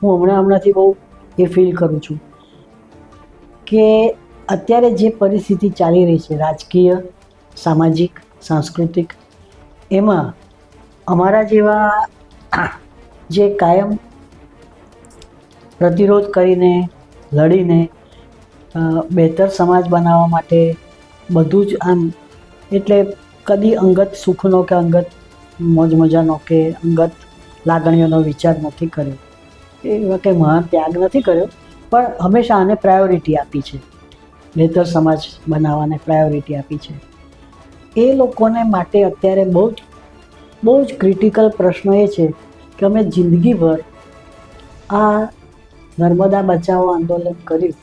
હું હમણાંથી બહુ એ ફીલ કરું છું કે અત્યારે જે પરિસ્થિતિ ચાલી રહી છે રાજકીય, સામાજિક, સાંસ્કૃતિક, એમાં અમારા જેવા જે કાયમ પ્રતિરોધ કરીને લડીને બહેતર સમાજ બનાવવા માટે બધું જ આમ, એટલે કદી અંગત સુખનો કે અંગત મોજ મજાનો કે અંગત લાગણીઓનો વિચાર નથી કર્યો, એવા કંઈ મહાન ત્યાગ નથી કર્યો, પણ હંમેશા આને પ્રાયોરિટી આપી છે, બહેતર સમાજ બનાવવાને પ્રાયોરિટી આપી છે. એ લોકોને માટે અત્યારે બહુ જ ક્રિટિકલ પ્રશ્ન એ છે કે અમે જિંદગીભર આ નર્મદા બચાવો આંદોલન કર્યું,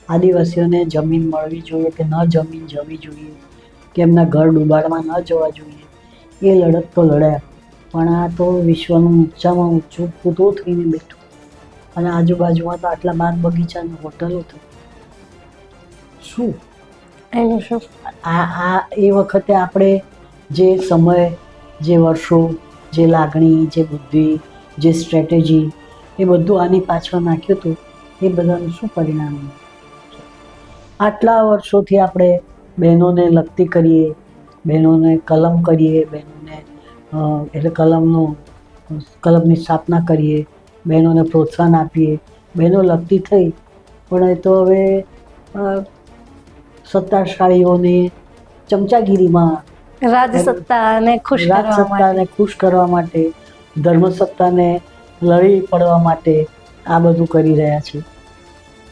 આદિવાસીઓને જમીન મળવી જોઈએ કે ન જમીન જવી જોઈએ, કે એમના ઘર ડૂબાડવા ન જવા જોઈએ, એ લડત તો લડ્યા, પણ આ તો વિશ્વનું ઊંચામાં ઊંચું પૂતળું થઈને બેઠું, અને આજુબાજુમાં તો આટલા બાગ બગીચાની હોટલો થઈ. શું એનું શું એ વખતે આપણે જે સમય, જે વર્ષો, જે લાગણી, જે બુદ્ધિ, જે સ્ટ્રેટેજી, એ બધું આની પાછળ નાખ્યું હતું, એ બધાનું શું પરિણામ? આટલા વર્ષોથી આપણે બહેનોને લગતી કરીએ, બહેનોને કલમ કરીએ, બહેનોને એટલે કલમની સ્થાપના કરીએ, બહેનોને પ્રોત્સાહન આપીએ, બહેનો લગતી થઈ, પણ એ તો હવે સત્તાશાળીઓની ચમચાગીરીમાં રાજસત્તાને ખુશ કરવા માટે, ધર્મસત્તાને લડી પડવા માટે આ બધું કરી રહ્યા છે.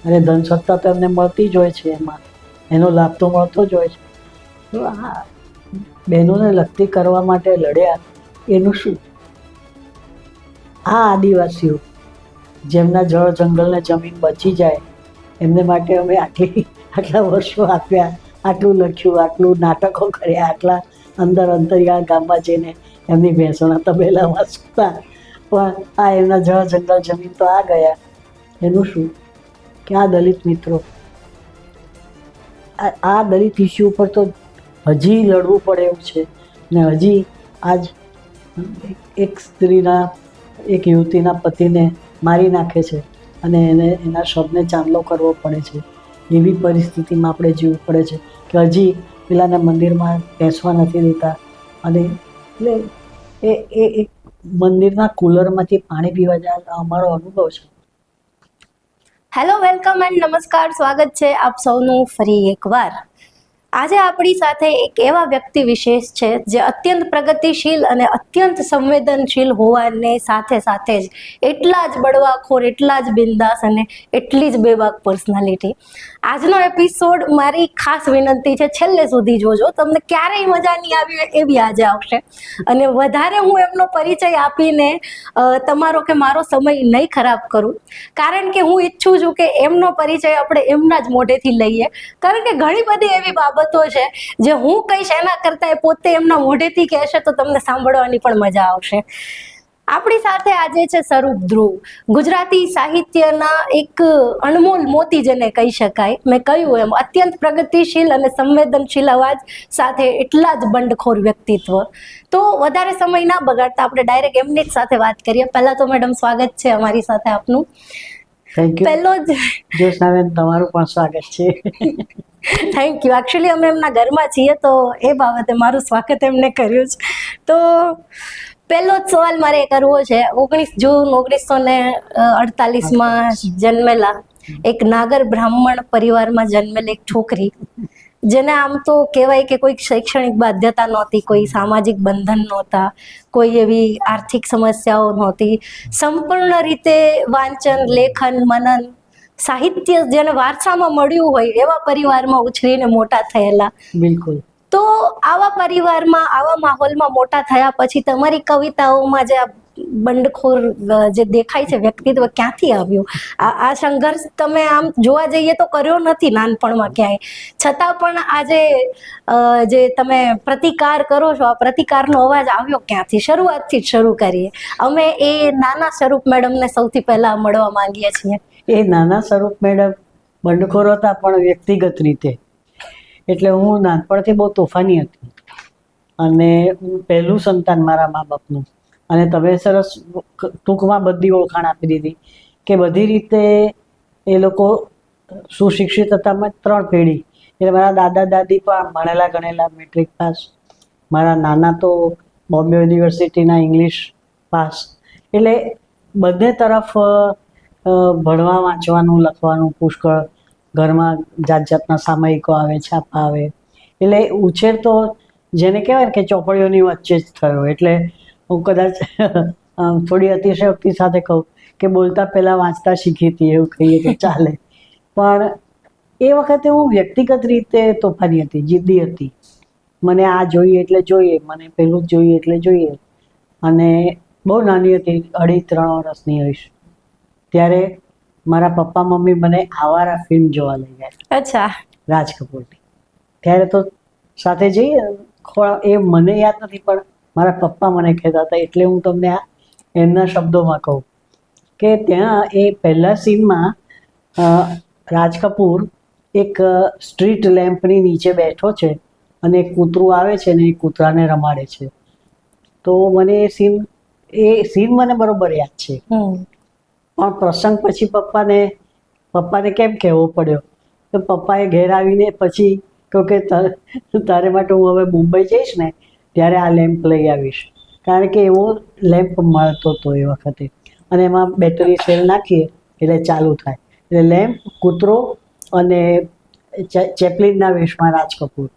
અને ધનસત્તા તો એમને મળતી જ હોય છે, એમાં એનો લાભ તો મળતો જ હોય છે. તો આ બહેનોને લગતી કરવા માટે લડ્યા, એનું શું? આ આદિવાસીઓ જેમના જળ જંગલને જમીન બચી જાય, એમને માટે અમે આટલા વર્ષો આપ્યા, આટલું લખ્યું, આટલું નાટકો કર્યા, આટલા અંતરિયાળ ગામમાં જઈને એમની ભેંસોના તબેલામાં સૂતા, પણ આ એમના જળ જંગલ જમીન તો આ ગયા, એનું શું? કે આ દલિત મિત્રો, આ દલિત ઇસ્યુ ઉપર તો હજી લડવું પડે એવું છે. ને હજી આજ એક સ્ત્રીના, એક યુવતીના પતિને મારી નાખે છે અને એના શબને ચાંદલો કરવો પડે છે, એવી પરિસ્થિતિમાં આપણે જીવવું પડે છે કે હજી પેલાને મંદિરમાં બેસવા નથી દેતા, અને એટલે એ મંદિરના કુલરમાંથી પાણી પીવા જાય અમારો અનુભવ છે. હેલો, વેલકમ એન્ડ નમસ્કાર, સ્વાગત છે આપ સૌનું ફરી એકવાર. આજે આપણી સાથે એક એવા વ્યક્તિ વિશેષ છે જે અત્યંત પ્રગતિશીલ અને અત્યંત સંવેદનશીલ હોવાને સાથે સાથે જ એટલા જ બળવાખોર, એટલા જ બિંદાસ અને એટલી જ બેબાક પર્સનાલિટી. આજનો એપિસોડ મારી ખાસ વિનંતી છે છેલ્લે સુધી જોજો, તમને ક્યારેય મજા નહીં આવી એવી આજે આવશે. અને વધારે હું એમનો પરિચય આપીને તમારો કે મારો સમય નહીં ખરાબ કરું, કારણ કે હું ઈચ્છું છું કે એમનો પરિચય આપણે એમના જ મોઢેથી લઈએ, કારણ કે ઘણી બધી એવી બાબતો છે જે હું કહીશ એના કરતા એ પોતે એમના મોઢેથી કહેશે તો તમને સાંભળવાની પણ મજા આવશે. આપણી સાથે આજે છે સ્વરૂપ ધ્રુવ, ગુજરાતી સાહિત્યના એક અણમોલ મોતી જેને કહી શકાય. મેં કહ્યું એમ અત્યંત પ્રગતિશીલ અને સંવેદનશીલ અવાજ સાથે એટલા જ બંડખોર વ્યક્તિત્વ. તો વધારે સમય ના બગાડતા આપણે ડાયરેક્ટ એમની જ સાથે વાત કરીએ. પહેલા તો મેડમ સ્વાગત છે અમારી સાથે આપનું. Thank you. પહેલો જ જ્યોત્સનાબેન, તમારું પણ સ્વાગત છે. Thank you. એકચ્યુઅલી અમે એમના ઘરમાં છીએ તો એ બાબતે મારું સ્વાગત એમને કર્યું છે. તો પહેલો જ સવાલ મારે કરવો છે, 19 જૂન 1948માં જન્મેલા એક નાગર બ્રાહ્મણ પરિવારમાં જન્મેલ એક છોકરી, જેને આમ તો કહેવાય કે કોઈ શૈક્ષણિક બાધ્યતા નહોતી, કોઈ સામાજિક બંધન નહોતા, કોઈ એવી આર્થિક સમસ્યાઓ નહોતી, સંપૂર્ણ રીતે વાંચન, લેખન, મનન, સાહિત્ય જેને વારસામાં મળ્યું હોય એવા પરિવારમાં ઉછરીને મોટા થયેલા. બિલકુલ. તો આવા પરિવારમાં, આવા માહોલમાં મોટા થયા પછી તમારી કવિતાઓમાં જે બંડખોર જે દેખાય છે વ્યક્તિત્વ ક્યાંથી આવ્યું? આ સંઘર્ષ તમે આમ જોવા જઈએ તો કર્યો નથી નાનપણમાં ક્યાંય, છતાં પણ આજે જે તમે પ્રતિકાર કરો છો, આ પ્રતિકારનો અવાજ આવ્યો ક્યાંથી? શરૂઆતથી જ શરૂ કરીએ. અમે એ નાના સ્વરૂપ મેડમને સૌથી પહેલા મળવા માંગીએ છીએ. એ નાના સ્વરૂપ મેડમ બંડખોર હતા, પણ વ્યક્તિગત રીતે. એટલે હું નાનપણથી બહુ તોફાની હતી, અને હું પહેલું સંતાન મારા મા બાપનું, અને તમે સરસ ટૂંકમાં બધી ઓળખાણ આપી દીધી કે બધી રીતે એ લોકો સુશિક્ષિત હતા. મેં 3 પેઢી એટલે મારા દાદા દાદી પણ ભણેલા ગણેલા, મેટ્રિક પાસ. મારા નાના તો બોમ્બે યુનિવર્સિટીના ઇંગ્લિશ પાસ. એટલે બંને તરફ ભણવા વાંચવાનું લખવાનું પુષ્કળ, ઘરમાં જાત જાતના સામયિકો આવે, છાપા આવે. એટલે ઉછેર તો જેને કહેવાય ને કે ચોપડીઓની વચ્ચે જ થયો. એટલે હું કદાચ થોડી અતિશયોક્તિ સાથે કહું કે બોલતા પહેલાં વાંચતા શીખી હતી, એવું કહીએ તો ચાલે. પણ એ વખતે હું વ્યક્તિગત રીતે તોફાની હતી, જિદ્દી હતી. મને આ જોઈએ એટલે જોઈએ, મને પેલું જ જોઈએ એટલે જોઈએ. અને બહુ નાની હતી, 2.5-3 વર્ષની હોઈશ ત્યારે મારા પપ્પા મમ્મી મને આવારા ફિલ્મ જોવા લઈ ગયા, અચ્છા. રાજ કપૂરની. ત્યારે તો સાથે જઈએ, એ મને યાદ નથી પણ મારા પપ્પા મને કહેતા હતા. એટલે હું તમને આ એમના શબ્દોમાં કહું કે ત્યાં એ પહેલા સીનમાં રાજ કપૂર એક સ્ટ્રીટ લેમ્પની નીચે બેઠો છે અને એક કૂતરું આવે છે ને એ કૂતરાને રમાડે છે. તો મને એ સીન મને બરોબર યાદ છે. પણ પ્રસંગ પછી પપ્પાને કેમ કહેવો પડ્યો તો પપ્પાએ ઘેર આવીને પછી કહ્યું કે તારે માટે હું હવે મુંબઈ જઈશ ને ત્યારે આ લેમ્પ લઈ આવીશ. કારણ કે એવો લેમ્પ મળતો હતો એ વખતે અને એમાં બેટરી સેલ નાખીએ એટલે ચાલુ થાય. એટલે લેમ્પ, કૂતરો અને ચેપલિનના વેશમાં રાજ કપૂર,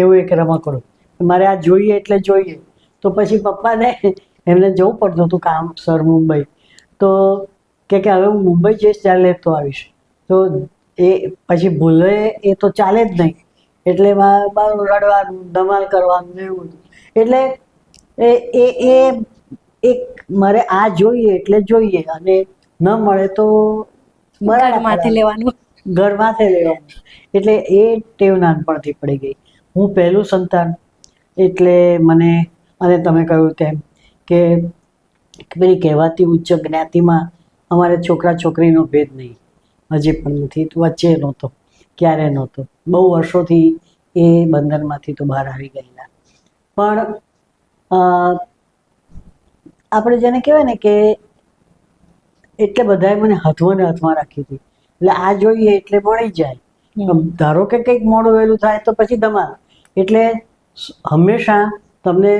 એવું એક રમકડું. મારે આ જોઈએ એટલે જોઈએ. તો પછી પપ્પાને એમને જવું પડતું હતું કામસર મુંબઈ. તો કે હવે હું મુંબઈ જઈશ ત્યારે લેતો આવીશ. તો એ પછી ભૂલે એ તો ચાલે જ નહીં. એટલે મારું રડવાનું, ધમાલ કરવાનું એવું હતું. એટલે એ એક મારે આ જોઈએ એટલે જોઈએ અને ન મળે તો ઘરમાંથી લેવાનું. ઘરમાંથી લેવાનું. એટલે એ ટેવ નાનપણથી પડી ગઈ. હું પહેલું સંતાન એટલે મને, અને તમે કહ્યું તેમ કે પેલી કહેવાતી ઉચ્ચ જ્ઞાતિમાં અમારે છોકરા છોકરીનો ભેદ નહીં, હજી પણ નથી, વચ્ચે નહોતો, ક્યારે નહોતો. બહુ વર્ષોથી એ બંધનમાંથી તો બહાર આવી ગયેલા. પણ આપણે જેને કહેવાય ને કે એટલે બધાએ મને હાથમાં રાખી હતી. એટલે આ જોઈએ એટલે મળી જાય. ધારો કે કંઈક મોડું વહેલું થાય તો પછી ધમાલ. એટલે હંમેશા તમને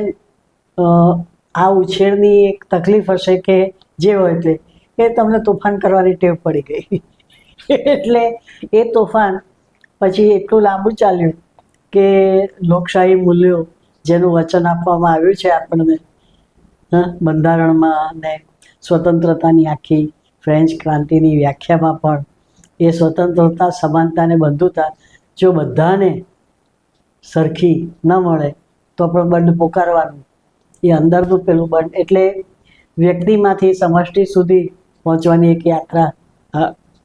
આ ઉછેરની એક તકલીફ હશે કે જે હોય તે કે તમને તોફાન કરવાની ટેવ પડી ગઈ. એટલે એ તોફાન પછી એટલું લાંબુ ચાલ્યું કે લોકશાહી મૂલ્યો જેનું વચન આપવામાં આવ્યું છે આપણને બંધારણમાં અને સ્વતંત્રતાની આખી ફ્રેન્ચ ક્રાંતિની વ્યાખ્યામાં પણ એ સ્વતંત્રતા, સમાનતા અને બંધુતા જો બધાને સરખી ન મળે તો પણ બંધ પોકારવાનું, એ અંદરનું પેલું બંધ. એટલે વ્યક્તિમાંથી સમષ્ટિ સુધી પહોંચવાની એક યાત્રા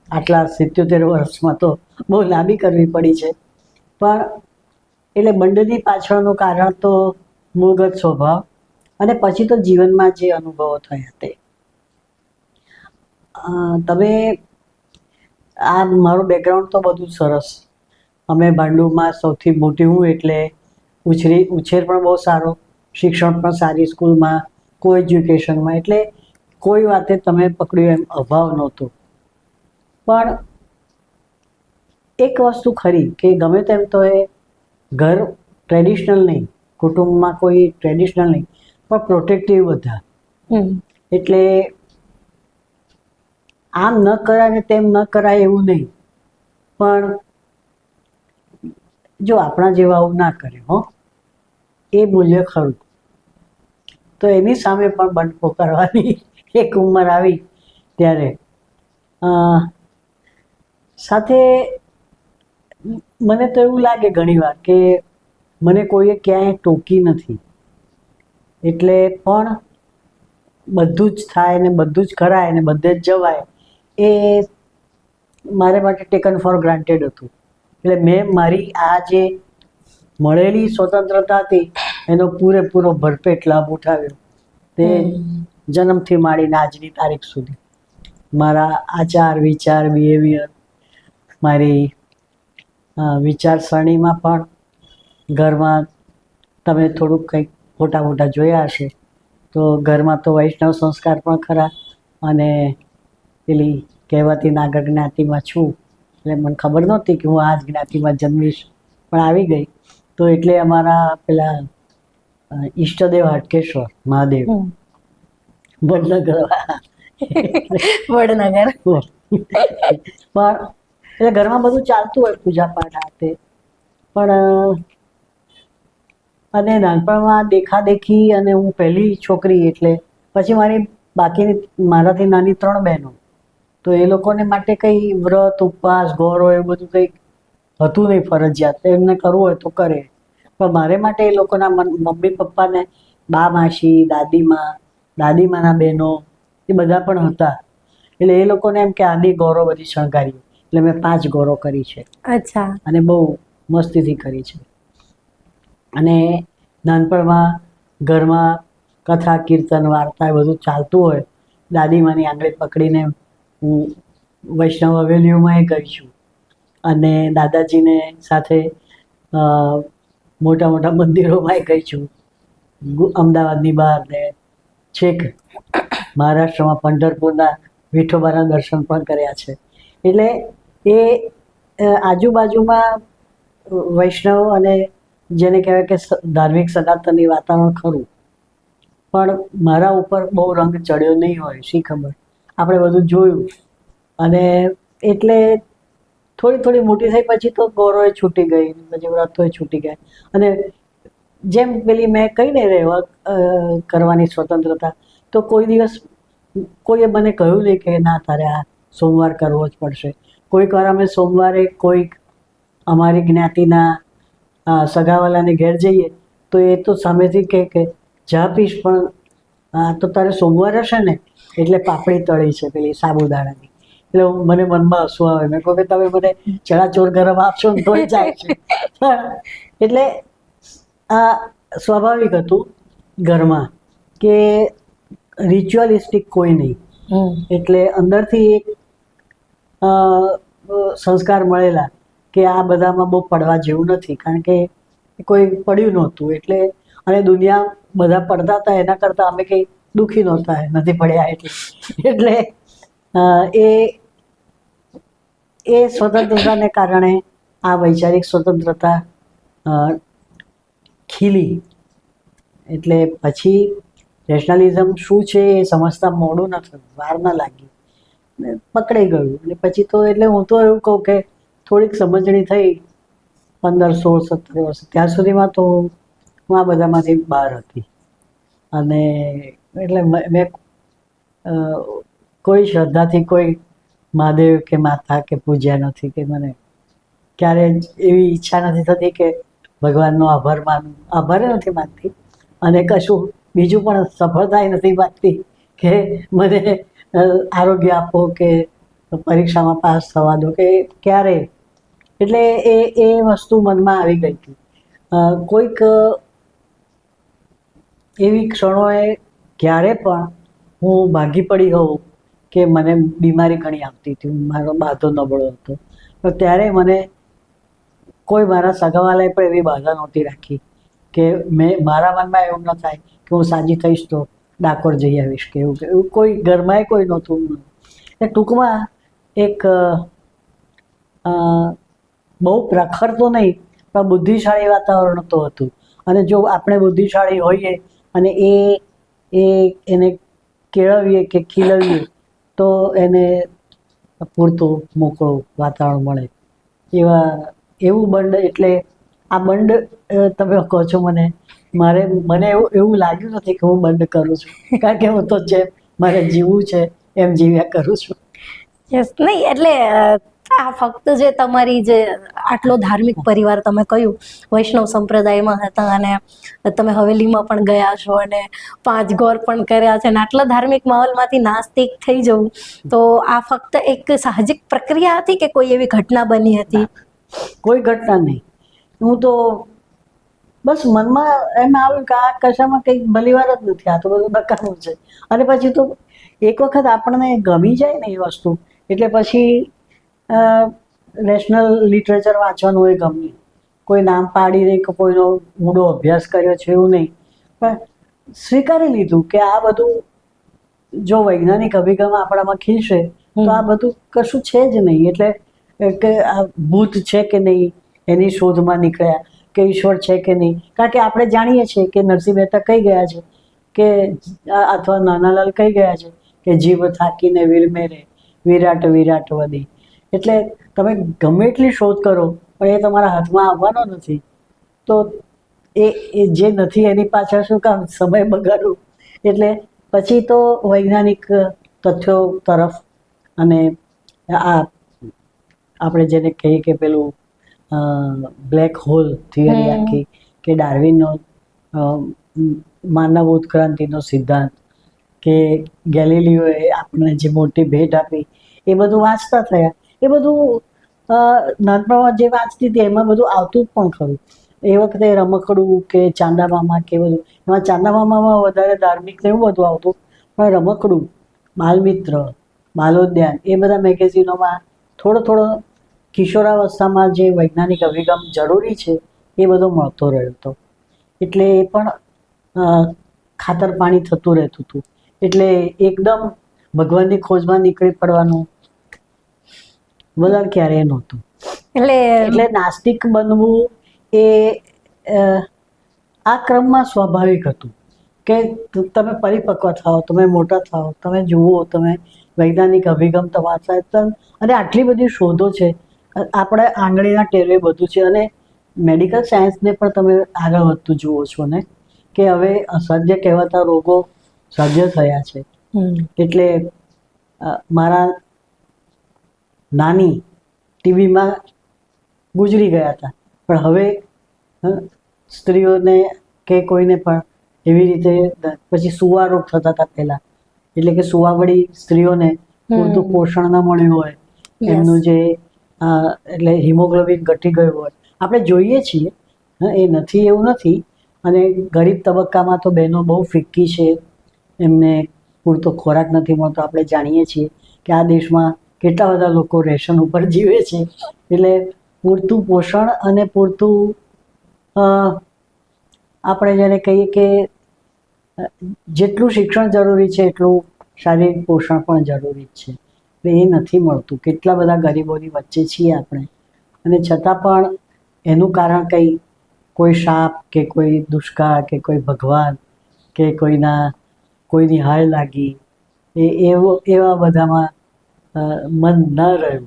આટલા 77 વર્ષમાં તો બહુ લાંબી કરવી પડી છે. પણ એટલે બંધની પાછળનું કારણ તો મૂળગત સ્વભાવ અને પછી તો જીવનમાં જે અનુભવો થયા તે. તમે આ મારું બેકગ્રાઉન્ડ તો બધું સરસ. અમે ભાંડુમાં સૌથી મોટી હું એટલે ઉછેર પણ બહુ સારો, શિક્ષણ પણ સારી સ્કૂલમાં, કો એજ્યુકેશનમાં. એટલે કોઈ વાતે તમે પકડ્યું એમ અભાવ નહોતો. પણ એક વસ્તુ ખરી કે ગમે તેમ તો એ ઘર ટ્રેડિશનલ નહીં, કુટુંબમાં કોઈ ટ્રેડિશનલ નહીં પણ પ્રોટેક્ટિવ બધા. એટલે આમ ન કરાય ને તેમ ન કરાય એવું નહીં. પણ જો આપણા જેવા આવું ના કરે એ મૂલ્ય ખરું. તો એની સામે પણ બંધ પોકારવાની એક ઉંમર આવી ત્યારે સાથે મને તો એવું લાગે ઘણીવાર કે મને કોઈએ ક્યાંય ટોકી નથી. એટલે પણ બધું જ થાય ને બધું જ કરાય ને બધે જ જવાય એ મારે માટે ટેકન ફોર ગ્રાન્ટેડ હતું. એટલે મેં મારી આ જે મળેલી સ્વતંત્રતા હતી એનો પૂરેપૂરો ભરપેટ લાભ ઉઠાવ્યો. તે જન્મથી માંડીને આજની તારીખ સુધી મારા આચાર, વિચાર, બિહેવિયર, મારી વિચારસરણીમાં પણ ઘરમાં તમે થોડુંક કંઈક મોટા જોયા હશે તો ઘરમાં તો વૈષ્ણવ સંસ્કાર પણ ખરા, અને પેલી કહેવાતી નાગર જ્ઞાતિમાં છું, એટલે મને ખબર નહોતી કે હું આ જ જ્ઞાતિમાં જન્મીશ, પણ આવી ગઈ. તો એટલે અમારા પેલા ઈષ્ટદેવ હાટકેશ્વર મહાદેવ વડનગર વડનગર. પણ એટલે ઘરમાં બધું ચાલતું હોય, પૂજા પાઠ આ તે, પણ અને નાનપણમાં દેખાદેખી, અને હું પહેલી છોકરી, એટલે પછી બાકીની મારાથી નાની 3 બહેનો, તો એ લોકોને માટે કંઈ વ્રત ઉપવાસ ગૌરવ એવું બધું કંઈક હતું નહીં ફરજિયાત, એમને કરવું હોય તો કરે, પણ મારે માટે એ લોકોના મમ્મી પપ્પાને બા માસી દાદીમાના બહેનો એ બધા પણ હતા, એટલે એ લોકોને એમ કે આદિ ગૌરવ બધી શણગારી, એટલે મેં 5 ગૌરવ કરી છે. અચ્છા. અને બહુ મસ્તીથી કરી છે. અને નાનપણમાં ઘરમાં કથા કીર્તન વાર્તા બધું ચાલતું હોય, દાદીમાની આંગળી પકડીને હું વૈષ્ણવ હવેલીઓમાં ગઈ છું, અને દાદાજીને સાથે મોટા મોટા મંદિરોમાં ગઈ છું, અમદાવાદની બહાર ને છેક મહારાષ્ટ્રમાં પંઢરપુરના વિઠોબાના દર્શન પણ કર્યા છે. એટલે એ આજુબાજુમાં વૈષ્ણવ અને જેને કહેવાય કે ધાર્મિક સનાતનની વાતાવરણ ખરું, પણ મારા ઉપર બહુ રંગ ચડ્યો નહીં હોય, શી ખબર, આપણે બધું જોયું. અને એટલે થોડી મોટી થઈ પછી તો ગૌરવે છૂટી ગઈ, પછી વ્રતોય છૂટી ગયા, અને જેમ પેલી મેં કહી ને રહેવા કરવાની સ્વતંત્રતા, તો કોઈ દિવસ કોઈએ મને કહ્યું નહીં કે ના તારે આ સોમવાર કરવો જ પડશે. કોઈક વાર અમે સોમવારે કોઈક અમારી જ્ઞાતિના સગાવાલાને ઘેર જઈએ તો એ તો સામેથી કહે કે ચા પીશ, પણ તો તારે સોમવાર હશે ને, એટલે પાપડી તળી છે પેલી સાબુદાણાની, એટલે મને મનમાં હસવું આવે, મેં કહું કે તમે મને ચણાચોર ગરમ આપશો ને તોય જાય છે. એટલે આ સ્વાભાવિક હતું ઘરમાં કે રિચ્યુઅલિસ્ટિક કોઈ નહીં, એટલે અંદરથી એક સંસ્કાર મળેલા કે આ બધામાં બહુ પડવા જેવું નથી, કારણ કે કોઈ પડ્યું નહોતું, એટલે અને દુનિયા બધા પડતા હતા એના કરતાં અમે કંઈ દુઃખી નહોતા નથી પડ્યા, એટલે એ સ્વતંત્રતાને કારણે આ વૈચારિક સ્વતંત્રતા ખીલી. એટલે પછી નેશનલિઝમ શું છે એ સમજતા મોડું ન થયું, વાર ન લાગી, પકડાઈ ગયું. અને પછી તો એટલે હું તો એવું કહું કે થોડીક સમજણી થઈ 15, 16, 17 વર્ષ, ત્યાં સુધીમાં તો હું આ બધામાંથી બહાર હતી. અને એટલે મેં કોઈ શ્રદ્ધાથી કોઈ મહાદેવ કે માતા કે પૂજ્યા નથી, કે મને ક્યારે એવી ઈચ્છા નથી થતી કે ભગવાનનો આભાર માનું, આભાર નથી માનતી, અને કશું બીજું પણ સફળતાય નથી માગતી કે મને આરોગ્ય આપો કે પરીક્ષામાં પાસ થવા દો કે ક્યારે. એટલે એ વસ્તુ મનમાં આવી ગઈ હતી. કોઈક એવી ક્ષણોએ ક્યારે પણ હું ભાગી પડી હોઉં કે મને બીમારી ઘણી આવતી હતી, મારો બાધો નબળો હતો, તો ત્યારે મને કોઈ મારા સગાવાલાએ પણ એવી બાધા નહોતી રાખી કે મારા મનમાં એવું ન થાય કે હું સાજી થઈશ તો ડાકોર જઈ આવીશ કે એવું કોઈ ઘરમાંય કોઈ નહોતું. એ ટૂંકમાં એક બહુ પ્રખર તો નહીં પણ બુદ્ધિશાળી વાતાવરણ તો હતું. અને જો આપણે બુદ્ધિશાળી હોઈએ અને એને કેળવીએ કે ખીલવીએ તો એને પૂરતું મોકળું વાતાવરણ મળે. એવું બંડ, એટલે આ બંડ તમે કહો છો મને એવું લાગ્યું નથી કે હું બંધ કરું છું, કારણ કે હું તો જેમ મારે જીવવું છે એમ જીવ્યા કરું છું. યસ. નહીં એટલે આ ફક્ત જે તમારી જે આટલો ધાર્મિક પરિવાર તમે કહ્યું વૈષ્ણવ સંપ્રદાયમાં હતા, અને તમે હવેલીમાં પણ ગયા છો અને 5 ગોર પણ કર્યા છે, અને આટલા ધાર્મિક માહોલમાંથી નાસ્તિક થઈ જવું, તો આ ફક્ત એક સાહજિક પ્રક્રિયા હતી કે કોઈ એવી ઘટના બની હતી? કોઈ ઘટના નહીં. હું તો બસ મનમાં એમ આવ્યું કે આ કશામાં કંઈક ભલીવાર જ નથી, આ તો બધું નકામું છે. અને પછી તો એક વખત આપણને ગમી જાય ને એ વસ્તુ, એટલે પછી નેશનલ લિટરેચર વાંચવાનું એ ગમ્યું. કોઈ નામ પાડીને કે કોઈનો ઊંડો અભ્યાસ કર્યો છે એવું નહીં, પણ સ્વીકારી લીધું કે આ બધું જો વૈજ્ઞાનિક અભિગમ આપણામાં ખીલશે તો આ બધું કશું છે જ નહીં. એટલે કે આ ભૂત છે કે નહીં એની શોધમાં નીકળ્યા, કે ઈશ્વર છે કે નહીં. કારણ કે આપણે જાણીએ છીએ કે નરસિંહ મહેતા કહી ગયા છે કે અથવા નાનાલાલ કહી ગયા છે કે જીવ થાકીને વીરમે રે વિરાટ વિરાટ વદી. એટલે તમે ગમે એટલી શોધ કરો પણ એ તમારા હાથમાં આવવાનો નથી. તો એ જે નથી એની પાછળ શું કામ સમય બગાડવું. એટલે પછી તો વૈજ્ઞાનિક તથ્યો તરફ અને આ આપણે જેને કહીએ કે પેલું બ્લેક હોલ થિયરી આખી, કે ડાર્વિનનો માનવ ઉત્ક્રાંતિનો સિદ્ધાંત, કે ગેલિલિયોએ આપણને જે મોટી ભેટ આપી, એ બધું વાંચતા થયા. એ બધું નાનપણમાં જે વાંચતી હતી એમાં બધું આવતું જ પણ ખરું. એ વખતે રમકડું કે ચાંદા મામા કે બધું, એમાં ચાંદા મામામાં વધારે ધાર્મિક ને એવું બધું આવતું, પણ રમકડું, બાલમિત્ર, બાલોદ્યાન, એ બધા મેગેઝિનોમાં થોડો થોડો કિશોરાવસ્થામાં જે વૈજ્ઞાનિક અભિગમ જરૂરી છે એ બધો મળતો રહ્યો હતો. એટલે એ પણ ખાતર પાણી થતું રહેતું હતું. એટલે એકદમ ભગવાનની ખોજમાં નીકળી પડવાનું વલણ ક્યારેય નહોતું. એટલે નાસ્તિક બનવું એ આ ક્રમમાં સ્વાભાવિક હતું કે તમે પરિપક્વ થાઓ, તમે મોટા થાઓ, તમે જુઓ, તમે વૈજ્ઞાનિક અભિગમ તમારા સાથે, અને આટલી બધી શોધો છે, આપણે આંગળીના ટેરવે બધું છે. અને મેડિકલ સાયન્સને પણ તમે આગળ વધતું જુઓ છો ને, કે હવે અસાધ્ય કહેવાતા રોગો સાધ્ય થયા છે. એટલે મારા નાની ટીબીમાં ગુજરી ગયા હતા, પણ હવે સ્ત્રીઓને કે કોઈને પણ એવી રીતે પછી સુવા રોગ થતા હતા પહેલાં. એટલે કે સુવાવડી સ્ત્રીઓને પૂરતું પોષણ ન મળ્યું હોય, એમનું જે એટલે હિમોગ્લોબિન ઘટી ગયું હોય, આપણે જોઈએ છીએ. એ નથી એવું નથી. અને ગરીબ તબક્કામાં તો બહેનો બહુ ફિક્કી છે, એમને પૂરતો ખોરાક નથી મળતો. આપણે જાણીએ છીએ કે આ દેશમાં કેટલા બધા લોકો રેશન ઉપર જીવે છે. એટલે પૂરતું પોષણ અને પૂરતું આપણે જેને કહીએ કે જેટલું શિક્ષણ જરૂરી છે એટલું શારીરિક પોષણ પણ જરૂરી જ છે. એટલે એ નથી મળતું. કેટલા બધા ગરીબોની વચ્ચે છીએ આપણે, અને છતાં પણ એનું કારણ કંઈ કોઈ શાપ કે કોઈ દુષ્કાળ કે કોઈ ભગવાન કે કોઈની હાય લાગી, એવા બધામાં મન ન રહ્યું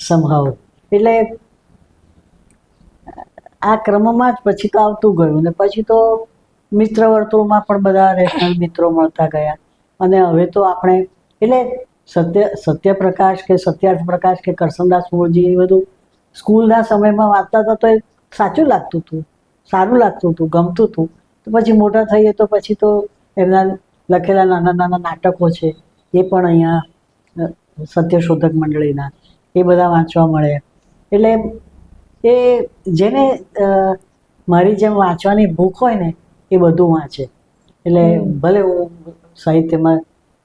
સંભાવ. એટલે આ ક્રમમાં જ પછી તો આવતું ગયું. ને પછી તો મિત્ર વર્તુળમાં પણ બધા રેશનલ મિત્રો મળતા ગયા. અને હવે તો આપણે એટલે સત્યપ્રકાશ કે સત્યાર્થ પ્રકાશ કે કરસનદાસ મૂળજી એ બધું સ્કૂલના સમયમાં વાંચતા હતા તો એ સાચું લાગતું હતું, સારું લાગતું હતું, ગમતું હતું. તો પછી મોટા થઈએ તો પછી તો એમના લખેલા નાના નાના નાટકો છે એ પણ અહીંયા સત્યશોધક મંડળીના એ બધા વાંચવા મળે. એટલે એ જેને મારી જેમ વાંચવાની ભૂખ હોય ને એ બધું વાંચે. એટલે ભલે હું સાહિત્યમાં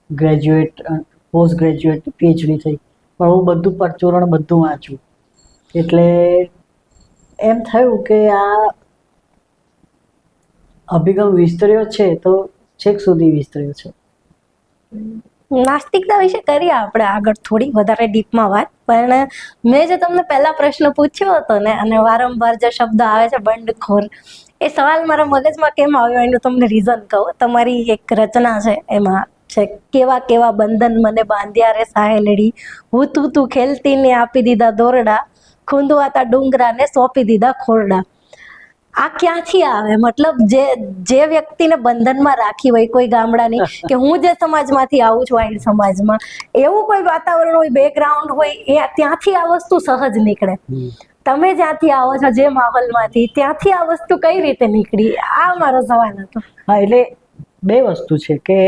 ગ્રેજ્યુએટ, પોસ્ટ ગ્રેજ્યુએટ, પીએચડી થઈ, પણ હું બધું પરચુરણ બધું વાંચું. એટલે એમ થયું કે આ અભિગમ વિસ્તર્યો છે તો છેક સુધી વિસ્તર્યો છે. નાસ્તિકતા વિશે કરીએ આપણે આગળ થોડી વધારે ડીપમાં વાત. પણ મેં જે તમને પહેલા પ્રશ્ન પૂછ્યો હતો ને, અને વારંવાર જે શબ્દ આવે છે બંડખોર, એ સવાલ મારા મગજમાં કેમ આવ્યો એનું તમને રીઝન કહું. તમારી એક રચના છે, એમાં છે કેવા કેવા બંધન મને બાંધ્યા રે સાહેલડી, હું તું ખેલતી ને આપી દીધા દોરડા, ખૂંદવાતા ડુંગરાને સોંપી દીધા ખોરડા. આ ક્યાંથી આવે? મતલબ જે વ્યક્તિને બંધનમાં રાખી હોય કોઈ ગામડાની, કે હું જે સમાજમાંથી આવું છું, આહિર સમાજમાં, એવું કોઈ વાતાવરણ હોય, બેકગ્રાઉન્ડ હોય, એ ત્યાંથી આ વસ્તુ સહજ નીકળે. તમે જ્યાંથી આવો છો, જે માહોલમાંથી, ત્યાંથી આ વસ્તુ કઈ રીતે નીકળી? આ મારો સવાલ હતો. હા, એટલે બે વસ્તુ છે કે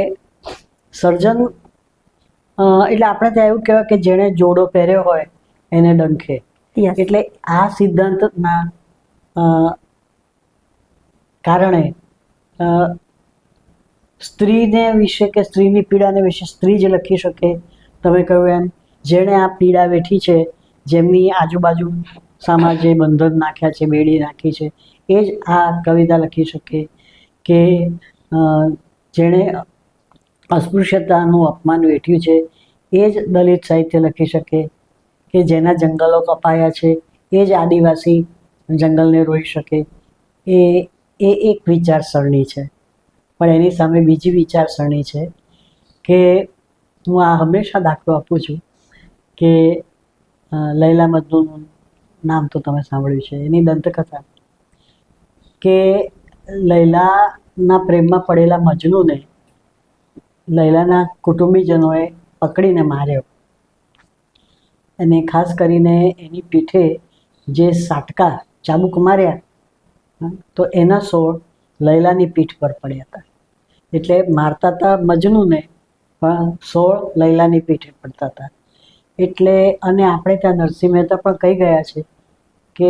સર્જન, એટલે આપણે ત્યાં એવું કહેવાય કે જેણે જોડો પહેર્યો હોય એને ડંખે. એટલે આ સિદ્ધાંતના કારણે સ્ત્રીને વિશે કે સ્ત્રીની પીડાને વિશે સ્ત્રી જ લખી શકે. તમે કહ્યું એમ, જેણે આ પીડા વેઠી છે, જેમની આજુબાજુ સમાજે બંધન નાખ્યા છે, બેડી નાખી છે, એ જ આ કવિતા લખી શકે. કે જેણે અસ્પૃશ્યતાનું અપમાન વેઠ્યું છે એ જ દલિત સાહિત્ય લખી શકે, કે જેના જંગલો કપાયા છે એ જ આદિવાસી જંગલને રોઈ શકે. એ એ એક વિચારસરણી છે. પણ એની સામે બીજી વિચારસરણી છે કે હું આ હંમેશા દાખલો આપું છું કે લૈલા મજનૂનું નામ તો તમે સાંભળ્યું છે, એની દંતકથા, કે લૈલાના પ્રેમમાં પડેલા મજનૂને લૈલાના કુટુંબીજનોએ પકડીને માર્યો, અને ખાસ કરીને એની પીઠે જે સાટકા ચાબુક માર્યા તો એના સોળ લૈલાની પીઠ પર પડ્યા હતા. એટલે મારતા હતા મજનૂને, પણ સોળ લૈલાની પીઠે પડતા હતા. એટલે અને આપણે ત્યાં નરસિંહ મહેતા પણ કહી ગયા છે કે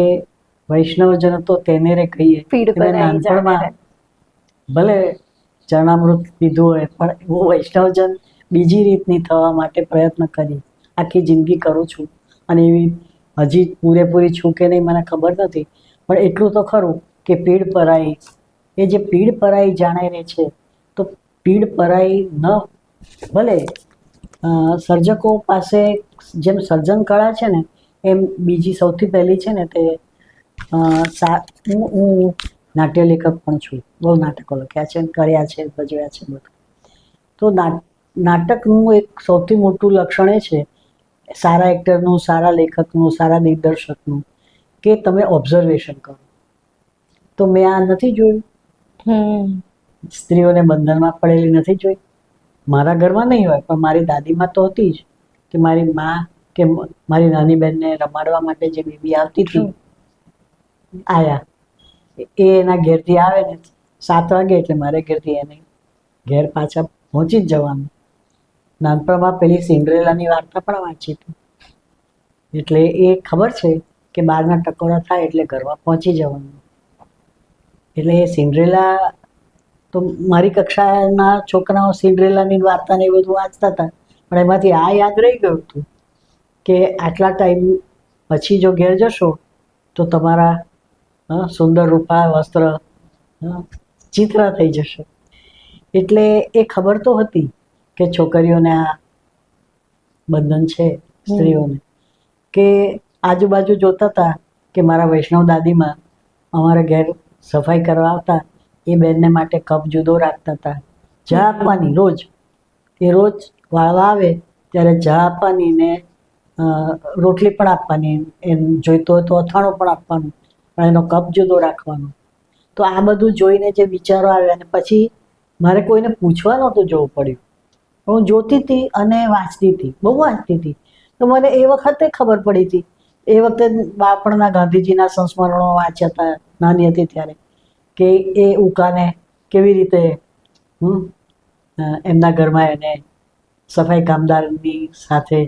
વૈષ્ણવજન તો તેને રે કહીએ, નાનપણમાં ભલે ચરણામૃત પીધું હોય પણ હું વૈષ્ણવજન બીજી રીતની થવા માટે પ્રયત્ન કરી, આખી જિંદગી કરું છું, અને એવી હજી પૂરેપૂરી છું કે નહીં મને ખબર નથી, પણ એટલું તો ખરું કે પીડ પરાઈ, એ જે પીડ પરાઈ જાણે રહે છે, તો પીડ પરાઈ ન ભલે સર્જકો પાસે જેમ સર્જન કળા છે ને એમ બીજી સૌથી પહેલી છે ને તે હું નાટ્ય લેખક પણ છું, બહુ નાટકો લખ્યા છે, કર્યા છે, ભજવ્યા છે બધું. તો નાટકનું એક સૌથી મોટું લક્ષણ એ છે સારા એક્ટરનું, સારા લેખકનું, સારા દિગ્દર્શકનું, કે તમે ઓબ્ઝર્વેશન કરો. તો મેં આ નથી જોયું, સ્ત્રીઓને બંધનમાં પડેલી નથી જોઈ. મારા ઘરમાં નહીં હોય પણ મારી દાદીમાં તો હતી જ, કે મારી મા કે મારી નાની બહેનને રમાડવા માટે જે બેબી આવતી હતી, આયા એ એના ઘેરથી આવે ને 7 વાગે એટલે મારે ઘેરથી એને ઘેર પાછા પહોંચી જ જવાનું. નાનપણમાં પેલી સિન્ડ્રેલાની વાર્તા પણ વાંચી હતી, એટલે એ ખબર છે કે બહારના ટકોરા થાય એટલે ઘરમાં પહોંચી જવાનું. એટલે એ સિન્ડ્રેલા તો મારી કક્ષાના છોકરાઓ સિન્ડ્રેલાની વાર્તાને એ બધું વાંચતા હતા, પણ એમાંથી આ યાદ રહી ગયું હતું કે આટલા ટાઈમ પછી જો ઘેર જશો તો તમારા સુંદર રૂપા વસ્ત્ર ચિત્ર થઈ જશે. એટલે એ ખબર તો હતી કે છોકરીઓને આ બંધન છે સ્ત્રીઓને, કે આજુબાજુ જોતા હતા કે મારા વૈષ્ણવ દાદીમાં અમારા ઘેર સફાઈ કરવા આવતા, એ બેનને માટે કપ જુદો રાખતા હતા, ચા આપવાની રોજ, એ રોજ વાળવા આવે ત્યારે ચા આપવાની ને રોટલી પણ આપવાની, એમ જોઈતો હોય તો અથાણું પણ આપવાનું, પણ એનો કપ જુદો રાખવાનો. તો આ બધું જોઈને જે વિચારો આવ્યા, અને પછી મારે કોઈને પૂછવા નહોતું જવું પડ્યું, હું જોતી હતી અને વાંચતી હતી, બહુ વાંચતી હતી. તો મને એ વખતે ખબર પડી હતી, એ વખતે બાળપણના ગાંધીજીના સંસ્મરણો વાંચ્યા હતા નાની હતી ત્યારે, કે એ ઉકાને કેવી રીતે એમના ઘરમાં એને સફાઈ કામદારની સાથે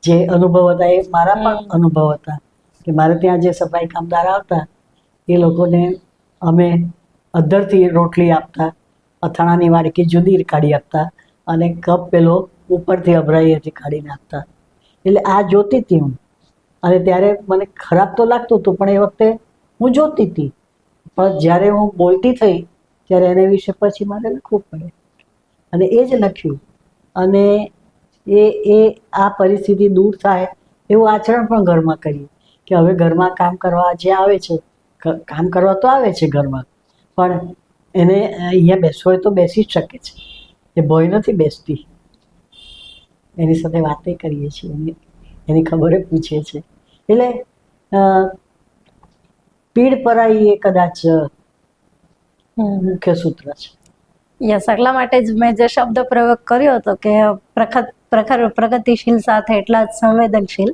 જે અનુભવ હતા, એ મારા પણ અનુભવ હતા કે મારે ત્યાં જે સફાઈ કામદાર આવતા એ લોકોને અમે અધ્ધરથી રોટલી આપતા, અથાણાની વાડકી જુદી કાઢી આપતા, અને કપ પેલો ઉપરથી અભરાઈએથી કાઢીને આપતા. એટલે આ જોતી હતી હું, અને ત્યારે મને ખરાબ તો લાગતું હતું, પણ એ વખતે હું જોતી હતી. પણ જ્યારે હું બોલતી થઈ ત્યારે એને વિશે પછી મારે લખવું પડે, અને એ જ લખ્યું. અને એ આ પરિસ્થિતિ દૂર થાય એવું આચરણ પણ ઘરમાં કરીએ, કે હવે ઘરમાં કામ કરવા જે આવે છે, કામ કરવા તો આવે છે ઘરમાં, પણ એને અહીંયા બેસવું હોય તો બેસી જ શકે છે, એ ભય નથી બેસતી, એની સાથે વાતે કરીએ છીએ, એની ખબરે પૂછીએ છીએ. એટલે પીડ પરાઈ એ કદાચ મુખ્ય સૂત્ર છે. યસ, એટલા માટે જ મેં જે શબ્દ પ્રયોગ કર્યો હતો કે પ્રખર પ્રગતિશીલ સાથે એટલા જ સંવેદનશીલ.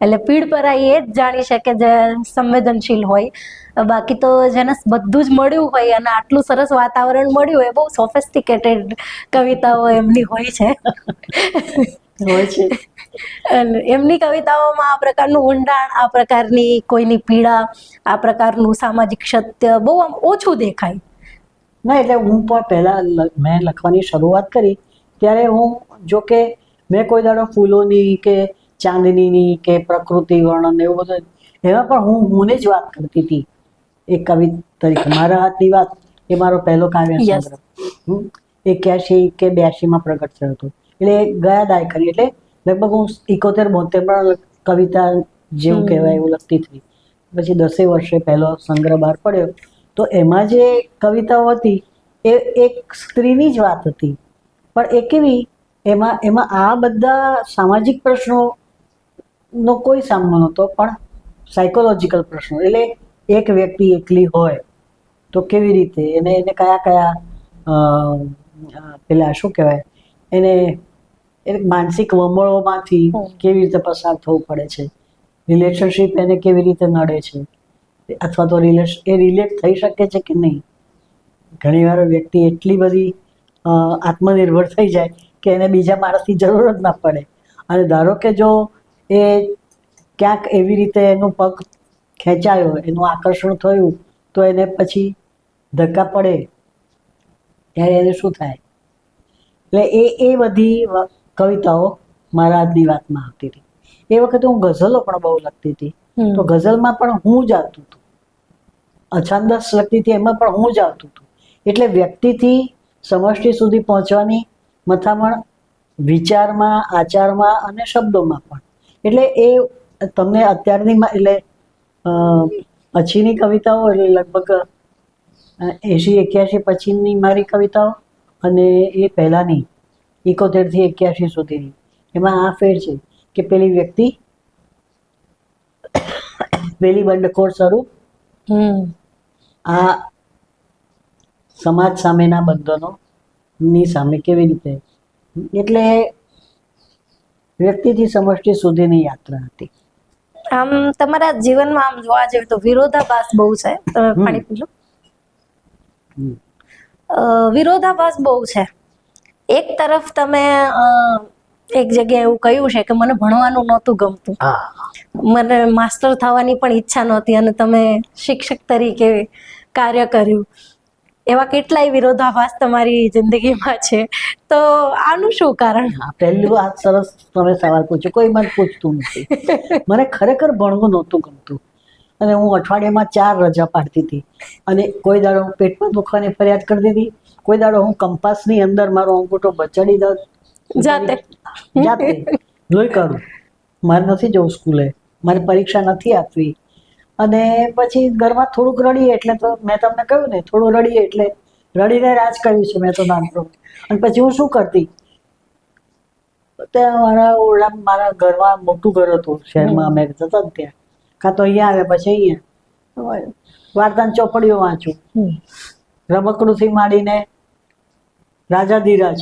એટલે પીડ પરાઈ એ જ જાણી શકે જે સંવેદનશીલ હોય. બાકી તો જેને બધું જ મળ્યું હોય અને આટલું સરસ વાતાવરણ મળ્યું હોય, બહુ સોફિસ્ટિકેટેડ કવિતાઓ એમની હોય છે. એમની કવિતાઓમાં આ પ્રકારનું ઊંડાણ, આ પ્રકારની કોઈની પીડા, આ પ્રકારનું સામાજિક સત્ય બહુ આમ ઓછું દેખાય. ના, એટલે હું પણ પહેલાં મેં લખવાની શરૂઆત કરી ત્યારે હું, જો કે મેં કોઈ દાડો ફૂલોની કે ચાંદનીની કે પ્રકૃતિ વર્ણન એવું બધું, એમાં પણ હું જ વાત કરતી હતી એક કવિ તરીકે, મારા હાથની વાત એ મારો પહેલો કાવ્ય Yes. સંગ્રહ 81 કે 82 પ્રગટ થયો હતો. એટલે ગયા દાયકાની, એટલે લગભગ હું 71-72 કવિતા જેવું કહેવાય એવું લખતી હતી. પછી 10 વર્ષે પહેલો સંગ્રહ બહાર પડ્યો. તો એમાં જે કવિતાઓ હતી એ એક સ્ત્રીની જ વાત હતી, પણ એ કેવી, એમાં આ બધા સામાજિક પ્રશ્નોનો કોઈ સામનો નહોતો, પણ સાયકોલોજીકલ પ્રશ્નો. એટલે એક વ્યક્તિ એકલી હોય તો કેવી રીતે એને કયા કયા પેલા શું કહેવાય, એને માનસિક વમળોમાંથી કેવી રીતે પસાર થવું પડે છે, રિલેશનશિપ એને કેવી રીતે નડે છે, અથવા તો એ રિલેટ થઈ શકે છે કે નહીં. ઘણીવાર વ્યક્તિ એટલી બધી આત્મનિર્ભર થઈ જાય કે એને બીજા માણસની જરૂર જ ના પડે. અને ધારો કે જો એ ક્યાંક એવી રીતે એનો પગ ખેંચાયો, એનું આકર્ષણ થયું, તો એને પછી ધક્કા પડે ત્યારે એને શું થાય. એટલે એ બધી કવિતાઓ મારા આજની વાતમાં આવતી હતી. એ વખતે હું ગઝલો પણ બહુ લખતી હતી. તો ગઝલમાં પણ હું જ આવતું હતું, અછંદસ લખતી હતી એમાં પણ હું જ આવતું હતું. એટલે વ્યક્તિથી સમષ્ટિ સુધી પહોંચવાની મથામણ વિચારમાં, આચારમાં અને શબ્દોમાં પણ. એટલે એ તમને અત્યારની એટલે પછીની કવિતાઓ, એટલે લગભગ 80-81 પછીની મારી કવિતાઓ અને એ પહેલાની 71 થી 81 સુધીની, એમાં આ ફેર છે કે પેલી વ્યક્તિ, પેલી બંડખોર સ્વરૂપ, આ સમાજ સામેના બંધનો ની સામે કેવી રીતે. એટલે વ્યક્તિથી સમષ્ટિ સુધીની યાત્રા હતી. આમ તમારા જીવનમાં આમ જોવા જઈએ તો વિરોધાભાસ બહુ છે. તમે પાણી પીજો. વિરોધાભાસ બહુ છે. એક તરફ તમે એક જગ્યાએ એવું કહ્યું છે કે મને ભણવાનું નહોતું ગમતું, મને માસ્ટર થવાની પણ ઈચ્છા નહોતી, અને તમે શિક્ષક તરીકે કાર્ય કર્યું. એવા કેટલાય વિરોધાભાસ તમારી જિંદગીમાં છે. તો આનું શું કારણ? પહેલું આ સરસ તમે સવાલ પૂછ્યો, કોઈ મને પૂછતું નથી. મને ખરેખર ભણવું નહોતું ગમતું અને હું અઠવાડિયામાં 4 રજા પાડતી હતી. અને કોઈ દાડો હું પેટમાં દુખવાની ફરિયાદ કરતી હતી, કોઈ દાડો હું કંપાસની અંદર મારો અંગૂઠો બચાડી દઉં જાતે લોહી કાઢું, મારે નથી જવું સ્કૂલે, મારે પરીક્ષા નથી આપવી. અને પછી ઘરમાં થોડુંક રડીએ એટલે, તો મેં તમને કહ્યું ને, થોડું રડીએ એટલે રડીને રાજ કર્યું છે મેં તો નાનપણ. અને પછી હું શું કરતી, ત્યાં મારા ઘરમાં મોટું ઘર હતું શહેરમાં, અમે જતા ને ત્યાં, કાં તો અહીંયા આવે પછી અહીંયા વાર્તાની ચોપડીઓ વાંચું, રમકડુંથી માંડીને રાજાધિરાજ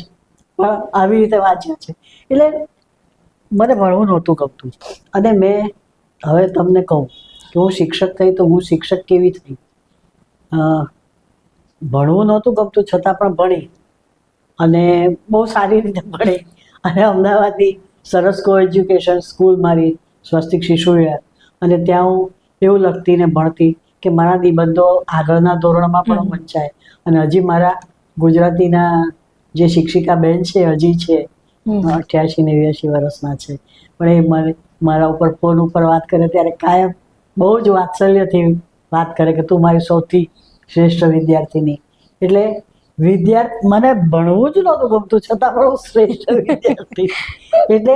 પણ આવી રીતે વાંચ્યા છે. એટલે મને ભણવું નહોતું ગમતું. અને મેં હવે તમને કહું કે હું શિક્ષક થઈ તો હું શિક્ષક કેવી થઈ. ભણવું નહોતું ગમતું છતાં પણ ભણી, અને બહુ સારી રીતે ભણી. અને અમદાવાદની સરસ કો એજ્યુકેશન સ્કૂલ મારી સ્વસ્તિક શિશુ વિહાર, અને ત્યાં હું એવું લખતી ને ભણતી કે મારા નિબંધો આગળના ધોરણમાં પણ વંચાય. અને હજી મારા ગુજરાતીના જે શિક્ષિકા બેન છે હજી છે, 88-89 વર્ષના છે, પણ એ મને મારા ઉપર ફોન ઉપર વાત કરે ત્યારે કાયમ બહુ જ વાત્સલ્યથી વાત કરે કે તું મારી સૌથી શ્રેષ્ઠ વિદ્યાર્થીની. એટલે મને ભણવું જ નહોતું ગમતું છતાં પણ હું શ્રેષ્ઠ વિદ્યાર્થી. એટલે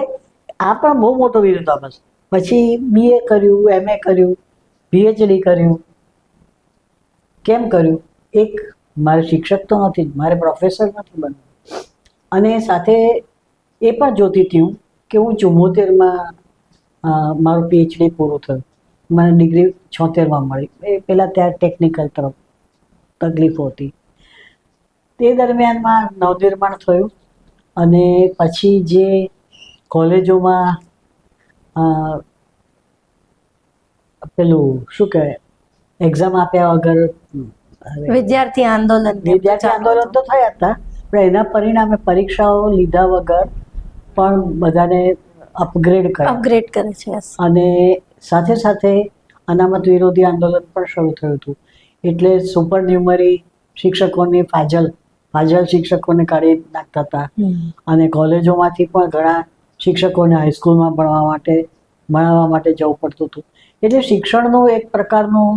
આ પણ બહુ મોટો વિરોધાભાસ. પછી BA કર્યું, MA કર્યું, PhD કર્યું. કેમ કર્યું? એક, મારે શિક્ષક તો નથી, મારે પ્રોફેસર નથી બનવું. અને સાથે એ પણ જોતી હતી હું કે હું 74માં મારું PhD પૂરું થયું, મને ડિગ્રી 76માં મળી. એ પહેલાં ત્યાં ટેકનિકલ તરફ તકલીફો હતી. તે દરમિયાનમાં નવનિર્માણ થયું. અને પછી જે કોલેજોમાં પેલું શું કહેવાય, એક્ઝામ આપ્યા વગર વિદ્યાર્થી આંદોલન તો થયા હતા, પણ એના પરિણામે પરીક્ષાઓ લીધા વગર પણ બધાને અપગ્રેડ કરે છે. અને સાથે સાથે અનામત વિરોધી આંદોલન પણ શરૂ થયું હતું. એટલે સુપર ન્યુમરી શિક્ષકોની ફાજલ શિક્ષકોને કાઢી નાખતા હતા. અને કોલેજોમાંથી પણ ઘણા શિક્ષકોને હાઈસ્કૂલમાં ભણાવવા માટે જવું પડતું હતું. એટલે શિક્ષણનું એક પ્રકારનું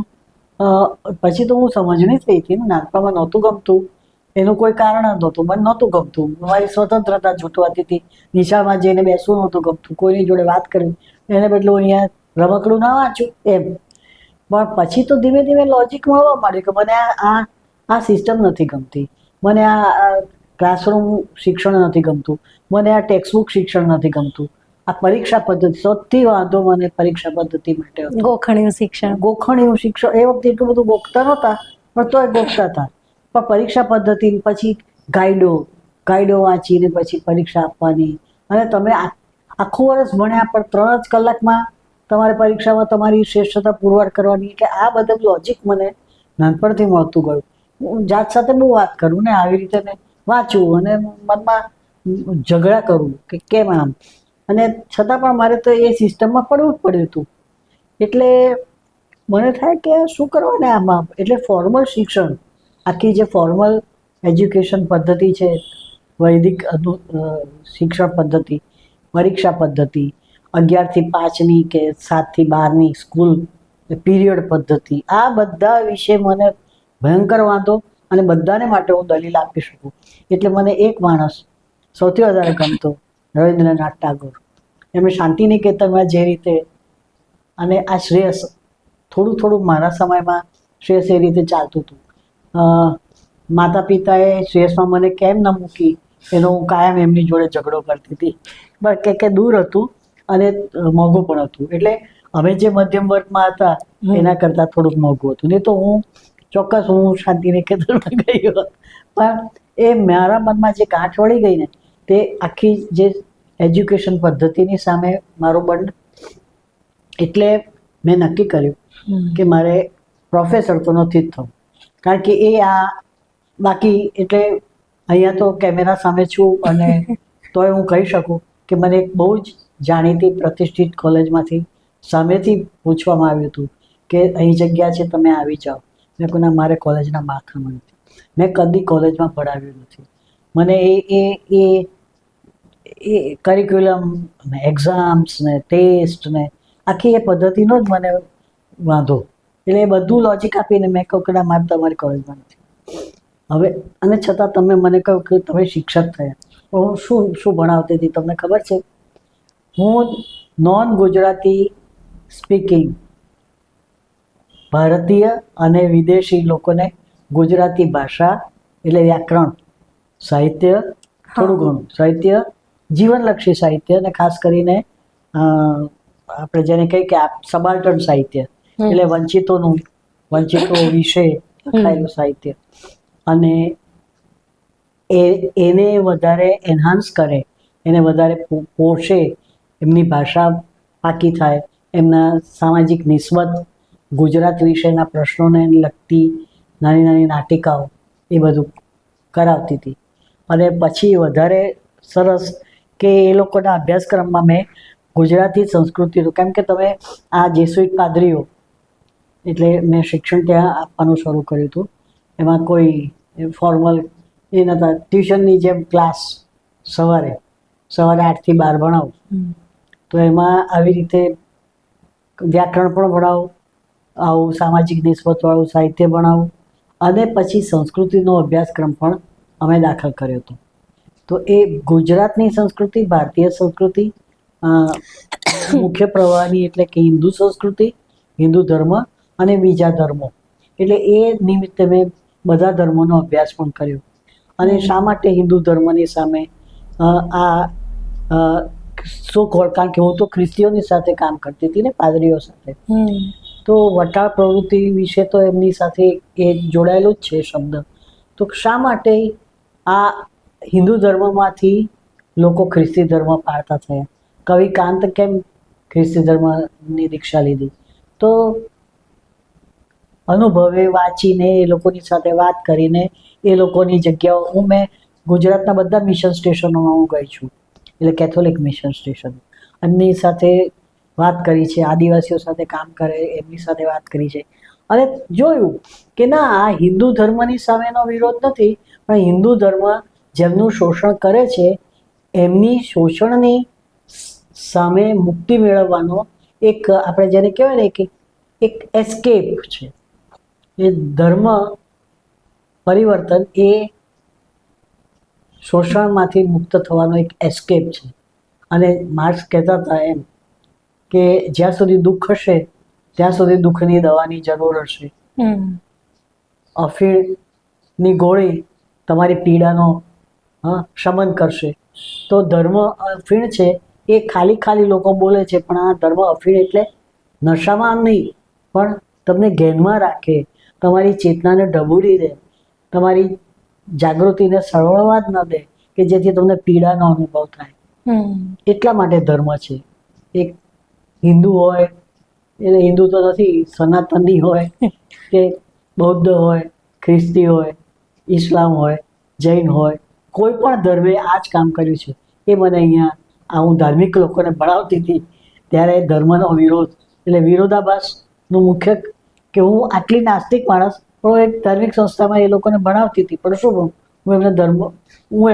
પછી તો હું સમજણી થઈ હતી ને, નાનપણમાં નહોતું ગમતું એનું કોઈ કારણ જ નહોતું, મને નહોતું ગમતું, મારી સ્વતંત્રતા જૂટવાતી હતી, નિશાળમાં જઈને બેસવું નહોતું ગમતું, કોઈની જોડે વાત કરવી, એને બદલે હું અહીંયા રમકડું ના વાંચું એમ. પણ પછી તો ધીમે ધીમે લોજિક મળવા માંડ્યું કે મને આ સિસ્ટમ નથી ગમતી, મને આ ક્લાસરૂમ શિક્ષણ નથી ગમતું, મને આ ટેક્સ્ટબુક શિક્ષણ નથી ગમતું, આ પરીક્ષા પદ્ધતિ, સૌથી વાંધો મને પરીક્ષા પદ્ધતિ માટે હતો. ગોખણિયું શિક્ષણ. ગોખણિયું શિક્ષણ એ વખતે એટલું બધું ગોખતા નહોતા, પણ તોય ગોખતા હતા. પણ પરીક્ષા પદ્ધતિ પછી ગાઈડો વાંચીને પછી પરીક્ષા આપવાની, અને તમે આખું વર્ષ ભણ્યા પણ 3 જ કલાકમાં તમારે પરીક્ષામાં તમારી શ્રેષ્ઠતા પુરવાર કરવાની. એટલે આ બધું લોજિક મને નાનપણથી મળતું ગયું. હું જાત સાથે બહુ વાત કરું ને આવી રીતે ને વાંચું અને મનમાં ઝઘડા કરું કે કેમ આમ, અને છતાં પણ મારે તો એ સિસ્ટમમાં પડવું જ પડ્યું હતું. એટલે મને થાય કે શું કરવા ને આમાં. એટલે ફોર્મલ શિક્ષણ, આખી જે ફોર્મલ એજ્યુકેશન પદ્ધતિ છે, વૈદિક શિક્ષણ પદ્ધતિ, પરીક્ષા પદ્ધતિ, 11 થી 5ની કે 7 થી 12ની સ્કૂલ પીરિયડ પદ્ધતિ, આ બધા વિશે મને ભયંકર વાંધો, અને બધાને માટે હું દલીલ આપી શકું. એટલે મને એક માણસ સૌથી વધારે ગમતો, રવિન્દ્રનાથ ટાગોર. એમણે શાંતિનિકેતનમાં જે રીતે, અને આ શ્રેયસ થોડું મારા સમયમાં શ્રેયસ એ રીતે ચાલતું હતું. માતા પિતાએ શ્રેયસમાં મને કેમ ન મૂકી એનો હું કાયમ એમની જોડે ઝઘડો કરતી હતી. બસ કે દૂર હતું અને મોંઘું પણ હતું. એટલે અમે જે મધ્યમ વર્ગમાં હતા એના કરતાં થોડુંક મોંઘું હતું. નહીં તો હું ચોક્કસ શાંતિનિકેતનમાં ગઈ હોત. પણ એ મારા મનમાં જે ગાંઠ વળી ગઈ ને, તે આખી જે એજ્યુકેશન પદ્ધતિની સામે મારો બંધ. એટલે મેં નક્કી કર્યું કે મારે પ્રોફેસર તો નથી જ થવું, કારણ કે બાકી એટલે અહીંયા તો કેમેરા સામે છું, અને તોય હું કહી શકું કે મને એક બહુ જ જાણીતી પ્રતિષ્ઠિત કોલેજમાંથી સામેથી પૂછવામાં આવ્યું હતું કે અહીં જગ્યા છે, તમે આવી જાઓ. મેં કહ્યું ના, મારે કોલેજના માળખામાં નથી, મેં કદી કોલેજમાં ભણાવ્યું નથી. મને એ કરિક્યુલમ ને એક્ઝામ્સ ને ટેસ્ટ ને આખી એ પદ્ધતિનો જ મને વાંધો. એટલે એ બધું લોજિક આપીને મેં કહ્યું કે ના, મારે તમારી કોલેજમાં નથી. હવે અને છતાં તમે મને કહ્યું કે તમે શિક્ષક થયા, હું શું ભણાવતી હતી તમને ખબર છે? હું નોન ગુજરાતી સ્પીકિંગ ભારતીય અને વિદેશી લોકોને ગુજરાતી ભાષા એટલે વ્યાકરણ, સાહિત્ય, થોડું ઘણું સાહિત્ય, જીવનલક્ષી સાહિત્ય, અને ખાસ કરીને આપણે જેને કહીએ કે સબાલ્ટર્ન સાહિત્ય એટલે વંચિતો વિશે લખાયેલું સાહિત્ય, અને એને વધારે એન્હાન્સ કરે, એને વધારે પોષે, એમની ભાષા પાકી થાય, એમના સામાજિક નિસ્બત, ગુજરાત વિશેના પ્રશ્નોને લગતી નાની નાની નાટિકાઓ, એ બધું કરાવતી હતી. અને પછી વધારે સરસ કે એ લોકોના અભ્યાસક્રમમાં મેં ગુજરાતી સંસ્કૃતિ, કેમ કે તમે આ જેસુઇટ પાદરીઓ, એટલે મેં શિક્ષણ ત્યાં આપવાનું શરૂ કર્યું હતું. એમાં કોઈ ફોર્મલ એ નહોતા, ટ્યુશનની જેમ ક્લાસ સવારે 8 થી 12 ભણાવું. તો એમાં આવી રીતે વ્યાકરણ પણ ભણાવું, આવું સામાજિક નિસ્બતવાળું સાહિત્ય ભણાવું, અને પછી સંસ્કૃતિનો અભ્યાસક્રમ પણ અમે દાખલ કર્યો હતો. તો એ ગુજરાતની સંસ્કૃતિ, ભારતીય સંસ્કૃતિ, મુખ્ય પ્રવાહની એટલે કે હિન્દુ સંસ્કૃતિ, હિન્દુ ધર્મ અને બીજા ધર્મો, એટલે એ નિમિત્તે મેં બધા ધર્મોનો અભ્યાસ પણ કર્યો. અને શા માટે હિન્દુ ધર્મની સામે શું કોળ, કારણ કે હું તો ખ્રિસ્તીઓની સાથે કામ કરતી હતી ને, પાદરીઓ સાથે, તો વટાળ પ્રવૃત્તિ વિશે તો એમની સાથે એ જોડાયેલું જ છે શબ્દ. તો શા માટે આ હિન્દુ ધર્મમાંથી લોકો ખ્રિસ્તી ધર્મ પાળતા થયા? કવિ કાંત કેમ ખ્રિસ્તી ધર્મની દીક્ષા લીધી? તો અનુભવે વાંચીને, એ લોકોની સાથે વાત કરીને, એ લોકોની જગ્યાઓ, મેં ગુજરાતના બધા મિશન સ્ટેશનોમાં હું ગઈ છું, એટલે કેથોલિક મિશન સ્ટેશન, એમની સાથે વાત કરી છે, આદિવાસીઓ સાથે કામ કરે એમની સાથે વાત કરી છે, અને જોયું કે ના, આ હિન્દુ ધર્મની સામેનો વિરોધ નથી, પણ હિન્દુ ધર્મ જેમનું શોષણ કરે છે એમની શોષણની સામે મુક્તિ મેળવવાનો એક, આપણે જેને કહેવાય ને કે એક એસ્કેપ છે, એ ધર્મ પરિવર્તન એ શોષણમાંથી મુક્ત થવાનો એક એસ્કેપ છે. અને માર્ક્સ કહેતા હતા એમ કે જ્યાં સુધી દુઃખ હશે ત્યાં સુધી દુઃખની દવાની જરૂર હશે. અફીણની ગોળી તમારી પીડાનો શમન કરશે. તો ધર્મ અફીણ છે એ ખાલી ખાલી લોકો બોલે છે, પણ આ ધર્મ અફીણ એટલે નશામાં નહીં, પણ તમને ધ્યાનમાં રાખે, તમારી ચેતનાને ઢબૂરી દે, તમારી જાગૃતિને સળવળવા જ ન દે કે જેથી તમને પીડાનો અનુભવ થાય. એટલા માટે ધર્મ છે. એક હિન્દુ હોય એટલે હિન્દુ તો નથી, સનાતની હોય કે બૌદ્ધ હોય, ખ્રિસ્તી હોય, ઇસ્લામ હોય, જૈન હોય, કોઈ પણ ધર્મે આ જ કામ કર્યું છે. એ મને અહીંયા હું ધાર્મિક લોકોને ભણાવતી હતી ત્યારે ધર્મનો વિરોધ એટલે વિરોધાભાસનું મુખ્ય કે હું આટલી નાસ્તિક માણસ પણ એક ધાર્મિક સંસ્થામાં એ લોકોને ભણાવતી હતી, પણ શું હું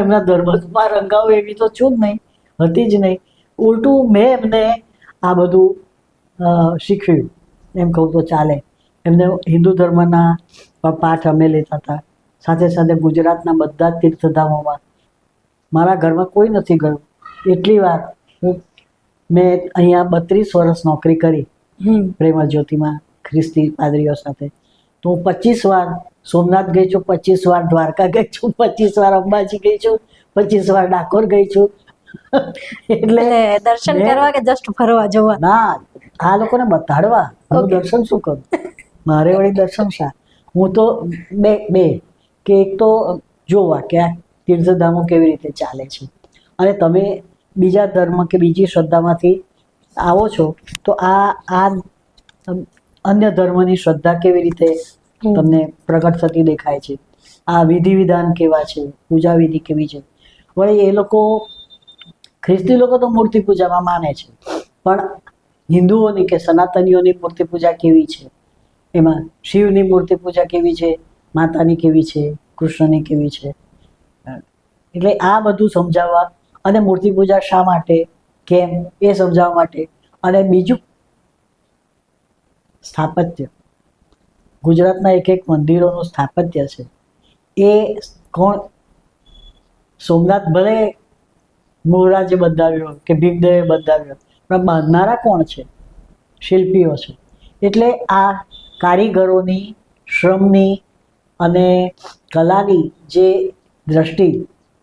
એમના ધર્મમાં રંગાવું એવી તો છું જ નહીં, હતી જ નહીં. ઉલટું મેં એમને આ બધું શીખવ્યું એમ કહું તો ચાલે. એમને હિન્દુ ધર્મના પાઠ અમે લેતા હતા, સાથે સાથે ગુજરાતના બધા જ તીર્થધામોમાં. મારા ઘરમાં કોઈ નથી ગયું એટલી વાર. મેં અહીંયા 32 વર્ષ નોકરી કરી પ્રેમ જ્યોતિમાં ખ્રિસ્તી પાદરીઓ સાથે. તો હું 25 વાર સોમનાથ ગઈ છું, 25 વાર દ્વારકા ગઈ છું, 25 વાર અંબાજી ગઈ છું, 25 વાર ડાકોર ગઈ છું. એટલે દર્શન કરવા કે જસ્ટ ફરવા જવા? ના, આ લોકોને બતાડવા. હું દર્શન શું કરું? મારે વળી દર્શન શા? હું તો બે કે એક તો જોવા કે આ તીર્થધામો કેવી રીતે ચાલે છે, અને તમે બીજા ધર્મ કે બીજી શ્રદ્ધામાંથી આવો છો તો આ અન્ય ધર્મની શ્રદ્ધા કેવી રીતે તમને પ્રગટ થતી દેખાય છે, આ વિધિ વિધાન કેવા છે, પૂજા વિધિ કેવી છે. વળી એ લોકો ખ્રિસ્તી લોકો તો મૂર્તિ પૂજામાં માને છે, પણ હિન્દુઓની કે સનાતનીઓની મૂર્તિ પૂજા કેવી છે, એમાં શિવની મૂર્તિ પૂજા કેવી છે, માતાની કેવી છે, કૃષ્ણની કેવી છે. એટલે આ બધું સમજાવવા અને મૂર્તિ પૂજા શા માટે, કેમ, એ સમજાવવા માટે. અને બીજું સ્થાપત્ય, ગુજરાતના એક મંદિરોનું સ્થાપત્ય છે એ કોણ, સોમનાથ ભલે મૂળરાજે બંધાવ્યો કે ભીમદેવે બંધાવ્યો, પણ બાંધનારા કોણ છે? શિલ્પીઓ છે. એટલે આ કારીગરોની, શ્રમની અને કલાની જે દ્રષ્ટિ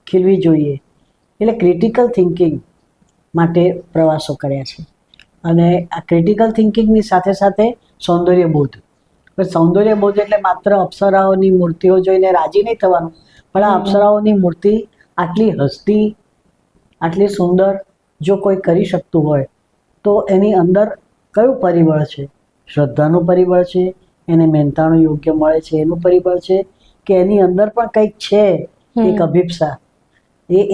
ખીલવી જોઈએ. એટલે ક્રિટિકલ થિંકિંગ માટે પ્રવાસો કર્યા છે. અને આ ક્રિટિકલ થિંકિંગની સાથે સાથે સૌંદર્યબોધ. સૌંદર્યબોધ એટલે માત્ર અપ્સરાઓની મૂર્તિઓ જોઈને રાજી નહીં થવાનું, પણ આ અપ્સરાઓની મૂર્તિ આટલી હસતી, આટલી સુંદર જો કોઈ કરી શકતું હોય તો એની અંદર કયું પરિબળ છે? શ્રદ્ધાનું પરિબળ છે, એને મહેનતાણું યોગ્ય મળે છે એનું પરિબળ છે, કે એની અંદર પણ કંઈક છે, એક અભિપ્સા,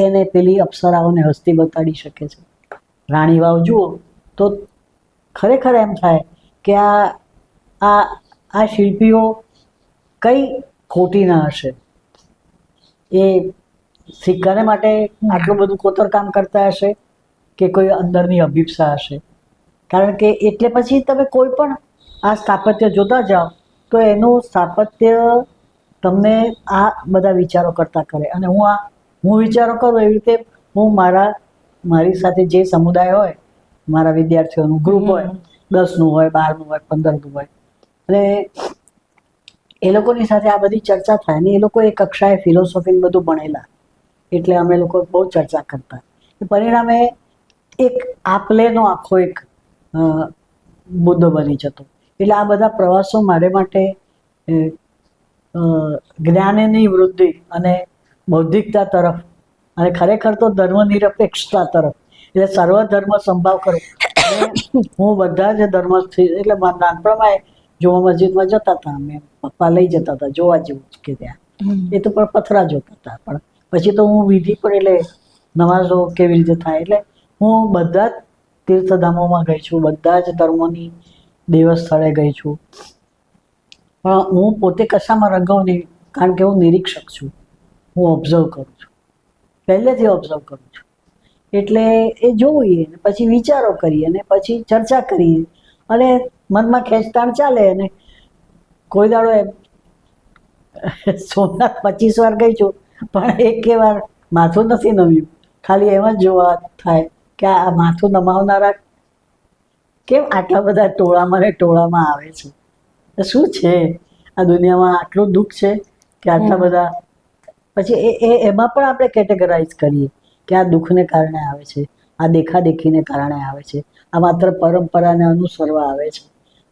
એને પેલી અપ્સરાઓને હસતી બતાડી શકે છે. રાણી વાવ જુઓ તો ખરેખર એમ થાય કે આ શિલ્પીઓ કઈ ખોટી ના હશે, એ સિક્કાને માટે આટલું બધું કોતરકામ કરતા હશે કે કોઈ અંદરની અભિપ્સા હશે. કારણ કે એટલે પછી તમે કોઈ પણ આ સ્થાપત્ય જોતા જાઓ તો એનું સ્થાપત્ય તમને આ બધા વિચારો કરતા કરે. અને હું વિચારો કરું એવી રીતે હું મારી સાથે જે સમુદાય હોય, મારા વિદ્યાર્થીઓનું ગ્રુપ હોય, 10નું હોય, 12નું હોય, 15નું હોય, અને એ લોકોની સાથે આ બધી ચર્ચા થાય. ને એ લોકો એ કક્ષાએ ફિલોસોફી બધું ભણેલા, એટલે અમે લોકો બહુ ચર્ચા કરતા. પરિણામે એક આપલેનો આખો એક મુદ્દો બની જતો. એટલે આ બધા પ્રવાસો મારે માટે જ્ઞાનની વૃદ્ધિ અને બૌદ્ધિકતા તરફ, અને ખરેખર તો ધર્મનિરપેક્ષતા તરફ, એટલે સર્વધર્મ સંભાવ કરો. હું બધા જ ધર્મથી, એટલે નાનપણમાં જોવા મસ્જિદમાં જતા હતા અમે, પપ્પા લઈ જતા હતા જોવા જેવું કે ત્યાં. એ તો પણ પથરા જોતા હતા, પણ પછી તો હું વિધિ પણ એટલે નમાઝો કેવી રીતે થાય, એટલે હું બધા જ તીર્થધામોમાં ગઈ છું, બધા જ ધર્મોની દેવસ્થળે ગઈ છું. પણ હું પોતે કશામાં રંગાવું નહીં, કારણ કે હું નિરીક્ષક છું, હું ઓબ્ઝર્વ કરું છું, પહેલેથી ઓબ્ઝર્વ કરું છું. એટલે એ જોઈએ ને પછી વિચારો કરીએ ને પછી ચર્ચા કરીએ, અને મનમાં ખેંચતાણ ચાલે. અને કોઈ દાડો એમ સોમનાથ 25 વાર ગઈ છું પણ એકે વાર માથું નથી નમ્યું. ખાલી એમ જ જોવા થાય કે આ માથું નમાવનારા કેમ આટલા બધા ટોળામાં ને ટોળામાં આવે છે. તો શું છે આ દુનિયામાં, આટલું દુઃખ છે કે આટલા બધા. પછી એમાં પણ આપણે કેટેગરાઇઝ કરીએ કે આ દુઃખને કારણે આવે છે, આ દેખાદેખીને કારણે આવે છે, આ માત્ર પરંપરાને અનુસરવા આવે છે,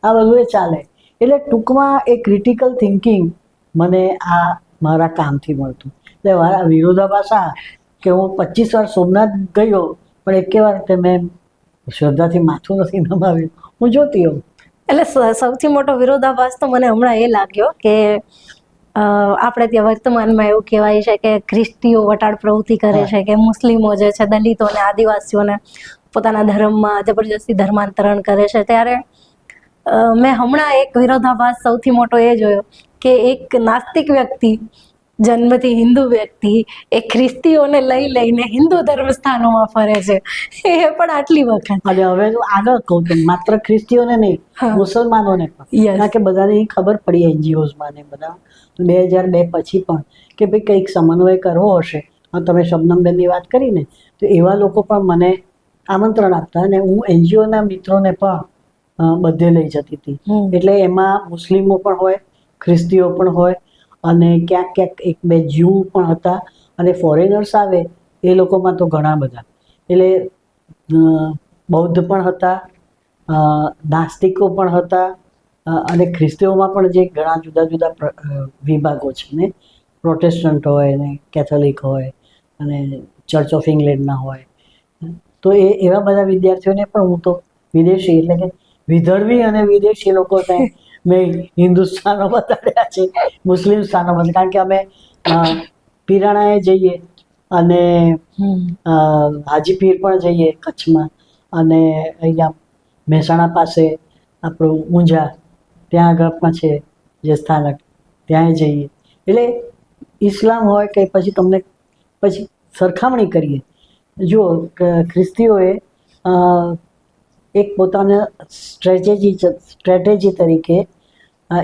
આ બધું એ ચાલે. એટલે ટૂંકમાં એ ક્રિટિકલ થિંકિંગ મને આ મારા કામથી મળતું. એટલે મારા વિરોધાભાસ આ કે હું 25 વાર સોમનાથ ગયો પણ એકે વાર તે મેં શ્રદ્ધાથી માથું નથી નમાવ્યું, હું જોતી હોઉં. એટલે સૌથી મોટો વિરોધાભાસ તો મને હમણાં એ લાગ્યો કે આપણે ત્યાં વર્તમાનમાં એવું કહેવાય છે કે ખ્રિસ્તીઓ વટાળ પ્રવૃત્તિ કરે છે, કે મુસ્લિમો જે છે દલિતો અને આદિવાસીઓને પોતાના ધર્મમાં જબરજસ્તી ધર્માંતરણ કરે છે. ત્યારે મેં હમણાં એક વિરોધાભાસ સૌથી મોટો એ જોયો કે એક નાસ્તિક વ્યક્તિ, જન્મથી હિન્દુ વ્યક્તિ, એ ખ્રિસ્તીઓને લઈને હિન્દુ ધર્મ સ્થાનોમાં ફરે છે, એ પણ આટલી વખત. અને હવે તો આગળ કહું તો માત્ર ખ્રિસ્તીઓને નહીં, મુસલમાનોને પણ, કારણ કે બધાને ખબર પડી એનજીઓઝમાં ને બધા 2002 પછી પણ કે ભાઈ કંઈક સમન્વય કરવો હશે. તમે શબનમબેનની વાત કરીને તો એવા લોકો પણ મને આમંત્રણ આપતા અને હું એનજીઓના મિત્રોને પણ બધે લઈ જતી હતી. એટલે એમાં મુસ્લિમો પણ હોય, ખ્રિસ્તીઓ પણ હોય અને ક્યાંક ક્યાંક એક બે જ્યુ પણ હતા અને ફોરેનર્સ આવે એ લોકોમાં તો ઘણા બધા. એટલે બૌદ્ધ પણ હતા, નાસ્તિકો પણ હતા અને ખ્રિસ્તીઓમાં પણ જે ઘણા જુદા જુદા વિભાગો છે ને, પ્રોટેસ્ટન્ટ હોય ને કેથોલિક હોય અને ચર્ચ ઓફ ઇંગ્લેન્ડના હોય. તો એવા બધા વિદ્યાર્થીઓને પણ હું તો વિદેશી એટલે કે વિધર્મી અને વિદેશી લોકો મેં હિન્દુસ્તાનો બતાડ્યા છે, મુસ્લિમ સ્થાનો બતાડ્યા. કારણ કે અમે પીરાણાએ જઈએ અને હાજીપીર પણ જઈએ કચ્છમાં, અને અહીંયા મહેસાણા પાસે આપણું ઊંઝા ત્યાં આગળ પણ છે જે સ્થાનક, ત્યાં જઈએ. એટલે ઇસ્લામ હોય કે પછી તમને પછી સરખામણી કરીએ. જુઓ ખ્રિસ્તીઓએ એક પોતાના સ્ટ્રેટેજી તરીકે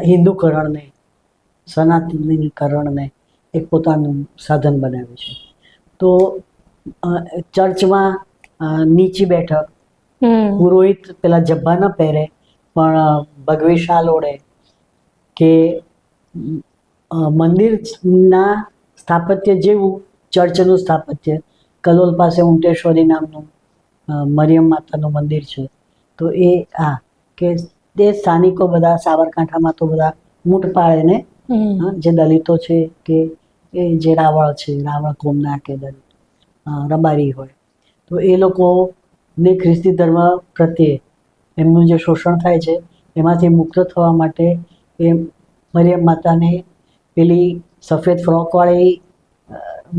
હિન્દુકરણને, સનાતનીકરણને એક પોતાનું સાધન બનાવ્યું છે. તો ચર્ચમાં નીચી બેઠક, પુરોહિત પેલા જબ્બા ન પહેરે પણ ભગવી શાલ ઓઢે, કે મંદિરના સ્થાપત્ય જેવું ચર્ચનું સ્થાપત્ય. કલોલ પાસે ઊંટેશ્વરી નામનું મરિયમ માતાનું મંદિર છે. તો એ કે તે સ્થાનિકો બધા સાબરકાંઠામાં તો બધા મૂઠ પાડે ને, જે દલિતો છે કે એ જે રાવળ છે, રાવળ કોમના કે દલિત રબારી હોય, તો એ લોકોને ખ્રિસ્તી ધર્મ પ્રત્યે એમનું જે શોષણ થાય છે એમાંથી મુક્ત થવા માટે એ મરિયમ માતાને પેલી સફેદ ફ્રોકવાળી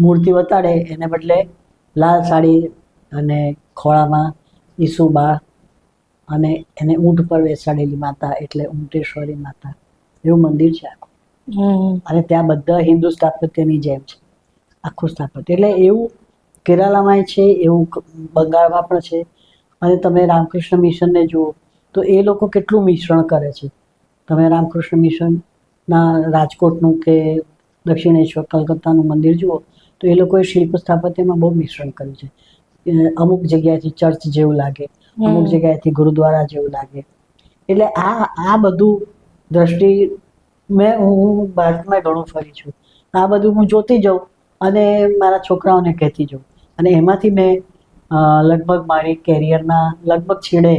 મૂર્તિ બતાડે એને બદલે લાલ સાડી અને ખોળામાં ઈસુ બાળ અને એને ઊંટ પર બેસાડેલી માતા એટલે ઊંટેશ્વરી માતા, એવું મંદિર છે આખું. અને ત્યાં બધા હિન્દુ સ્થાપત્યની જેમ છે આખું સ્થાપત્ય. એટલે એવું કેરાલામાં છે, એવું બંગાળમાં પણ છે. અને તમે રામકૃષ્ણ મિશનને જુઓ તો એ લોકો કેટલું મિશ્રણ કરે છે. તમે રામકૃષ્ણ મિશનના રાજકોટનું કે દક્ષિણેશ્વર કલકત્તાનું મંદિર જુઓ તો એ લોકોએ શિલ્પ સ્થાપત્યમાં બહુ મિશ્રણ કર્યું છે. અમુક જગ્યાએથી ચર્ચ જેવું લાગે, અમુક જગ્યાએથી ગુરુદ્વારા જેવું લાગે. એટલે આ બધું દ્રષ્ટિ હું ભારતમાં ઘણું ફરી છું. આ બધું હું જોતી જાઉં અને મારા છોકરાઓને કહેતી જાઉં. અને એમાંથી મેં લગભગ મારી કેરિયરના લગભગ છેડે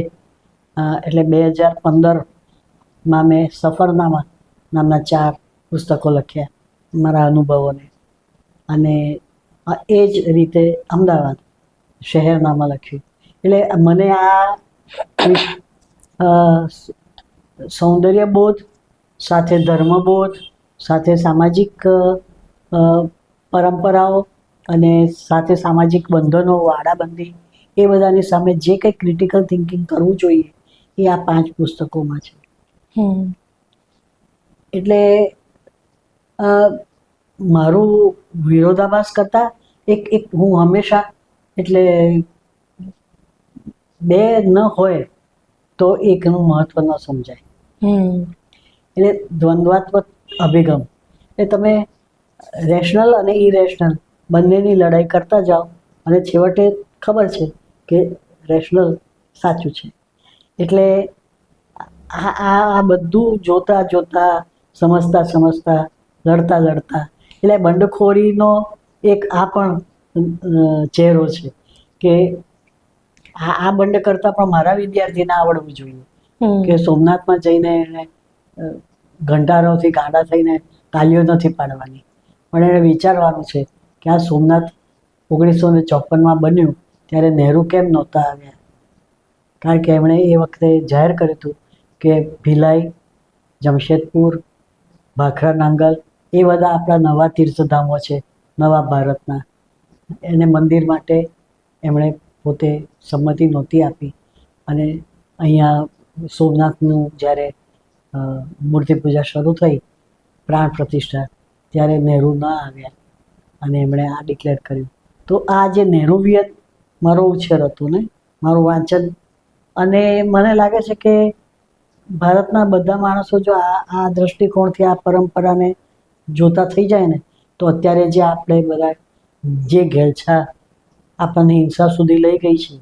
એટલે 2015માં મેં સફરનામા નામના 4 પુસ્તકો લખ્યા મારા અનુભવોને. અને એ જ રીતે અમદાવાદ શહેરનામાં લખ્યું. એટલે મને આ સૌંદર્યબોધ સાથે ધર્મબોધ સાથે સામાજિક પરંપરાઓ અને સાથે સામાજિક બંધનો, વાડાબંધી, એ બધાની સામે જે કંઈ ક્રિટિકલ થિંકિંગ કરવું જોઈએ એ આ 5 પુસ્તકોમાં છે. એટલે મારું વિરોધાભાસ કરતા એક હું હંમેશા એટલે 2 ન હોય તો એકનું મહત્વ ન સમજાય. એટલે દ્વંદ્વાત્મક અભિગમ એટલે તમે રેશનલ અને ઇરેશનલ બંનેની લડાઈ કરતા જાઓ અને છેવટે ખબર છે કે રેશનલ સાચું છે. એટલે આ બધું જોતા જોતા સમજતા લડતા એટલે બંડખોરીનો એક આ પણ ચહેરો છે કે આ બંડ કરતાં પણ મારા વિદ્યાર્થીને આવડવું જોઈએ કે સોમનાથમાં જઈને એને ઘંટારોથી ગાંડા થઈને તાલીઓ નથી પાડવાની, પણ એને વિચારવાનું છે કે આ સોમનાથ 1954માં બન્યું ત્યારે નહેરુ કેમ નહોતા આવ્યા, કારણ કે એમણે એ વખતે જાહેર કર્યું હતું કે ભિલાઈ, જમશેદપુર, ભાખરા નાંગલ એ બધા આપણા નવા તીર્થધામો છે નવા ભારતના, એને મંદિર માટે એમણે પોતે સંમતિ નહોતી આપી. અને અહીંયા સોમનાથનું જ્યારે મૂર્તિ પૂજા શરૂ થઈ, પ્રાણ પ્રતિષ્ઠા, ત્યારે નહેરુ ન આવ્યા અને એમણે આ ડિક્લેર કર્યું. તો આ જે નહેરુવિયત મારો ઉછેર હતું ને, મારું વાંચન, અને મને લાગે છે કે ભારતના બધા માણસો જો આ દૃષ્ટિકોણથી આ પરંપરાને જોતા થઈ જાય ને, તો અત્યારે જે આપણે બધા જે ઘેલછા આપણને હિંસા સુધી લઈ ગઈ છે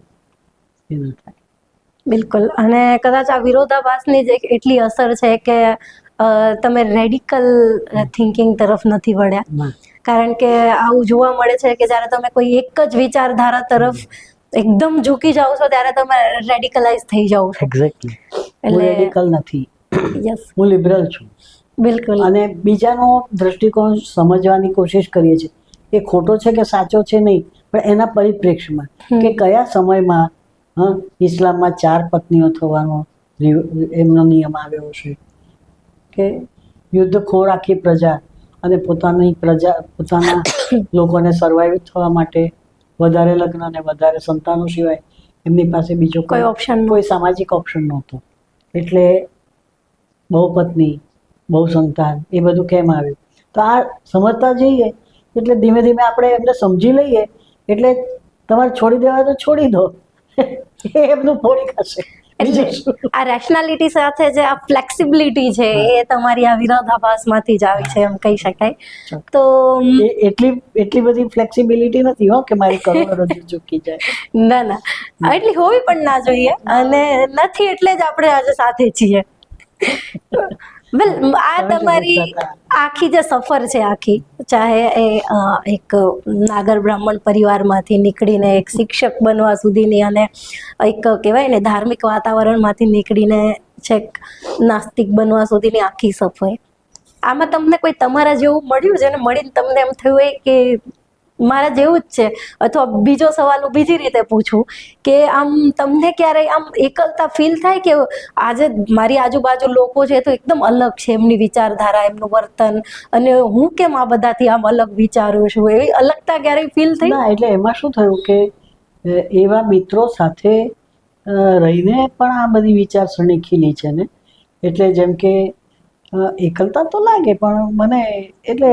એ ન થાય. બિલકુલ. અને કદાચ આ વિરોધાભાસની જ એટલી અસર છે કે તમે રેડિકલ થિંકિંગ તરફ નથી વળ્યા, કારણ કે આવું જોવા મળે છે કે જ્યારે તમે કોઈ એક જ વિચારધારા તરફ એકદમ ઝૂકી જાઓ છો ત્યારે તમે રેડિકલાઇઝ થઈ જાઓ છો. એક્ઝેક્ટલી. હું રેડિકલ નથી, યસ, હું લિબરલ છું. બિલકુલ. અને બીજાનો દૃષ્ટિકોણ સમજવાની કોશિશ કરીએ છીએ, એ ખોટો છે કે સાચો છે નહીં, પણ એના પરિપ્રેક્ષ્યમાં કે કયા સમયમાં ઇસ્લામમાં 4 પત્નીઓ થવાનો એમનો નિયમ આવ્યો છે, કે યુદ્ધખોર આખી પ્રજા અને પોતાના લોકોને સર્વાઈવ થવા માટે વધારે લગ્ન અને વધારે સંતાનો સિવાય એમની પાસે બીજો કોઈ સામાજિક ઓપ્શન નહોતો. એટલે બહુપત્ની, બહુ સંતાન એ બધું કેમ આવ્યું? તો આ સમજતા જઈએ એટલે ધીમે ધીમે આપણે એમને સમજી લઈએ, એટલે તમારે છોડી દેવા તો છોડી દો, એ એમનું ફોડી ખાશે. એટલે આ રેશનાલિટી સાથે જે આ ફ્લેક્સિબિલિટી છે એ તમારી આ વિરોધાભાસમાંથી જ આવી છે એમ કહી શકાય. તો એટલી બધી ફ્લેક્સિબિલિટી નથી હો કે મારી કરોડરજ્જુ ચૂકી જાય. ના, એટલી હોવી પણ ના જોઈએ, અને નથી એટલે જ આપણે આજે સાથે છીએ. વેલ, આ તમારી આખી જે સફર છે આખી, ચાહે એ એક નાગર બ્રાહ્મણ પરિવારમાંથી નીકળીને એક શિક્ષક બનવા સુધીની, અને એક કહેવાય ને ધાર્મિક વાતાવરણમાંથી નીકળીને છેક નાસ્તિક બનવા સુધીની આખી સફર, આમાં તમને કોઈ તમારા જેવું મળ્યું જેને મળીને તમને એમ થયું હોય કે મારા જેવું જ છે? અથવા બીજો સવાલ હું બીજી રીતે પૂછું કે આમ તમને ક્યારેય આમ એકલતા ફીલ થાય કે આજે મારી આજુબાજુ લોકો છે તો એકદમ અલગ છે, એમની વિચારધારા, એમનું વર્તન, અને હું કેમ આ બધાથી આમ અલગ વિચારું છું, એવી અલગતા ક્યારેય ફીલ થઈ? ના, એટલે એમાં શું થયું કે એવા મિત્રો સાથે રહીને પણ આ બધી વિચારસરણી ખીલી છે ને, એટલે જેમ કે એકલતા તો લાગે, પણ મને એટલે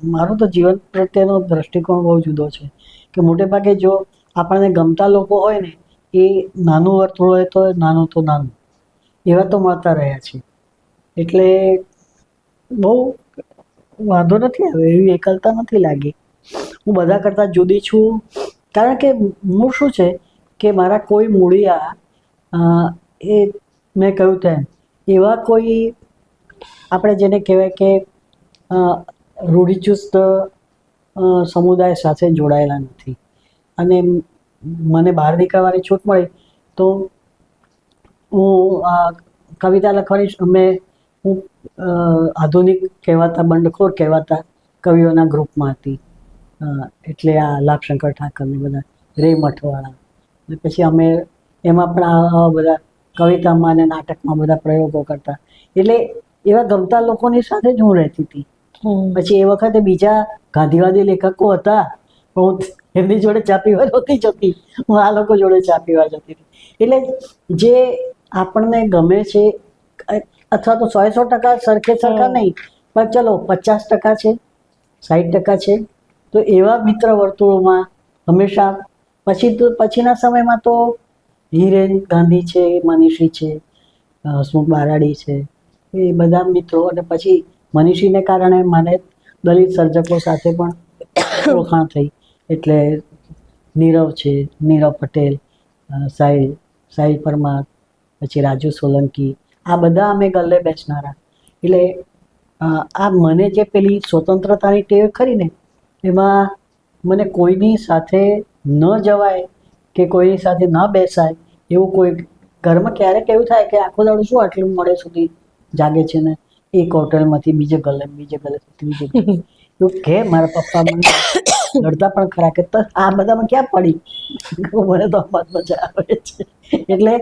મારું તો જીવન પ્રત્યેનો દ્રષ્ટિકોણ બહુ જુદો છે કે મોટે ભાગે જો આપણને ગમતા લોકો હોય ને, એ નાનું વર્તુળ હોય તો નાનું એવા તો મળતા રહ્યા છે, એટલે બહુ વાંધો નથી આવ્યો, એવી એકલતા નથી લાગી. હું બધા કરતાં જુદી છું, કારણ કે હું શું છે કે મારા કોઈ મૂળિયા, એ મેં કહ્યું તેમ એવા કોઈ આપણે જેને કહેવાય કે રૂઢિચુસ્ત સમુદાય સાથે જોડાયેલા નથી. અને મને બહાર નીકળવાની છૂટ મળી તો હું કવિતા લખવાની, હું આધુનિક કહેવાતા, બંડખોર કહેવાતા કવિઓના ગ્રુપમાં હતી. એટલે આ લાભશંકર ઠાકરને બધા, રે મઠવાળા, અને પછી અમે એમાં પણ આવા બધા કવિતામાં અને નાટકમાં બધા પ્રયોગો કરતા. એટલે એવા ગમતા લોકોની સાથે જ હું રહેતી હતી. પછી એ વખતે બીજા ગાંધીવાદી લેખકો હતા, પણ હું એમની જોડે ચા પીવા નહોતી જતી, હું આ લોકો જોડે ચા પીવા જતી હતી. એટલે જે આપણને ગમે છે, અથવા તો 100% સરખા નહીં, પણ ચલો 50% છે, 60% છે, તો એવા મિત્ર વર્તુળોમાં હંમેશા. પછીના સમયમાં તો હિરેન ગાંધી છે, મનીષી છે, હસમુખ બારાડી છે, એ બધા મિત્રો, અને પછી મનીષીને કારણે મને દલિત સર્જકો સાથે પણ ઓળખાણ થઈ. એટલે નીરવ છે, નીરવ પટેલ, સાહિલ પરમાર, પછી રાજુ સોલંકી, આ બધા અમે ગલ્લે બેસનારા. એટલે આ મને જે પેલી સ્વતંત્રતાની ટેવ ખરી ને, એમાં મને કોઈની સાથે ન જવાય કે કોઈની સાથે ન બેસાય એવું કોઈ, ઘરમાં ક્યારેક એવું થાય કે આખો દાડો શું આટલું મોડે સુધી જાગે છે ને, એક હોટલમાંથી બીજે ગલે ત્રીજે ગલે એવું કે મારા પપ્પા મને લડતા પણ ખરા કે આ બધામાં ક્યાં પડી, મને તો આમાં જ મજા આવે છે. એટલે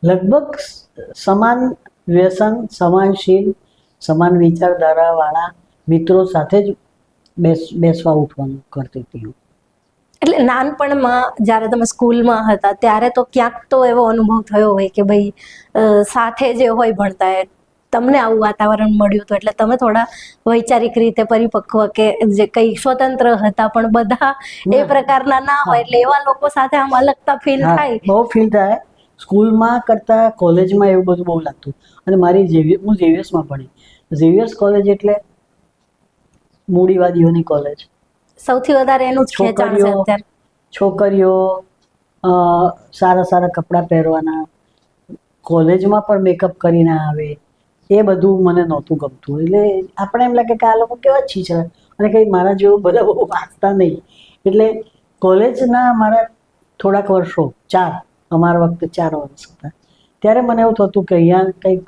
લગભગ સમાન વ્યસન, સમાનશીલ, સમાન વિચારધારાવાળા મિત્રો સાથે જ બેસવા ઉઠવાનું કરતી હતી હું. એટલે નાનપણમાં જ્યારે તમે સ્કૂલમાં હતા ત્યારે તો ક્યાંક તો એવો અનુભવ થયો હોય કે ભાઈ સાથે જે હોય ભણતા એ તમને આવું વાતાવરણ મળ્યું હતું એટલે તમે થોડા વૈચારિક રીતે પરિપક્વ કે જે કંઈ સ્વતંત્ર હતા, પણ બધા એ પ્રકારના ના હોય એટલે એવા લોકો સાથે આમ અલગતા ફીલ થાય. બહુ ફીલ થાય. સ્કૂલમાં કરતાં કોલેજમાં એવું બધું બહુ લાગતું. અને હું ઝેવિયર્સમાં ભણી. ઝેવિયર્સ કોલેજ એટલે મૂડીવાદીઓની કોલેજ. સૌથી વધારે એનું જ ખેંચાણ છે અત્યારે. છોકરીઓ સારા કપડાં પહેરવાના, કોલેજમાં પણ મેકઅપ કરીને આવે, એ બધું મને નહોતું ગમતું. એટલે આપણે એમ લાગે કે આ લોકો કેવા છીછરા, અને કંઈ મારા જેવું બધા બહુ વાંચતા નહીં. એટલે કોલેજના મારા થોડાક વર્ષો, અમારા વખતે 4 વર્ષ હતા, ત્યારે મને એવું થતું કે અહીંયા કંઈક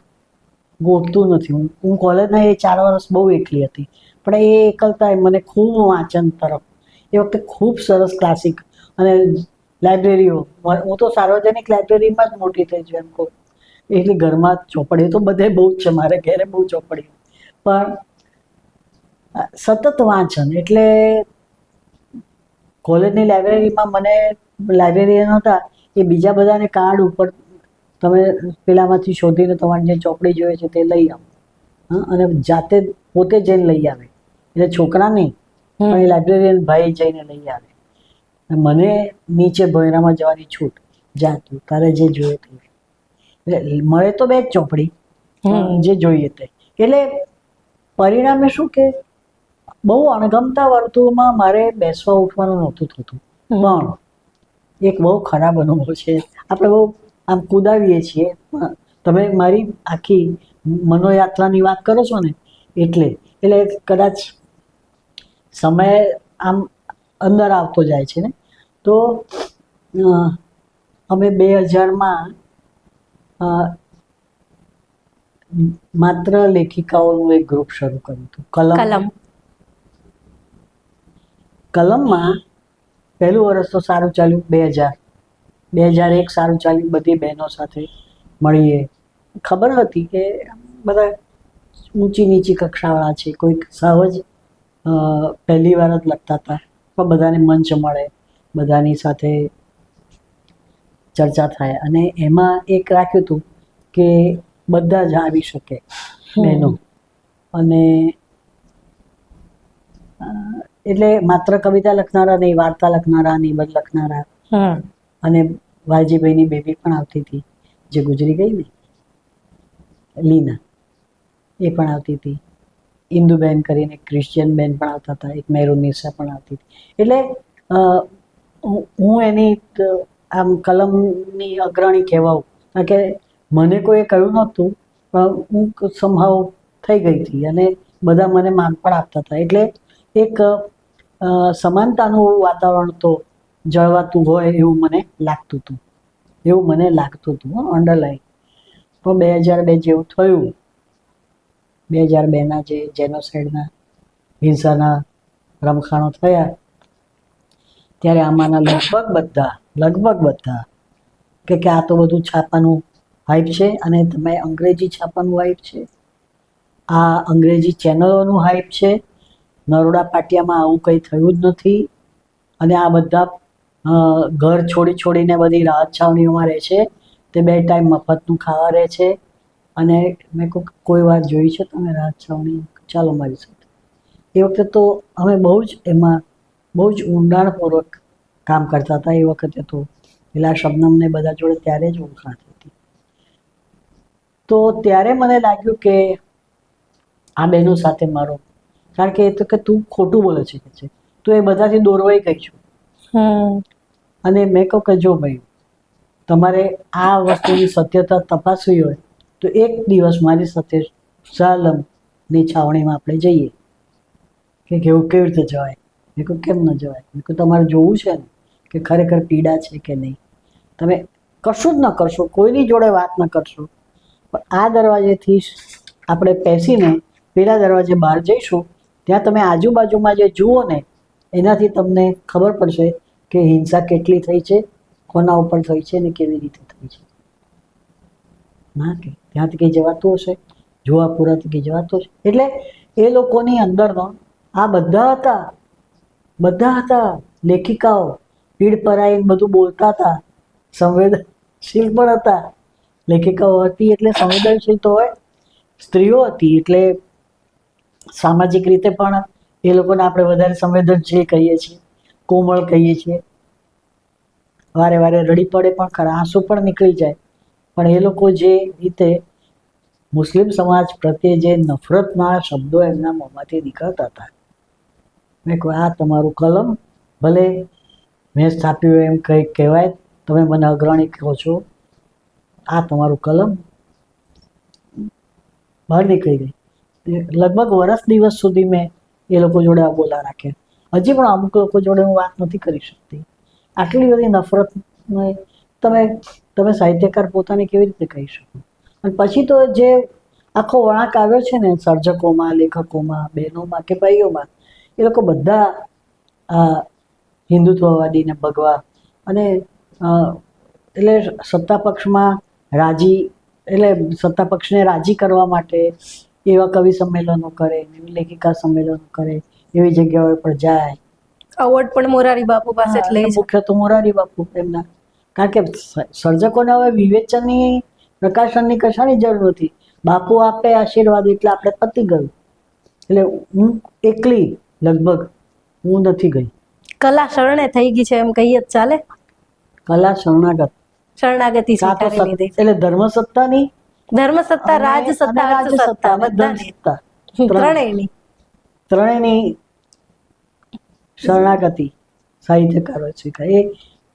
ગોતતું નથી. હું કોલેજના એ 4 વર્ષ બહુ એકલી હતી, પણ એ એકલતાએ મને ખૂબ વાંચન તરફ, એ વખતે ખૂબ સરસ ક્લાસિક અને લાઇબ્રેરીઓ, હું તો સાર્વજનિક લાઇબ્રેરીમાં જ મોટી થઈ છું એમ કહું. એટલે ઘરમાં ચોપડીઓ તો બધે બહુ જ છે, મારે ઘરે બહુ ચોપડીઓ, પણ સતત વાંચન. એટલે કોલેજની લાઇબ્રેરીમાં મને લાઇબ્રેરિયન હતા એ બીજા બધાને કાર્ડ ઉપર તમે પેલામાંથી શોધીને તમારી જે ચોપડી જોઈએ છે તે લઈ આવો, અને જાતે પોતે જઈને લઈ આવે. એટલે છોકરા નહીં, પણ એ લાઇબ્રેરિયન ભાઈ જઈને લઈ આવે. મને નીચે ભોયરામાં જવાની છૂટ, જા તું તારે જે જોઈએ તે. એટલે મળે તો 2 જ ચોપડી, જે જોઈએ તે. એટલે પરિણામે શું કે બહુ અણગમતા વર્તુળમાં મારે બેસવા ઉઠવાનું નહોતું થતું. પણ એક બહુ ખરાબ અનુભવ છે. આપણે બહુ આમ કુદાવીએ છીએ, તમે મારી આખી મનોયાત્રાની વાત કરો છો ને, એટલે કદાચ સમય આમ અંદર આવતો જાય છે ને. તો અમે 2000માં માત્ર લેખિકાઓનું એક ગ્રુપ શરૂ કર્યું હતું, કલમમાં. પહેલું વર્ષ તો સારું ચાલ્યું. 2001 સારું ચાલ્યું. બધી બહેનો સાથે મળીએ. ખબર હતી કે બધા ઊંચી નીચી કક્ષાવાળા છે, કોઈક સહજ પહેલી વાર જ લખતા હતા, પણ બધાને મંચ મળે, બધાની સાથે ચર્ચા થાય. અને એમાં એક રાખ્યું હતું કે બધા જ આવી શકે બહેનો. અને એટલે માત્ર કવિતા લખનારા નહીં, વાર્તા લખનારા, નિબંધ લખનારા. અને વાલજીભાઈની બેબી પણ આવતી હતી, જે ગુજરી ગઈ ને, લીના, એ પણ આવતી હતી. ઇન્દુબેન કરીને ક્રિશ્ચિયન બેન પણ આવતા હતા, એક મેરુનિસા પણ આવતી હતી. એટલે હું એની આમ કલમની અગ્રણી કહેવાઉં, કારણ કે મને કોઈએ કહ્યું નહોતું, પણ હું સમહાવ થઈ ગઈ હતી અને બધા મને માન પણ આપતા હતા. એટલે એક સમાનતાનું વાતાવરણ તો જળવાતું હોય એવું મને લાગતું હતું. અંડરલાઈન. પણ 2002 જેવું થયું, 2002ના જે જેનોસાઇડના હિંસાના રમખાણો થયા, ત્યારે આમાંના લગભગ બધા કે આ તો બધું છાપાનું હાઇપ છે, અને તમે અંગ્રેજી છાપાનું હાઇપ છે, આ અંગ્રેજી ચેનલોનું હાઇપ છે, નરોડા પાટિયામાં આવું કંઈ થયું જ નથી, અને આ બધા ઘર છોડીને બધી રાહત છાવણીઓમાં રહે છે, તે 2 ટાઈમ મફતનું ખાવા રહે છે. અને મેં કોઈ વાર જોઈ છે તમે રાહત છાવણી? ચાલો મારી સાથે. એ વખતે તો અમે એમાં બહુ જ ઊંડાણપૂર્વક કામ કરતા હતા. એ વખતે તો પેલા શબનમને બધા જોડે ત્યારે જ ઓળખાણ હતી. તો ત્યારે મને લાગ્યું કે આ બહેનો સાથે મારો, કારણ કે એ તો કે તું ખોટું બોલે છે કે છે, તું એ બધાથી દોરવાઈ ગઈ છું. અને મેં કહું કે જો ભાઈ તમારે આ વસ્તુની સત્યતા તપાસવી હોય તો એક દિવસ મારી સાથે શાલમની છાવણીમાં આપણે જઈએ. કે કેવું કેવી રીતે જવાય? મેં કહું કેમ ન જવાય? મેં કહું તમારે જોવું છે ને કે ખરેખર પીડા છે કે નહીં. તમે કશું જ ન કરશો, કોઈની જોડે વાત ન કરશો, પણ આ દરવાજેથી આપણે પેસીને પેલા દરવાજે બહાર જઈશું, ત્યાં તમે આજુબાજુમાં જે જુઓ ને એનાથી તમને ખબર પડશે કે હિંસા કેટલી થઈ છે, કોના ઉપર થઈ છે ને કેવી રીતે થઈ છે. ના કે ત્યાંથી કંઈ જવાતું હશે, જોવાપુરાથી કંઈ જવાતું હશે. એટલે એ લોકોની અંદરનો આ બધા હતા લેખિકાઓ, પીડ પરાઈને બધું બોલતા હતા, સંવેદનશીલ પણ હતા. લેખિકાઓ હતી એટલે સંવેદનશીલ તો હોય, સ્ત્રીઓ હતી એટલે સામાજિક રીતે પણ એ લોકોને આપણે વધારે સંવેદનશીલ કહીએ છીએ, કોમળ કહીએ છીએ. વારે વારે રડી પડે પણ ખરા, આંસુ પણ નીકળી જાય. પણ એ લોકો જે રીતે મુસ્લિમ સમાજ પ્રત્યે જે નફરતના શબ્દો એમના મોંમાંથી નીકળતા હતા, મેં કહું આ તમારું કલમ, ભલે મેં સ્થાપ્યું એમ કંઈ કહેવાય, તમે મને અગ્રણી કહો છો, આ તમારું કલમ બહાર નીકળી ગઈ. લગભગ વર્ષ દિવસ સુધી મેં એ લોકો જોડે આ બોલા રાખ્યા. હજી પણ અમુક લોકો જોડે હું વાત નથી કરી શકતી. આટલી બધી નફરત તમે સાહિત્યકાર પોતાને કેવી રીતે કહી શકો? અને પછી તો જે આખો વળાંક આવ્યો છે ને સર્જકોમાં, લેખકોમાં, બહેનોમાં કે ભાઈઓમાં, એ લોકો બધા હિન્દુત્વવાદીને ભગવા અને એટલે સત્તાપક્ષમાં સત્તાપક્ષને રાજી કરવા માટે એવા કવિ સંમેલનો કરે, એવી લેખિકા સંમેલનો કરે, એવી જગ્યાઓ પર જાય. અવોર્ડ પણ મોરારી બાપુ પાસે જ લે છે. મુખ્ય તો મોરારી બાપુ એમના, કારણ કે સર્જકોને હવે વિવેચનની, પ્રકાશનની કશાની જરૂર નથી. બાપુ આપે આશીર્વાદ એટલે આપણે પતી ગયું. એટલે હું એકલી લગભગ હું નથી ગઈ. કલા શરણે થઈ ગઈ છે એમ કહીએ જ ચાલે. કલા શરણાગતિ સ્વીકારી લીધી. એટલે ધર્મસત્તાની, ધર્મસત્તા, રાજસત્તા, અર્થસત્તા, બધાની, ત્રણેયની શરણાગતિ સાહિત્યકારો સ્વીકારે. એ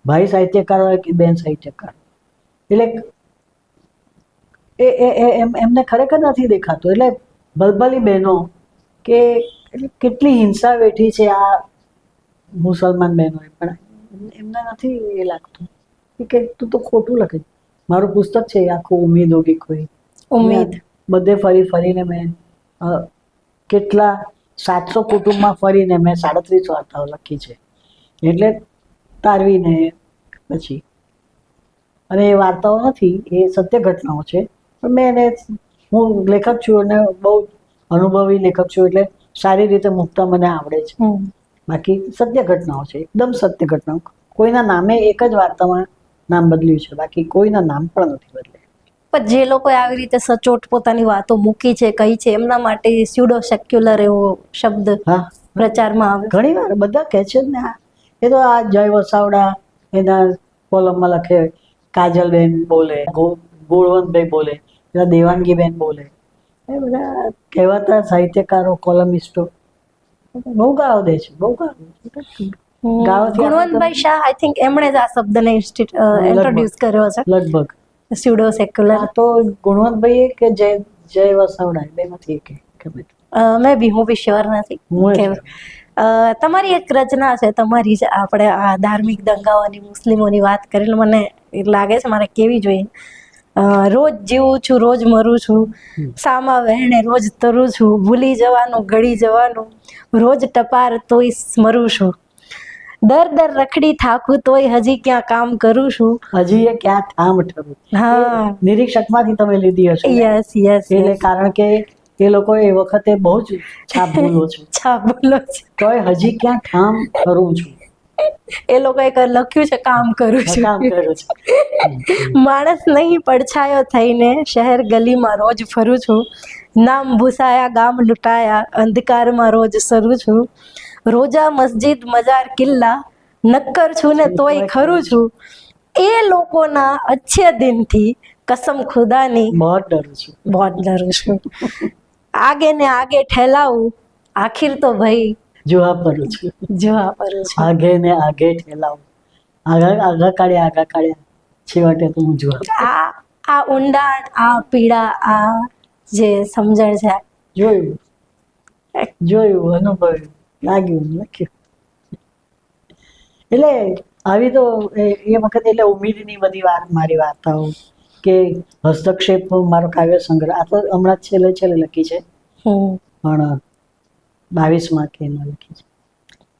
ભાઈ સાહિત્યકાર હોય કે બેન સાહિત્યકાર, એટલે એમને ખરેખર નથી દેખાતું. એટલે ભલભલી બહેનો કે કેટલી હિંસા વેઠી છે આ મુસલમાન બહેનોએ, પણ એમને નથી એ લાગતું કે તું તો ખોટું લખે. મારું પુસ્તક છે આખું ઉમ્મીદ હોગી કોઈ ઉમ્મીદ, બધે ફરીને મેં કેટલા 700 કુટુંબમાં ફરીને મેં 37 વાર્તાઓ લખી છે. એટલે તારવીને પછી, અને એ વાર્તાઓ નથી, એ સત્ય ઘટનાઓ છે. પણ મેં હું લેખક છું અને બહુ અનુભવી લેખક છું, એટલે સારી રીતે મૂકતા મને આવડે છે. બાકી સત્ય ઘટનાઓ છે, એકદમ સત્ય ઘટનાઓ. કોઈના નામે એક જ વાર્તામાં નામ બદલ્યું છે, બાકી કોઈના નામ પણ નથી બદલે. પણ જે લોકોએ આવી રીતે સચોટ પોતાની વાતો મૂકી છે, કહી છે, એમના માટે સ્યુડો સેક્યુલર એવો શબ્દ પ્રચારમાં આવે. ઘણી વાર બધા કહે છે ને, એ તો આ જય વસાવડા એના કોલમમાં લખે, કાજલબેન બોલે, ગોળવંતભાઈ બોલે, દેવાંગીબેન બોલે, એ બધા કહેવાતા સાહિત્યકારો, કોલમિસ્ટો બહુ ગાળો દે છે, બહુ ગાળો. ગુણવંતભાઈ શાહ, આઈ થિંક એમણે જ આ શબ્દને ઇન્ટ્રોડ્યુસ કર્યો છે, લગભગ સ્યુડો સેક્યુલર. તો ગુણવંતભાઈ કે જય વસાવડા બેમાંથી એક મે બી, હું બી શ્યોર નથી. તમારી એક રચના છે તમારી જ, આપણે આ ધાર્મિક દંગાઓની, મુસ્લિમોની વાત કરીને મને લાગે છે મારે કેવી જોઈએ. રોજ જીવું છું, રોજ મરું છું, સામા વહેણે રોજ તરું છું, ભૂલી જવાનું, ગળી જવાનું, રોજ ટપાર તોય મરું છું, દર રખડી થાકું તોય હજી ક્યાં કામ કરું છું, હજી એ ક્યાં ઠામ ઠરું. હા, નિરીક્ષકમાંથી તમે લીધી હશે. યસ. એટલે કારણ કે એ લોકો એ વખતે બહુ જ છાપ ભૂલો છે, તોય હજી ક્યાં ઠામ કરું છું. એ લોકોએ લખ્યું છે કામ કરું છું. માણસ નહીં પડછાયો થઈને શહેર ગલીમાં રોજ ફરું છું, નામ ભૂસાયા ગામ લૂંટાયા અંધકારમાં રોજ સરું છું, રોજા મસ્જિદ મજાર કિલ્લા નક્કર છું ને તોય ખરું છું, એ લોકોના અચ્છે દિનથી कसम खुदानी बहुत डरू છું. बहुत डरू છું. आगे ने आगे ठेलाऊं, आखिर तो भाई જોવા પડું છું. જોવા પડે છે. આગે ને આગે ઠેલાવું, આગા કાઢ્યા છેવટે તો હું જોવા આ ઊંડાણ, આ પીડા, આ જે સમજણ છે, જોયું અનુભવ્યું, લાગ્યું, લખ્યું. એટલે આવી તો એ વખતે એટલે ઉમેદની બધી મારી વાર્તાઓ કે હસ્તક્ષેપ મારો કાવ્ય સંગ્રહ આ તો હમણાં છેલ્લે લખી છે, પણ 22માં કે એમાં લખી છે.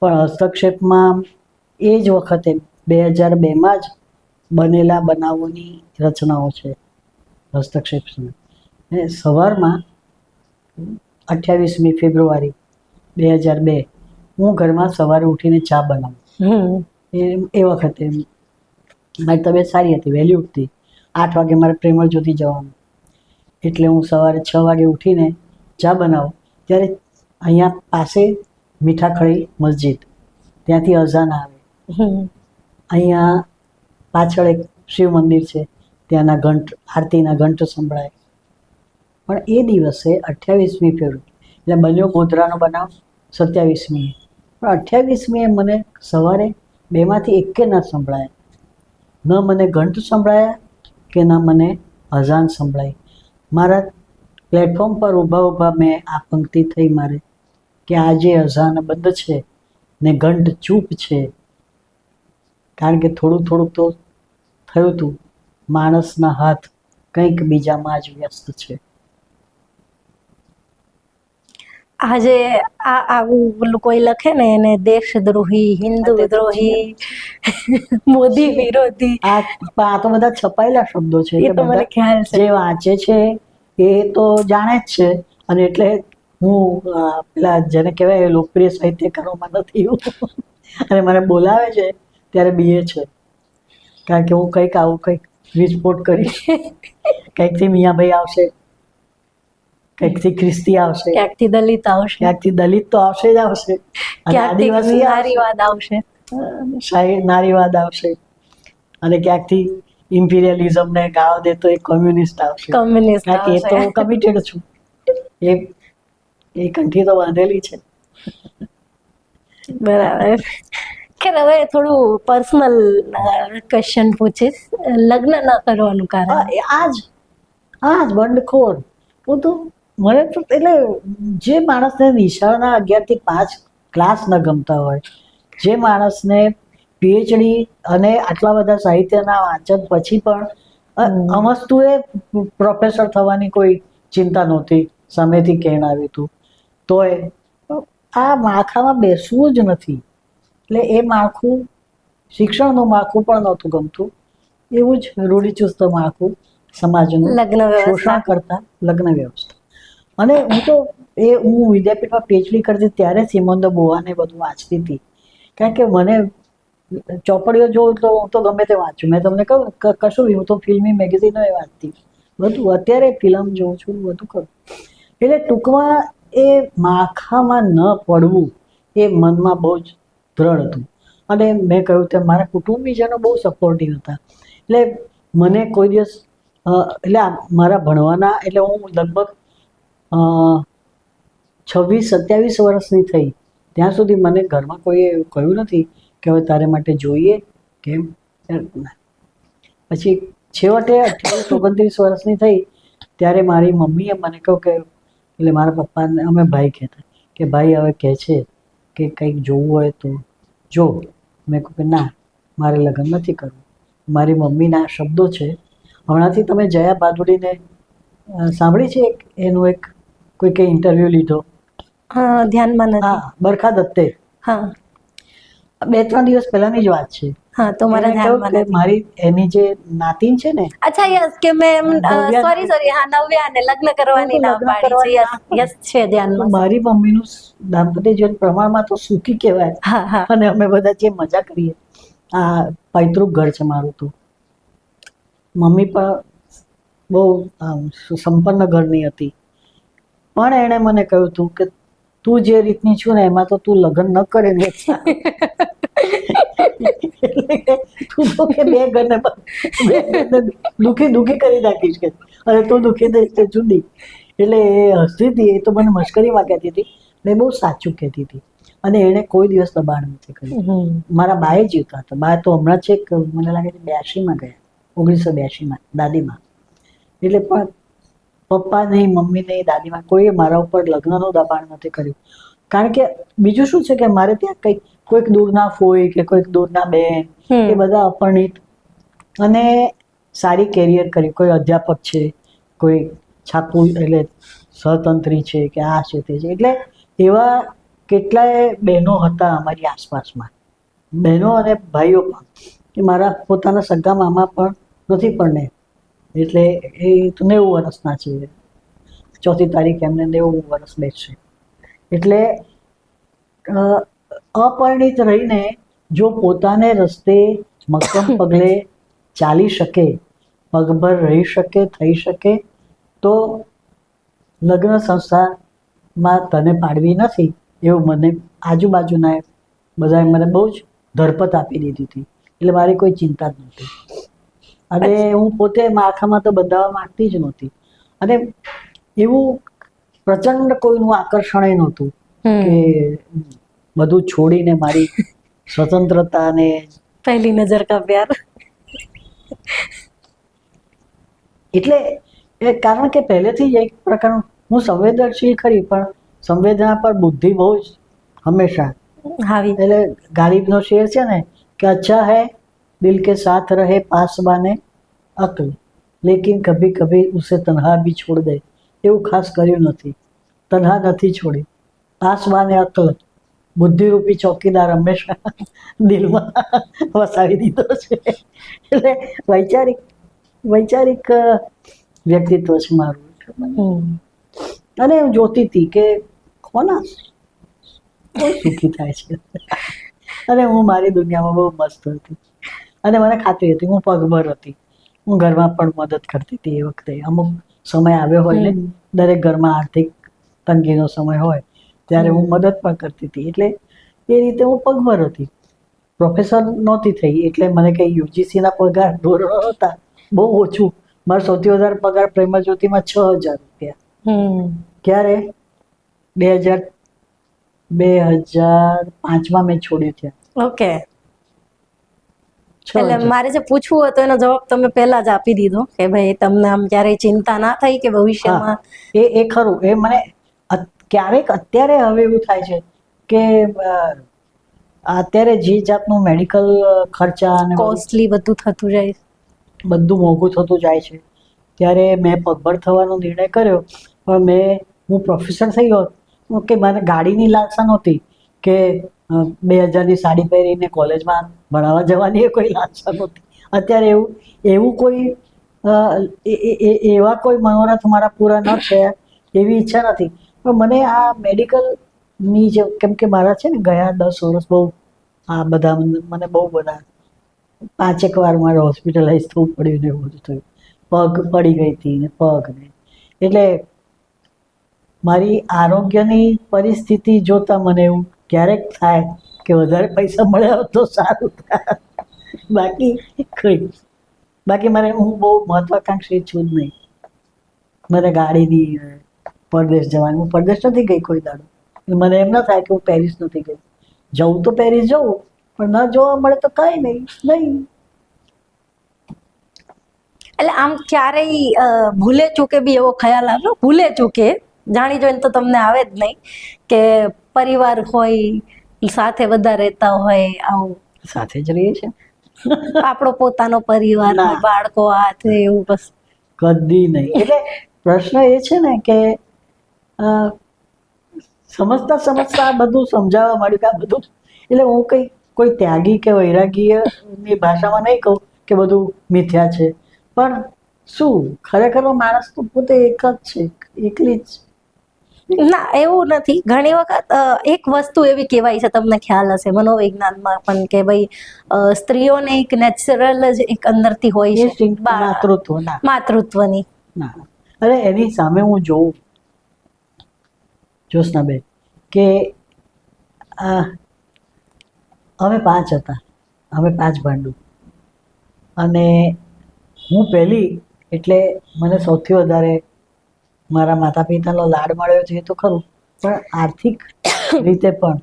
પણ હસ્તક્ષેપમાં એ જ વખતે 2002માં જ બનેલા બનાવોની રચનાઓ છે હસ્તક્ષેપ. સવારમાં 28મી ફેબ્રુઆરી 2002 હું ઘરમાં સવારે ઉઠીને ચા બનાવું. એ વખતે મારી તબિયત સારી હતી, વહેલી ઉઠતી. 8 વાગે મારે પ્રેમળ જ્યોતિ જવાનું, એટલે હું સવારે 6 વાગે ઉઠીને ચા બનાવું. ત્યારે અહીંયા પાસે મીઠાખળી મસ્જિદ, ત્યાંથી અઝાન આવે. અહીંયા પાછળ એક શિવ મંદિર છે, ત્યાંના ઘંટ આરતીના ઘંટ સંભળાય. પણ એ દિવસે 28મી ફેબ્રુઆરી એટલે બન્યો ગોધરાનો બનાવ 27મીએ, પણ 28મીએ મને સવારે બેમાંથી એકે ન સંભળાયા. ન મને ઘંટ સંભળાયા કે ન મને અઝાન સંભળાઈ. મારા પ્લેટફોર્મ પર ઊભા મેં આ પંક્તિ થઈ મારે કે આજે અઝાન બંધ છે ને ઘંટ ચૂપ છે, કારણ કે થોડું તો થયું હતું. માણસના હાથ કંઈક બીજામાં જ વ્યસ્ત છે. આજે આવું કોઈ લખે ને એને દેશદ્રોહી, હિન્દુ દ્રોહી, મોદી વિરોધી, આ તો બધા છપાયેલા શબ્દો છે. એ તો મને ખ્યાલ છે. જે વાંચે છે એ તો જાણે જ છે. અને એટલે હું પેલા જેને કહેવાય લોકપ્રિય સાહિત્યકારોમાં નથી અને મને બોલાવે છે ત્યારે બીએ છે, કારણ કે હું કંઈક વિસ્ફોટ કરી કંઈકથી મિયાભાઈ આવશે, કંઈકથી ખ્રિસ્તી આવશે, ક્યાંકથી દલિત આવશે, ક્યાંકથી દલિત તો આવશે જ આવશે, અને આદિવાસી નારીવાદ આવશે, નારીવાદ આવશે, અને ક્યાંકથી ઇમ્પિરિયલિઝમ ને ગાળ દેતો એક કોમ્યુનિસ્ટ આવશે. કારણ કે એ તો હું કમિટેડ છું, એ કંઠી તો બાંધેલી છે. બરાબર. કે હવે થોડું પર્સનલ ક્વેશ્ચન પૂછીશ. લગ્ન ન કરવાનું કારણ? આજ બંડખોર. હું તો મને તો એટલે જે માણસને નિશાળના 11 થી 5 ક્લાસ ન ગમતા હોય, જે માણસને પીએચડી અને આટલા બધા સાહિત્યના વાંચન પછી પણ અમસ્તુએ પ્રોફેસર થવાની કોઈ ચિંતા નહોતી, સામેથી કહેણ આવ્યું હતું, તોય આ માળખામાં બેસવું જ નથી. એટલે એ માળખું, શિક્ષણનું માળખું પણ નહોતું ગમતું. એવું જ રૂઢિચુસ્ત માળખું સમાજનું શોષણ કરતા લગ્ન વ્યવસ્થા. અને હું વિદ્યાપીઠમાં પીએચડી કરતી ત્યારે સિમોન દ બોવાને બધું વાંચતી હતી, કારણ કે મને ચોપડીઓ જોઉં તો હું તો ગમે તે વાંચું. મેં તમને કહું કશું હું તો ફિલ્મી મેગેઝિનો એ વાંચતી, બધું અત્યારે ફિલ્મ જોઉં છું, બધું કરું. એટલે ટૂંકમાં એ માળખામાં ન પડવું એ મનમાં બહુ જ દ્રઢ હતું. અને મેં કહ્યું તેમ મારા કુટુંબીજનો બહુ સપોર્ટિવ હતા. એટલે મને કોઈ દિવસ એટલે મારા ભણવાના એટલે હું લગભગ 26-27 વર્ષની થઈ ત્યાં સુધી મને ઘરમાં કોઈએ કહ્યું નથી કે હવે તારે માટે જોઈએ કેમ. પછી છેવટે 28-29 વર્ષની થઈ ત્યારે મારી મમ્મીએ મને કહ્યું કે, એટલે મારા પપ્પાને અમે ભાઈ કહેતા કે ભાઈ હવે કહે છે કે કંઈક જોવું હોય તો જો. મેં કહ્યું કે ના, મારે લગ્ન નથી કરવું. મારી મમ્મીના આ શબ્દો છે. હમણાંથી તમે જયા ભાદુડીને સાંભળી છે? એનું એક કોઈકે ઇન્ટરવ્યૂ લીધો, ધ્યાનમાં નથી. હા, બરખા દત્તે. હા, 2-3 દિવસ પહેલાની જ વાત છે. હા, તો મારા ધ્યાનમાં નથી. મારી એની જે નાતીન છે ને, અચ્છા, યસ, કે મેં સોરી હા, નવ્યાને લગ્ન કરવાની ના પાડી છે. યસ છે ધ્યાનમાં. મારી મમ્મીનું દાંપત્ય જીવન પ્રમાણમાં તો સુખી કહેવાય. હા. અને અમે બધા જે મજા કરીએ. આ પૈતૃક ઘર છે મારું. તો મમ્મી પણ બહુ સંપન્ન ઘરની હતી, પણ એણે મને કહ્યું હતું કે તું જે રીતની છું ને એમાં તો તું લગ્ન ન કરે ને. એટલે કે તું તો કે બે ઘરને દુખી દુખી કરી નાખીશ કે, અને તું દુખી દઈશ તે જુદી. એટલે એ હસતી હતી, એ તો મને મશ્કરીમાં કહેતી હતી, ને બહુ સાચું કહેતી હતી. અને એણે કોઈ દિવસ દબાણ નથી કર્યું. મારા બાએ જીવતા હતા. બા તો હમણાં છેક મને લાગે છે 82માં ગયા, 1982માં, દાદીમાં. એટલે પણ પપ્પા નહીં, મમ્મી નહીં, દાદીમાં કોઈએ મારા ઉપર લગ્નનું દબાણ નથી કર્યું. કારણ કે બીજું શું છે કે મારે ત્યાં કંઈક કોઈક દૂરના ફોઈ કે કોઈક દૂરના બેન એ બધા અપરિણિત અને સારી કેરિયર કરી, કોઈ અધ્યાપક છે, કોઈ છાપુ એટલે સ્વતંત્રી છે કે આ છે તે છે. એટલે એવા કેટલાય બહેનો હતા અમારી આસપાસમાં, બહેનો અને ભાઈઓ પણ, કે મારા પોતાના સગા મામા પણ નથી પરણે, એટલે એ તો 90 વર્ષના છે. 4મી તારીખ એમને 90 વર્ષ બેસશે. એટલે અપરિણિત રહીને જો પોતાને રસ્તે મક્કમ પગલે ચાલી શકે, પગભર રહી શકે, થઈ શકે, તો લગ્ન સંસ્થામાં તને પાડવી નથી એવું મને આજુબાજુના બધાએ મને બહુ જ ધરપત આપી દીધી હતી. એટલે મારી કોઈ ચિંતા જ નહોતી. અને હું પોતે માળખામાં તો બંધાવા માંગતી જ નહોતી. અને એવું પ્રચંડ કોઈનું આકર્ષણ નહોતું કે બધું છોડીને મારી સ્વતંત્રતા ને પહેલી નજર કા પ્યાર. એટલે એ કારણ કે પહેલેથી જ એક પ્રકારનું હું સંવેદનશીલ ખરી, પણ સંવેદના પર બુદ્ધિ બહુ જ હંમેશા. હાવી. એટલે ગાલિબનો શેર છે ને કે અચ્છા હૈ દિલ કે સાથ રહે પાસબાને અક્લ, લેકિન કભી કભી ઉસે તન્હા ભી છોડ દે. એવું ખાસ કર્યું નથી, તન્હા નથી છોડી, પાસબાને અક્લ બુદ્ધિરૂપી ચોકીદાર હંમેશા દિલમાં વસાવી દીધો છે. એટલે વૈચારિક વ્યક્તિત્વ છે મારું. અને હું જોતી હતી કે કોના કોઈ સુખી થાય છે. અને હું મારી દુનિયામાં બહુ મસ્ત હતી. અને મને ખાતરી હતી હું પગભર હતી. હું ઘરમાં પણ મદદ કરતી હતી. એ વખતે અમુક સમય આવ્યો હોય ને, દરેક ઘરમાં આર્થિક તંગીનો સમય હોય ત્યારે હું મદદ પણ કરતી હતી. એટલે એ રીતે હું પગભર હતી. પ્રોફેસર નહોતી થઈ એટલે મને કંઈ યુજીસીના પગાર ધોરણો હતા બહુ ઓછું. મારો સૌથી વધારે પગાર પ્રેમજ્યોતિમાં 6000 રૂપિયા. ક્યારે? 2005માં મેં છોડ્યું ત્યાં. ઓકે. એટલે મારે જે પૂછવું હતું એનો જવાબ તમે પહેલા જ આપી દીધો કે ભાઈ તમને આમ ક્યારેય ચિંતા ના થઈ કે ભવિષ્યમાં. એ ખરું. એ મને ક્યારેક અત્યારે હવે એવું થાય છે કે અત્યારે જે જાતનું મેડિકલ ખર્ચા અને કોસ્ટલી બધું થતું જાય, બધું મોંઘું થતું જાય છે, ત્યારે મેં પગભર થવાનો નિર્ણય કર્યો. પણ હું પ્રોફેસર થઈ ગયો કે મને ગાડીની લાલસા નહોતી કે 2000ની સાડી પહેરીને કોલેજમાં ભણાવવા જવાની એ કોઈ લાલસા નહોતી. અત્યારે એવું કોઈ એવા કોઈ મનોરથ મારા પૂરા ન થયા એવી ઈચ્છા નથી. પણ મને આ મેડિકલની જે, કેમ કે મારા છે ને ગયા 10 વર્ષ બહુ આ બધા મને બહુ બધા 5 વાર મારે હોસ્પિટલાઇઝ થવું પડ્યું ને એવું બધું થયું. પગ પડી ગઈ હતી ને પગ ને, એટલે મારી આરોગ્યની પરિસ્થિતિ જોતા મને એવું ક્યારેક થાય કે વધારે પૈસા મળ્યા હોત તો સારું થાય. બાકી હું બહુ મહત્વાકાંક્ષી છું જ નહીં. મને ગાડીની પરદેશ જવાની, હું પરદેશ નથી ગઈ કોઈ દાડો. મને એમ ના થાય કે હું પેરિસ નથી ગઈ. જવું તો પેરિસ જવું, પણ ન જોવા મળે તો કઈ નહીં. એટલે આમ ક્યારેય ભૂલે ચૂકે બી એવો ખ્યાલ આવ્યો, ભૂલે ચૂકે જાણી જોઈને તો તમને આવે જ નહીં, કે પરિવાર હોય સાથે બધા રહેતા હોય, આવું સાથે જ રહીએ છે આપણો પોતાનો પરિવાર હોય, બાળકો હાથે, એવું બસ કદી નહીં. એટલે પ્રશ્ન એ છે ને કે સમજતા બધું સમજાવવા માંડ્યું કે આ બધું, એટલે હું કોઈ ત્યાગી કે વૈરાગીની ભાષામાં નહીં કહું કે બધું મિથ્યા છે, પણ શું ખરેખર માણસ તો પોતે એક જ છે, એકલી જ. ના, એવું નથી. ઘણી વખત એક વસ્તુ એવી કહેવાય છે, તમને ખ્યાલ હશે મનોવિજ્ઞાનમાં પણ, કે ભાઈ સ્ત્રીઓને એક નેચરલ જ એક અંદરથી હોય છે માતૃત્વની. ના, અરે એની સામે હું જોઉં જ્યોત્સનાબેન કે અમે 5 હતા, અમે 5 ભાંડું, અને હું પહેલી, એટલે મને સૌથી વધારે મારા માતા પિતાનો લાડ મળ્યો છે એ તો ખરું, પણ આર્થિક રીતે પણ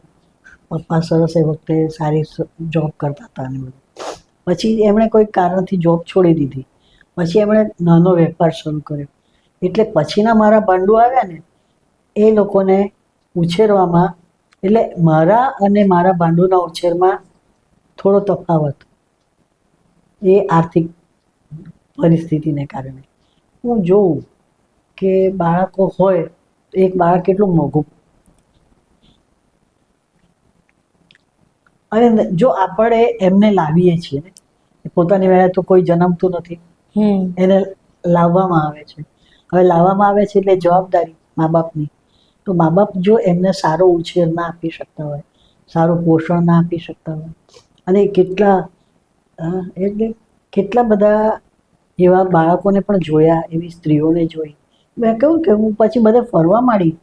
પપ્પા સરસ એ વખતે સારી જોબ કરતા હતા અને બધું. પછી એમણે કોઈ કારણથી જોબ છોડી દીધી, પછી એમણે નાનો વેપાર શરૂ કર્યો. એટલે પછીના મારા ભાંડુ આવ્યા ને, એ લોકોને ઉછેરવામાં, એટલે મારા અને મારા ભાંડુના ઉછેરમાં થોડો તફાવત, એ આર્થિક પરિસ્થિતિને કારણે. હું જોઉં કે બાળકો હોય તો એક બાળક કેટલું મોંઘું, અને જો આપણે એમને લાવીએ છીએ ને, પોતાની વેળા તો કોઈ જન્મતું નથી, એને લાવવામાં આવે છે. હવે લાવવામાં આવે છે એટલે જવાબદારી મા બાપની. તો મા બાપ જો એમને સારો ઉછેર ના આપી શકતા હોય, સારું પોષણ ના આપી શકતા હોય, અને એટલે કેટલા બધા એવા બાળકોને પણ જોયા, એવી સ્ત્રીઓને જોઈ. મેં કહ્યું કે હું પછી બધે ફરવા માંડી,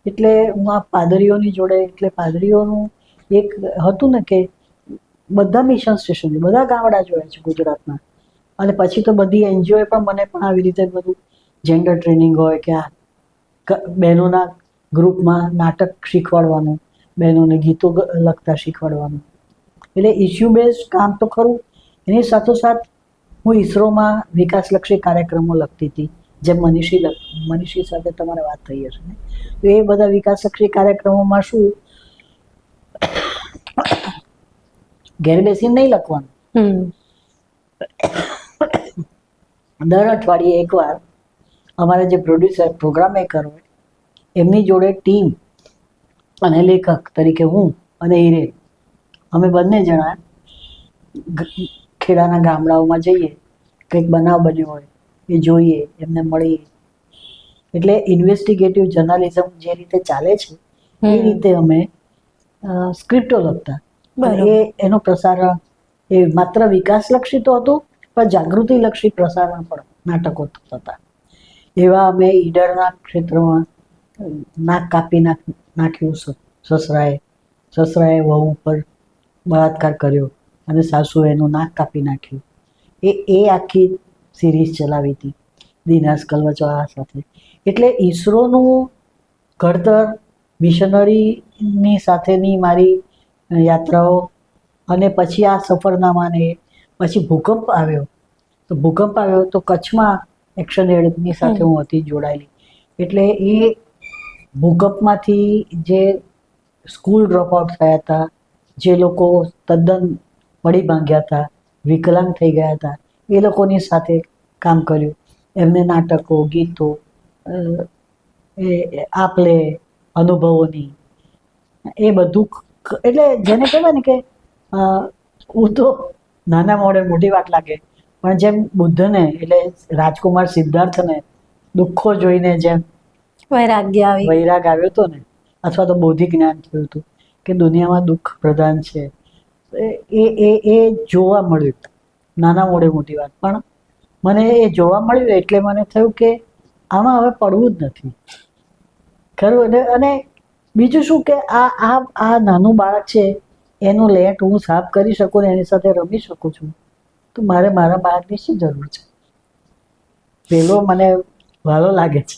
એટલે હું આ પાદરીઓની જોડે, એટલે પાદરીઓનું એક હતું ને કે બધા મિશન સ્ટેશન, બધા ગામડા જોયા છે ગુજરાતના. અને પછી તો બધી એનજીઓએ પણ મને પણ આવી રીતે બધું જેન્ડર ટ્રેનિંગ હોય કે આ બહેનોના ગ્રુપમાં નાટક શીખવાડવાનું, બહેનોને ગીતો લખતા શીખવાડવાનું. એટલે ઇસ્યુ બેઝ કામ તો ખરું, એની સાથોસાથ હું ઇસરોમાં વિકાસલક્ષી કાર્યક્રમો લખતી હતી, જેમ મનીષી સાથે તમારે વાત થઈ હશે ને. તો એ બધા વિકાસલક્ષી કાર્યક્રમોમાં શું, ઘેર બેસીને નહીં લખવાનું, દર અઠવાડિયે એકવાર અમારા જે પ્રોડ્યુસર, પ્રોગ્રામ મેકર હોય, એમની જોડે ટીમ અને લેખક તરીકે હું અને હિરેન, અમે બંને જણા ખેડાના ગામડાઓમાં જઈએ, કંઈક બનાવ બન્યો હોય એ જોઈએ, એમને મળીએ. એટલે ઇન્વેસ્ટિગેટિવ જર્નાલિઝમ જે રીતે ચાલે છે એ રીતે અમે સ્ક્રિપ્ટો લખતા. એનો પ્રસારણ એ માત્ર વિકાસલક્ષી તો હતું, પણ જાગૃતિલક્ષી પ્રસારણ પણ નાટકો થતા. એવા અમે ઈડરના ક્ષેત્રમાં નાક કાપી નાખ્યું સસરાએ વહુ ઉપર બળાત્કાર કર્યો અને સાસુએ એનું નાક કાપી નાખ્યું. એ આખી સિરીઝ ચલાવી હતી દિનાસ કલવચવાળા સાથે. એટલે ઈસરોનું ઘડતર, મિશનરીની સાથેની મારી યાત્રાઓ, અને પછી આ સફરનામાને, પછી ભૂકંપ આવ્યો તો કચ્છમાં એક્શન એડની સાથે હું હતી જોડાયેલી. એટલે એ ભૂકંપમાંથી જે સ્કૂલ ડ્રોપ આઉટ થયા હતા, જે લોકો તદ્દન પડી ભાંગ્યા હતા, વિકલાંગ થઈ ગયા હતા, એ લોકોની સાથે કામ કર્યું. એમને નાટકો, ગીતો, આપલે અનુભવોની, એ બધું. એટલે જેને કહેવાય ને કે હું તો નાના મોઢે મોટી વાત લાગે, પણ જેમ બુદ્ધને, એટલે રાજકુમાર સિદ્ધાર્થને દુઃખો જોઈને જેમ વૈરાગ આવ્યો હતો ને, અથવા તો બોધિ જ્ઞાન થયું હતું કે દુનિયામાં દુઃખ પ્રધાન છે, એ જોવા મળ્યું. નાના મોઢે મોટી વાત, પણ મને એ જોવા મળ્યું એટલે મને થયું કે આમાં હવે પડવું જ નથી ખરું. અને બીજું શું કે આ નાનું બાળક છે, એનું લેટ હું સાફ કરી શકું ને એની સાથે રમી શકું છું, તો મારે મારા બાળકની શું જરૂર છે? પેલો મને વાલો લાગે છે.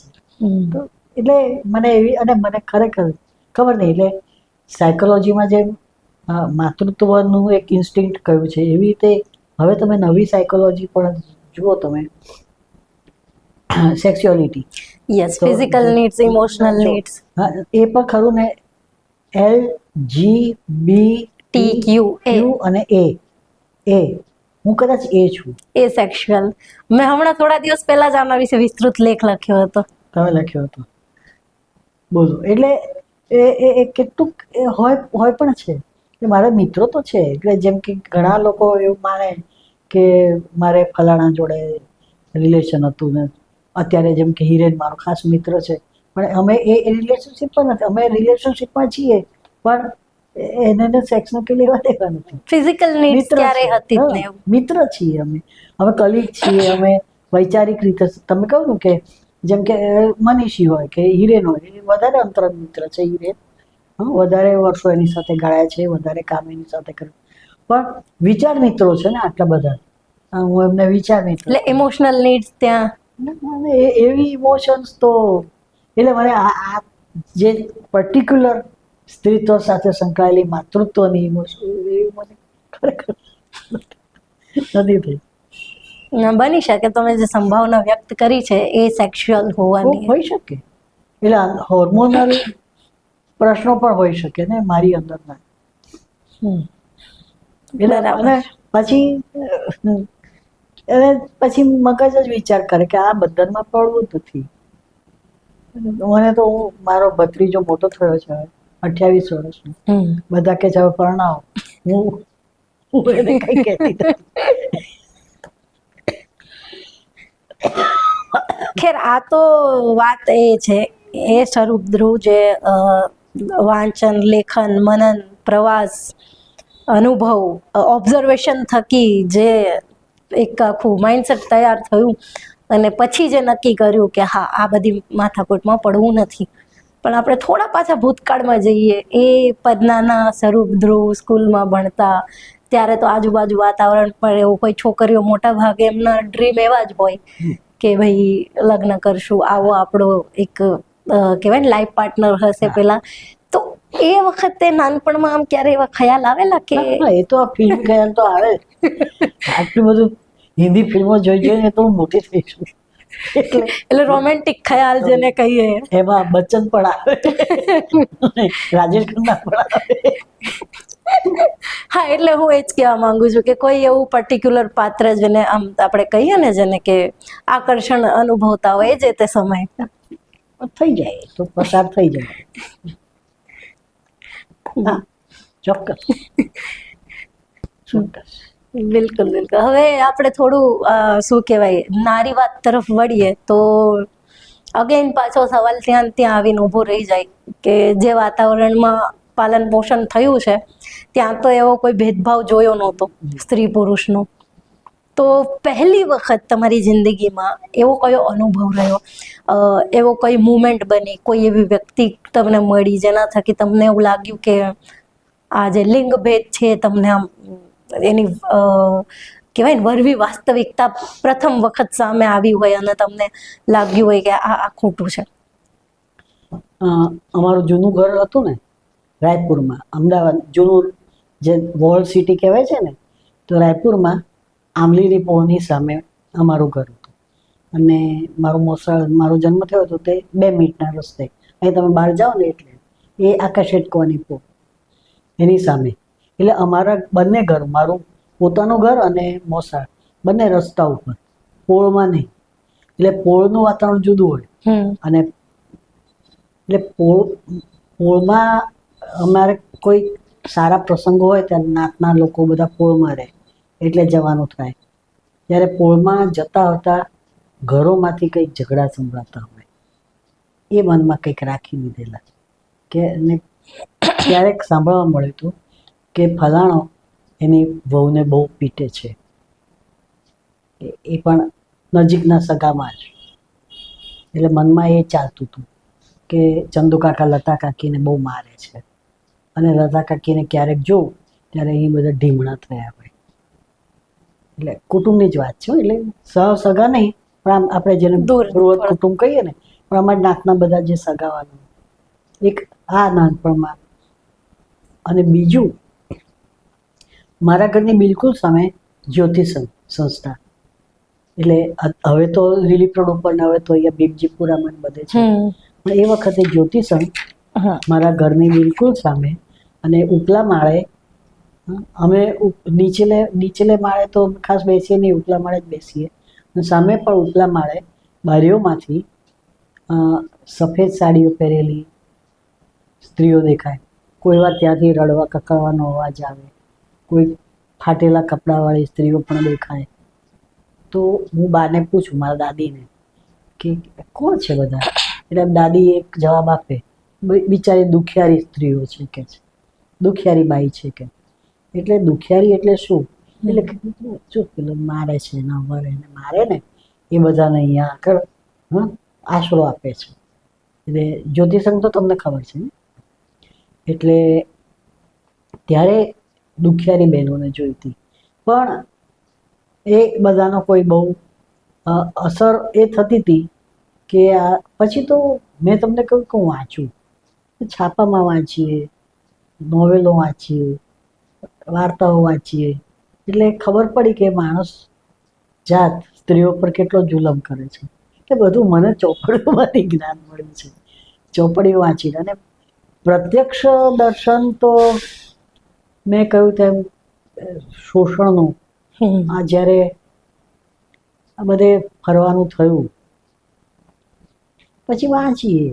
તો એટલે મને એવી, અને મને ખરેખર ખબર નહીં, એટલે સાયકોલોજીમાં જે માતૃત્વનું એક ઇન્સ્ટિંક્ટ કહ્યું છે, એવી રીતે હવે તમે નવી સાયકોલોજી પણ જુઓ, તમે સેક્સ્યુઅલિટી, ફિઝિકલ નીડ્સ, ઇમોશનલ નીડ્સ, એ પણ ખરું ને. LGBTQ અને એ હું કદાચ એ છું, એ સેક્સ્યુઅલ. મેં હમણાં થોડા દિવસ પહેલા જ આના વિશે વિસ્તૃત લેખ લખ્યો હતો. તમે લખ્યો હતો, બોલો. એટલે એ કેટલુંક હોય પણ છે કે મારા મિત્રો તો છે. એટલે જેમ કે ઘણા લોકો એવું માને કે મારે ફલાણા જોડે રિલેશન હતું ને, અત્યારે જેમ કે હિરેન મારો ખાસ મિત્ર છે, પણ અમે એ રિલેશનશિપમાં નથી. અમે રિલેશનશિપમાં છીએ, પણ એને સેક્સનો કે લેવા દેવા નથી. ફિઝિકલ નીડ્સ ક્યારે હતી જ નહીં. મિત્ર છીએ અમે કલીગ છીએ. અમે વૈચારિક રીતે, તમે કહું ને કે જેમ કે મનીષી હોય કે હિરેન હોય, એ વધારે અંતરંગ મિત્ર છે. હિરેન વધારે વર્ષો એની સાથે ગાળ્યા છે, વધારે કામ એની સાથે કર્યું. પણ વિચાર મિત્રો છે ને આટલા બધા. હું એમને વિચાર મિત્રો. એટલે ઇમોશનલ નીડ્સ ત્યાં. મને એવી ઇમોશન્સ તો એટલે મને આ જે પર્ટિક્યુલર સ્ત્રીત્વ સાથે સંકળાયેલી માતૃત્વની ઇમોશન એવી મને ખરેખર નથી થઈ. બની શકે તમે જે સંભાવના વ્યક્ત કરી છે એ સેક્સ્યુઅલ હોવાની. હોઈ શકે, એટલે હોર્મોનલ પ્રશ્નો પણ હોઈ શકે ને મારી અંદરના. એટલે અને પછી મગજ જ વિચાર કરે કે આ બંધનમાં પડવું નથી. મને તો મારો ભત્રીજો મોટો થયો છે 28 વર્ષનો. બધા કે છે હવે પરણાવો. હું એને કઈ કહેતી નથી. ખેર આ તો વાત એ છે એ સ્વરૂપ ધ્રુવ જે વાંચન, લેખન, મનન, પ્રવાસ, અનુભવ, ઓબ્ઝર્વેશન થકી જે એક આખું માઇન્ડસેટ તૈયાર થયું અને પછી જે નક્કી કર્યું કે હા આ બધી માથાકૂટમાં પડવું નથી. પણ આપણે થોડા પાછા ભૂતકાળમાં જઈએ. એ પદનાના સ્વરૂપ ધ્રુવ સ્કૂલમાં ભણતા ત્યારે તો આજુબાજુ વાતાવરણ પર એવું કોઈ છોકરીઓ મોટા ભાગે એમના ડ્રીમ એવા જ હોય કે ભાઈ લગ્ન કરશું, આવો આપણો એક કહેવાય ને લાઈફ પાર્ટનર હશે પેલા. તો એ વખતે નાનપણમાં આમ ક્યારે એવા ખ્યાલ આવેલા કે એ તો આ ફિલ્મ ખ્યાલ તો આવે. આટલું બધું હિન્દી ફિલ્મો જોઈ જોઈને તો હું મોટી થઈ છું. એટલે રોમેન્ટિક ખ્યાલ જેને કહીએ એમાં બચ્ચન પણ આવે, રાજેશ ખન્ના પણ આવે. હા, એટલે હું એ જ કહેવા માંગુ છું કે કોઈ એવું પર્ટિક્યુલર પાત્ર જેને આમ આપણે કહીએ ને જેને કે આકર્ષણ અનુભવતા હોય જે તે સમય થઈ જાય તો પસાર થઈ જાય. હા, ચોક્કસ ચોક્કસ. બિલકુલ બિલકુલ. હવે આપણે થોડું શું કહેવાય નારી વાત તરફ વળીએ તો અગેન પાછો સવાલ ત્યાં આવીને ઊભો રહી જાય કે જે વાતાવરણમાં પાલન પોષણ થયું છે ત્યાં તો એવો કોઈ ભેદભાવ જોયો નહોતો સ્ત્રી પુરુષનો. તો પહેલી વખત તમારી જિંદગીમાં એવો કયો અનુભવ રહ્યો, એવો કઈ મુમેન્ટ બની, કોઈ એવી વ્યક્તિ તમને મળી જેના થકી તમને એવું લાગ્યું કે આ જે લિંગ ભેદ છે તમને આમ એની કહેવાય ને વરવી વાસ્તવિકતા પ્રથમ વખત સામે આવી હોય અને તમને લાગ્યું હોય કે આ ખોટું છે? અમારું જૂનું ઘર હતું ને રાયપુરમાં, અમદાવાદ જૂનું જે વોલ સિટી કહેવાય છે ને, તો રાયપુરમાં આમલીની પોળની સામે અમારું ઘર હતું. અને મારો જન્મ થયો હતો તે 2 મિનિટના રસ્તે. અહીં તમે બહાર જાઓ ને એટલે એ આકાશેટકોની પોળ એની સામે. એટલે અમારા બંને ઘર, મારું પોતાનું ઘર અને મોસાળ બંને રસ્તા ઉપર, પોળમાં નહીં. એટલે પોળનું વાતાવરણ જુદું હોય. અને એટલે પોળમાં અમારે કોઈ સારા પ્રસંગો હોય ત્યારે નાતના લોકો બધા પોળમાં રહે એટલે જવાનું થાય. ત્યારે પોળમાં જતા હતા ઘરોમાંથી કંઈક ઝઘડા સંભળાતા હોય એ મનમાં કંઈક રાખી લીધેલા કે ક્યારેક સાંભળવા મળ્યું હતું કે ફલાણો એની વહુને બહુ પીટે છે, એ પણ નજીકના સગામાં જ. એટલે મનમાં એ ચાલતું હતું કે ચંદુ કાકા લતા કાકીને બહુ મારે છે અને લતા કાકીને ક્યારેક જોઉં ત્યારે એ બધા ઢીમણા થયા હોય. એટલે કુટુંબની જ વાત છે. એટલે સગા નહીં પણ આમ આપણે જેને બૃહદ કુટુંબ કહીએ ને, પણ અમારા નાતના બધા જે સગાવાળા એક આ નાનપણમાં. અને બીજું મારા ઘરની બિલકુલ સામે જ્યોતિ સંસ્થા. એટલે હવે તો રિલીફ રોડ ઉપર ને હવે તો અહીંયા બીબજીપુરામાં બધે છે, પણ એ વખતે જ્યોતિ સંઘ મારા ઘરની બિલકુલ સામે. અને ઉપલા માળે અમે નીચલે માળે તો ખાસ બેસીએ નહીં, ઉપલા માળે જ બેસીએ. અને સામે પણ ઉપલા માળે બારીઓમાંથી સફેદ સાડીઓ પહેરેલી સ્ત્રીઓ દેખાય. કોઈ વાર ત્યાંથી રડવા કકળવાનો અવાજ આવે, કોઈ ફાટેલા કપડાવાળી સ્ત્રીઓ પણ દેખાય. તો હું બાને પૂછું, મારા દાદીને, કે કોણ છે બધા? એટલે દાદી એક જવાબ આપે, બિચારી દુખિયારી સ્ત્રીઓ છે કે છે, દુખિયારી બાઈ છે કે. એટલે દુખિયારી એટલે શું? એટલે જો પેલો મારે છે ને વરે ને મારે ને એ બધાને અહીંયા આગળ આશરો આપે છે. એટલે જ્યોતિસંઘ તો તમને ખબર છે ને. એટલે ત્યારે દુખિયારી બહેનોને જોઈતી. પણ એ બધાનો કોઈ બહુ અસર એ થતી હતી કે આ પછી તો મેં તમને કહ્યું કે હું વાંચું, છાપામાં વાંચીએ, નોવેલો વાંચીએ, વાર્તાઓ વાંચીએ, એટલે ખબર પડી કે માણસ જાત સ્ત્રીઓ પર કેટલો જુલમ કરે છે. એટલે બધું મને ચોપડીઓમાંથી જ્ઞાન મળ્યું છે, ચોપડીઓ વાંચીને. અને પ્રત્યક્ષ દર્શન તો મેં કહ્યું તેમ શોષણનું આ જ્યારે આ બધે ફરવાનું થયું પછી વાંચીએ.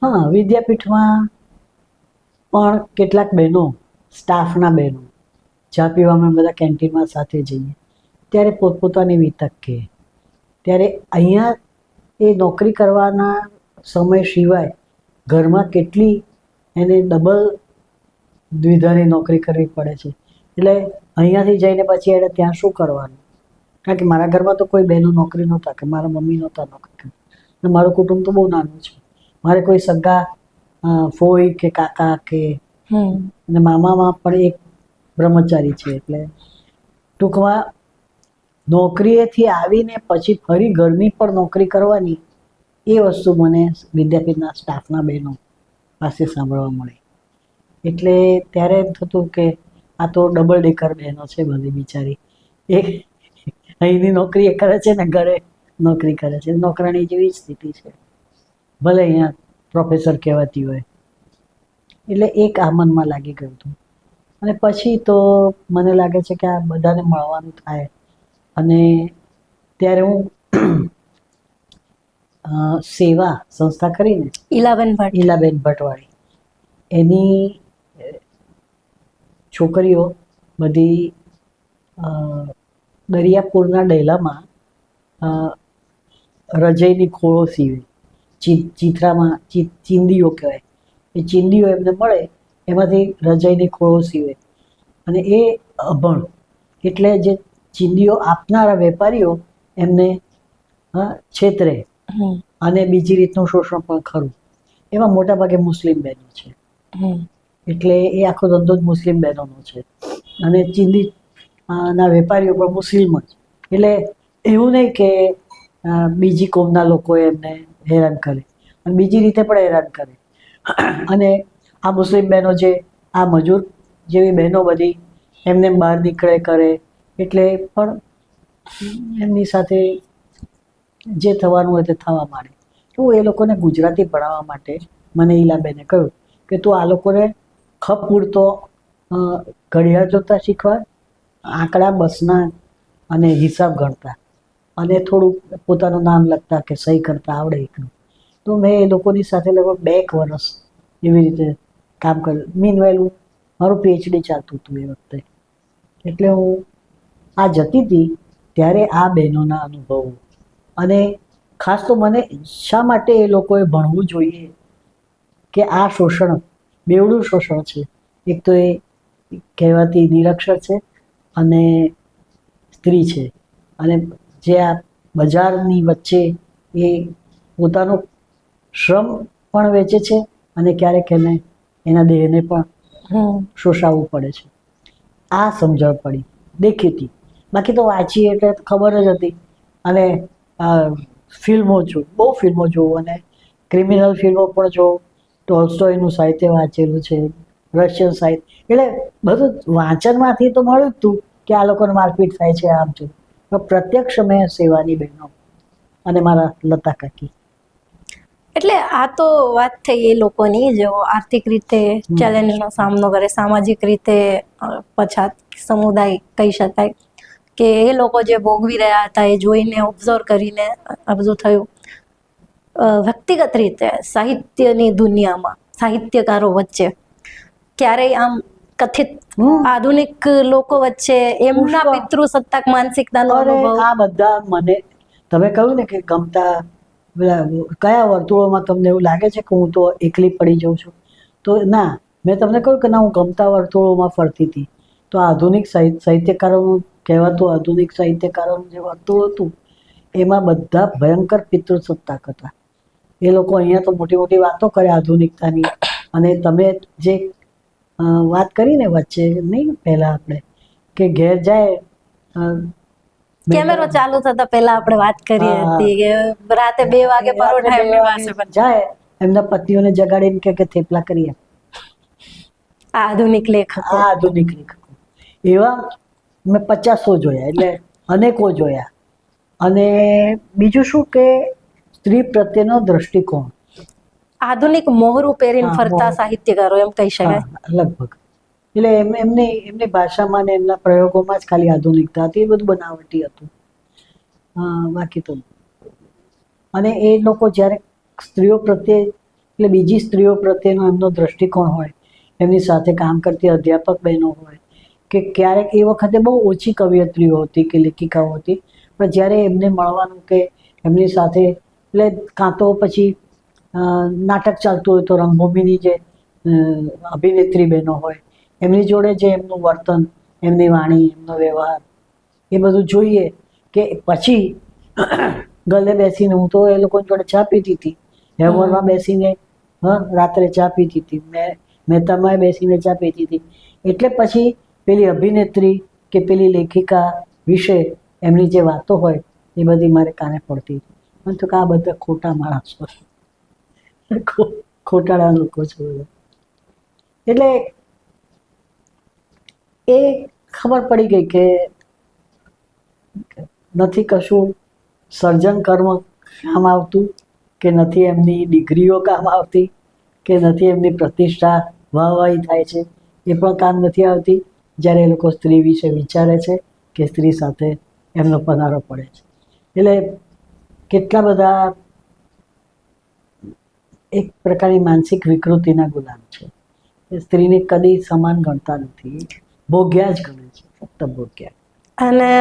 હા, વિદ્યાપીઠમાં પણ કેટલાક બહેનો, સ્ટાફના બહેનો ચા પીવા અમે બધા કેન્ટીનમાં સાથે જઈએ ત્યારે પોતપોતાની વિતક કહે. ત્યારે અહીંયા એ નોકરી કરવાના સમય સિવાય ઘરમાં કેટલી એને ડબલ દ્વિધાની નોકરી કરવી પડે છે. એટલે અહીંયાથી જઈને પછી એને ત્યાં શું કરવાનું, કારણ કે મારા ઘરમાં તો કોઈ બહેનો નોકરી નહોતા, કે મારા મમ્મી નહોતા નોકરી કરતા, અને મારું કુટુંબ તો બહુ નાનું છે. મારે કોઈ સગા ફોઈ કે કાકા કે અને મામામાં પણ એક બ્રહ્મચારી છે. એટલે ટૂંકમાં નોકરીએથી આવીને પછી ફરી ઘરની પર નોકરી કરવાની એ વસ્તુ મને વિદ્યાપીઠના સ્ટાફના બહેનો પાસે સાંભળવા મળી. એટલે ત્યારે એમ થતું કે આ તો ડબલ ડેકર બહેનો છે બધી બિચારી, એક અહીંની નોકરી એ કરે છે ને ઘરે નોકરી કરે છે, નોકરાણી જેવી જ સ્થિતિ છે, ભલે અહીંયા પ્રોફેસર કહેવાતી હોય. એટલે એક આ મનમાં લાગી ગયું હતું. અને પછી તો મને લાગે છે કે આ બધાને મળવાનું થાય. અને ત્યારે હું સેવા સંસ્થા કરીને ઈલાબેન ભટ્ટવાળી, એની છોકરીઓ બધી દરિયાપુરના ડેલામાં રજઈની ખોળો સીવે, ચિત્રામાં ચીંદીઓ કહેવાય, એ ચીંદીઓ એમને મળે એમાંથી રજઈની ખોળો સીવે. અને એ અભણ એટલે જે ચીંદીઓ આપનારા વેપારીઓ એમને છેતરે અને બીજી રીતનું શોષણ પણ ખરું. એમાં મોટાભાગે મુસ્લિમ બહેનો છે, એટલે એ આખો ધંધો જ મુસ્લિમ બહેનોનો છે. અને ચીંદી ના વેપારીઓ પણ મુસ્લિમ જ. એટલે એવું નહીં કે બીજી કોમના લોકો એમને હેરાન કરે, અને બીજી રીતે પણ હેરાન કરે. અને આ મુસ્લિમ બહેનો જે આ મજૂર જેવી બહેનો બધી એમને બહાર નીકળે કરે, એટલે પણ એમની સાથે જે થવાનું હોય તે થવા માંડે. તો એ લોકોને ગુજરાતી ભણાવવા માટે મને ઈલાબેને કહ્યું કે તું આ લોકોને ખપ પૂરતો ઘડિયાળ જોતા શીખવાડ, આંકડા બસના અને હિસાબ ગણતા, અને થોડું પોતાનું નામ લખતા કે સહી કરતા આવડે એટલું. તો મેં એ લોકોની સાથે લગભગ 2 વર્ષ એવી રીતે કામ કર્યું. મીનવાઇલ મારું પીએચડી ચાલતું હતું એ વખતે. એટલે હું આ જતી હતી ત્યારે આ બહેનોના અનુભવો, અને ખાસ તો મને શા માટે એ લોકોએ ભણવું જોઈએ કે આ શોષણ બેવડું શોષણ છે. એક તો એ કહેવાતી નિરક્ષર છે અને સ્ત્રી છે, અને જે આ બજારની વચ્ચે એ પોતાનો શ્રમ પણ વેચે છે અને ક્યારેક એને એના દેહને પણ શોષાવવું પડે છે. આ સમજણ પડી દેખીતી. બાકી તો વાંચી એટલે ખબર જ હતી. અને ફિલ્મો જોઉં, બહુ ફિલ્મો જોઉં, અને ક્રિમિનલ ફિલ્મો પણ જોઉં. ટોલ્સ્ટોયનું સાહિત્ય વાંચેલું છે, રશિયન સાહિત્ય. એટલે બધું વાંચનમાંથી તો મળ્યું જ હતું કે આ લોકોને મારપીટ થાય છે, આમ છે. પણ પ્રત્યક્ષ મેં સેવાની બહેનો અને મારા લતા કાકી. એટલે આ તો વાત થઈ એ લોકોની જેઓ આર્થિક રીતે ચેલેન્જનો સામનો કરે, સામાજિક રીતે પછાત સમુદાય કહી શકાય, કે એ લોકો જે ભોગવી રહ્યા હતા એ જોઈને ઓબ્ઝર્વ કરીને આ બધું થયું. વ્યક્તિગત રીતે સાહિત્યની દુનિયામાં સાહિત્યકારો વચ્ચે ક્યારેય આમ કથિત આધુનિક લોકો વચ્ચે એમના પિતૃસત્તાક માનસિકતાનો અનુભવ? આ બધા મને તમે કહ્યું ને કે ગમતા કયા વર્તુળોમાં તમને એવું લાગે છે કે હું તો એકલી પડી જાઉં છું, તો ના, મેં તમને કહ્યું કે ના, હું ગમતા વર્તુળોમાં ફરતી હતી. તો આધુનિક સાહિત્યકારોનું કહેવાતું આધુનિક સાહિત્યકારોનું જે વર્તુળ હતું એમાં બધા ભયંકર પિતૃસત્તાક હતા. એ લોકો અહીંયા તો મોટી મોટી વાતો કરે આધુનિકતાની, અને તમે જે વાત કરીને વચ્ચે નહીં પહેલા આપણે કે ઘેર જાય કેમેરો ચાલુ થતા પહેલા આપણે વાત કરી હા. હતી કે રાતે 2 વાગે પરોઠા એમની પાસે બને. જાય એમના પતિઓને જગાડીને કે થેપલા કરીએ. આ આધુનિક લેખકો આ આધુનિક લેખકો એવા મેં 50 જોયા, એટલે અનેકો જોયા. અને બીજું શું કે સ્ત્રી પ્રત્યેનો દ્રષ્ટિકોણ, આધુનિક મોહરું પહેરીને હા, ફરતા મોહરું. સાહિત્યકારો એમ કહી શકાય. હા, લગભગ એટલે એમની ભાષામાં ને એમના પ્રયોગોમાં જ ખાલી આધુનિકતા હતી, એ બધું બનાવટી હતું. બાકી તો અને એ લોકો જ્યારે સ્ત્રીઓ પ્રત્યે એટલે બીજી સ્ત્રીઓ પ્રત્યેનો એમનો દ્રષ્ટિકોણ હોય, એમની સાથે કામ કરતી અધ્યાપક બહેનો હોય કે ક્યારેક એ વખતે બહુ ઓછી કવિયત્રીઓ હતી કે લેખિકાઓ હતી, પણ જ્યારે એમને મળવાનું કે એમની સાથે એટલે કાં તો પછી નાટક ચાલતું હોય તો રંગભૂમિની જે અભિનેત્રી બહેનો હોય એમની જોડે જે એમનું વર્તન, એમની વાણી, એમનો વ્યવહાર એ બધું જોઈએ કે પછી ગલે બેસીને હું તો એ લોકો જોડે ચા પીતી હતી, હેવરમાં બેસીને રાત્રે ચા પીતી હતી, મહેતામાં બેસીને ચા પીતી હતી. એટલે પછી પેલી અભિનેત્રી કે પેલી લેખિકા વિશે એમની જે વાતો હોય એ બધી મારે કાને પડતી હતી. મને તો કે આ બધા ખોટા માણસો છે, ખોટાડા લોકો છે બધા. એટલે એ ખબર પડી ગઈ કે નથી કશું સર્જન કર્મ કામ આવતું, કે નથી એમની ડિગ્રીઓ કામ આવતી, કે નથી એમની પ્રતિષ્ઠા વાહવાહી થાય છે એ પણ કામ નથી આવતી જ્યારે એ લોકો સ્ત્રી વિશે વિચારે છે કે સ્ત્રી સાથે એમનો પનારો પડે છે. એટલે કેટલા બધા એક પ્રકારની માનસિક વિકૃતિના ગુલામ છે. સ્ત્રીને કદી સમાન ગણતા નથી, ભોગ્યા જ ગણે છે, ફક્ત ભોગ્યા. અને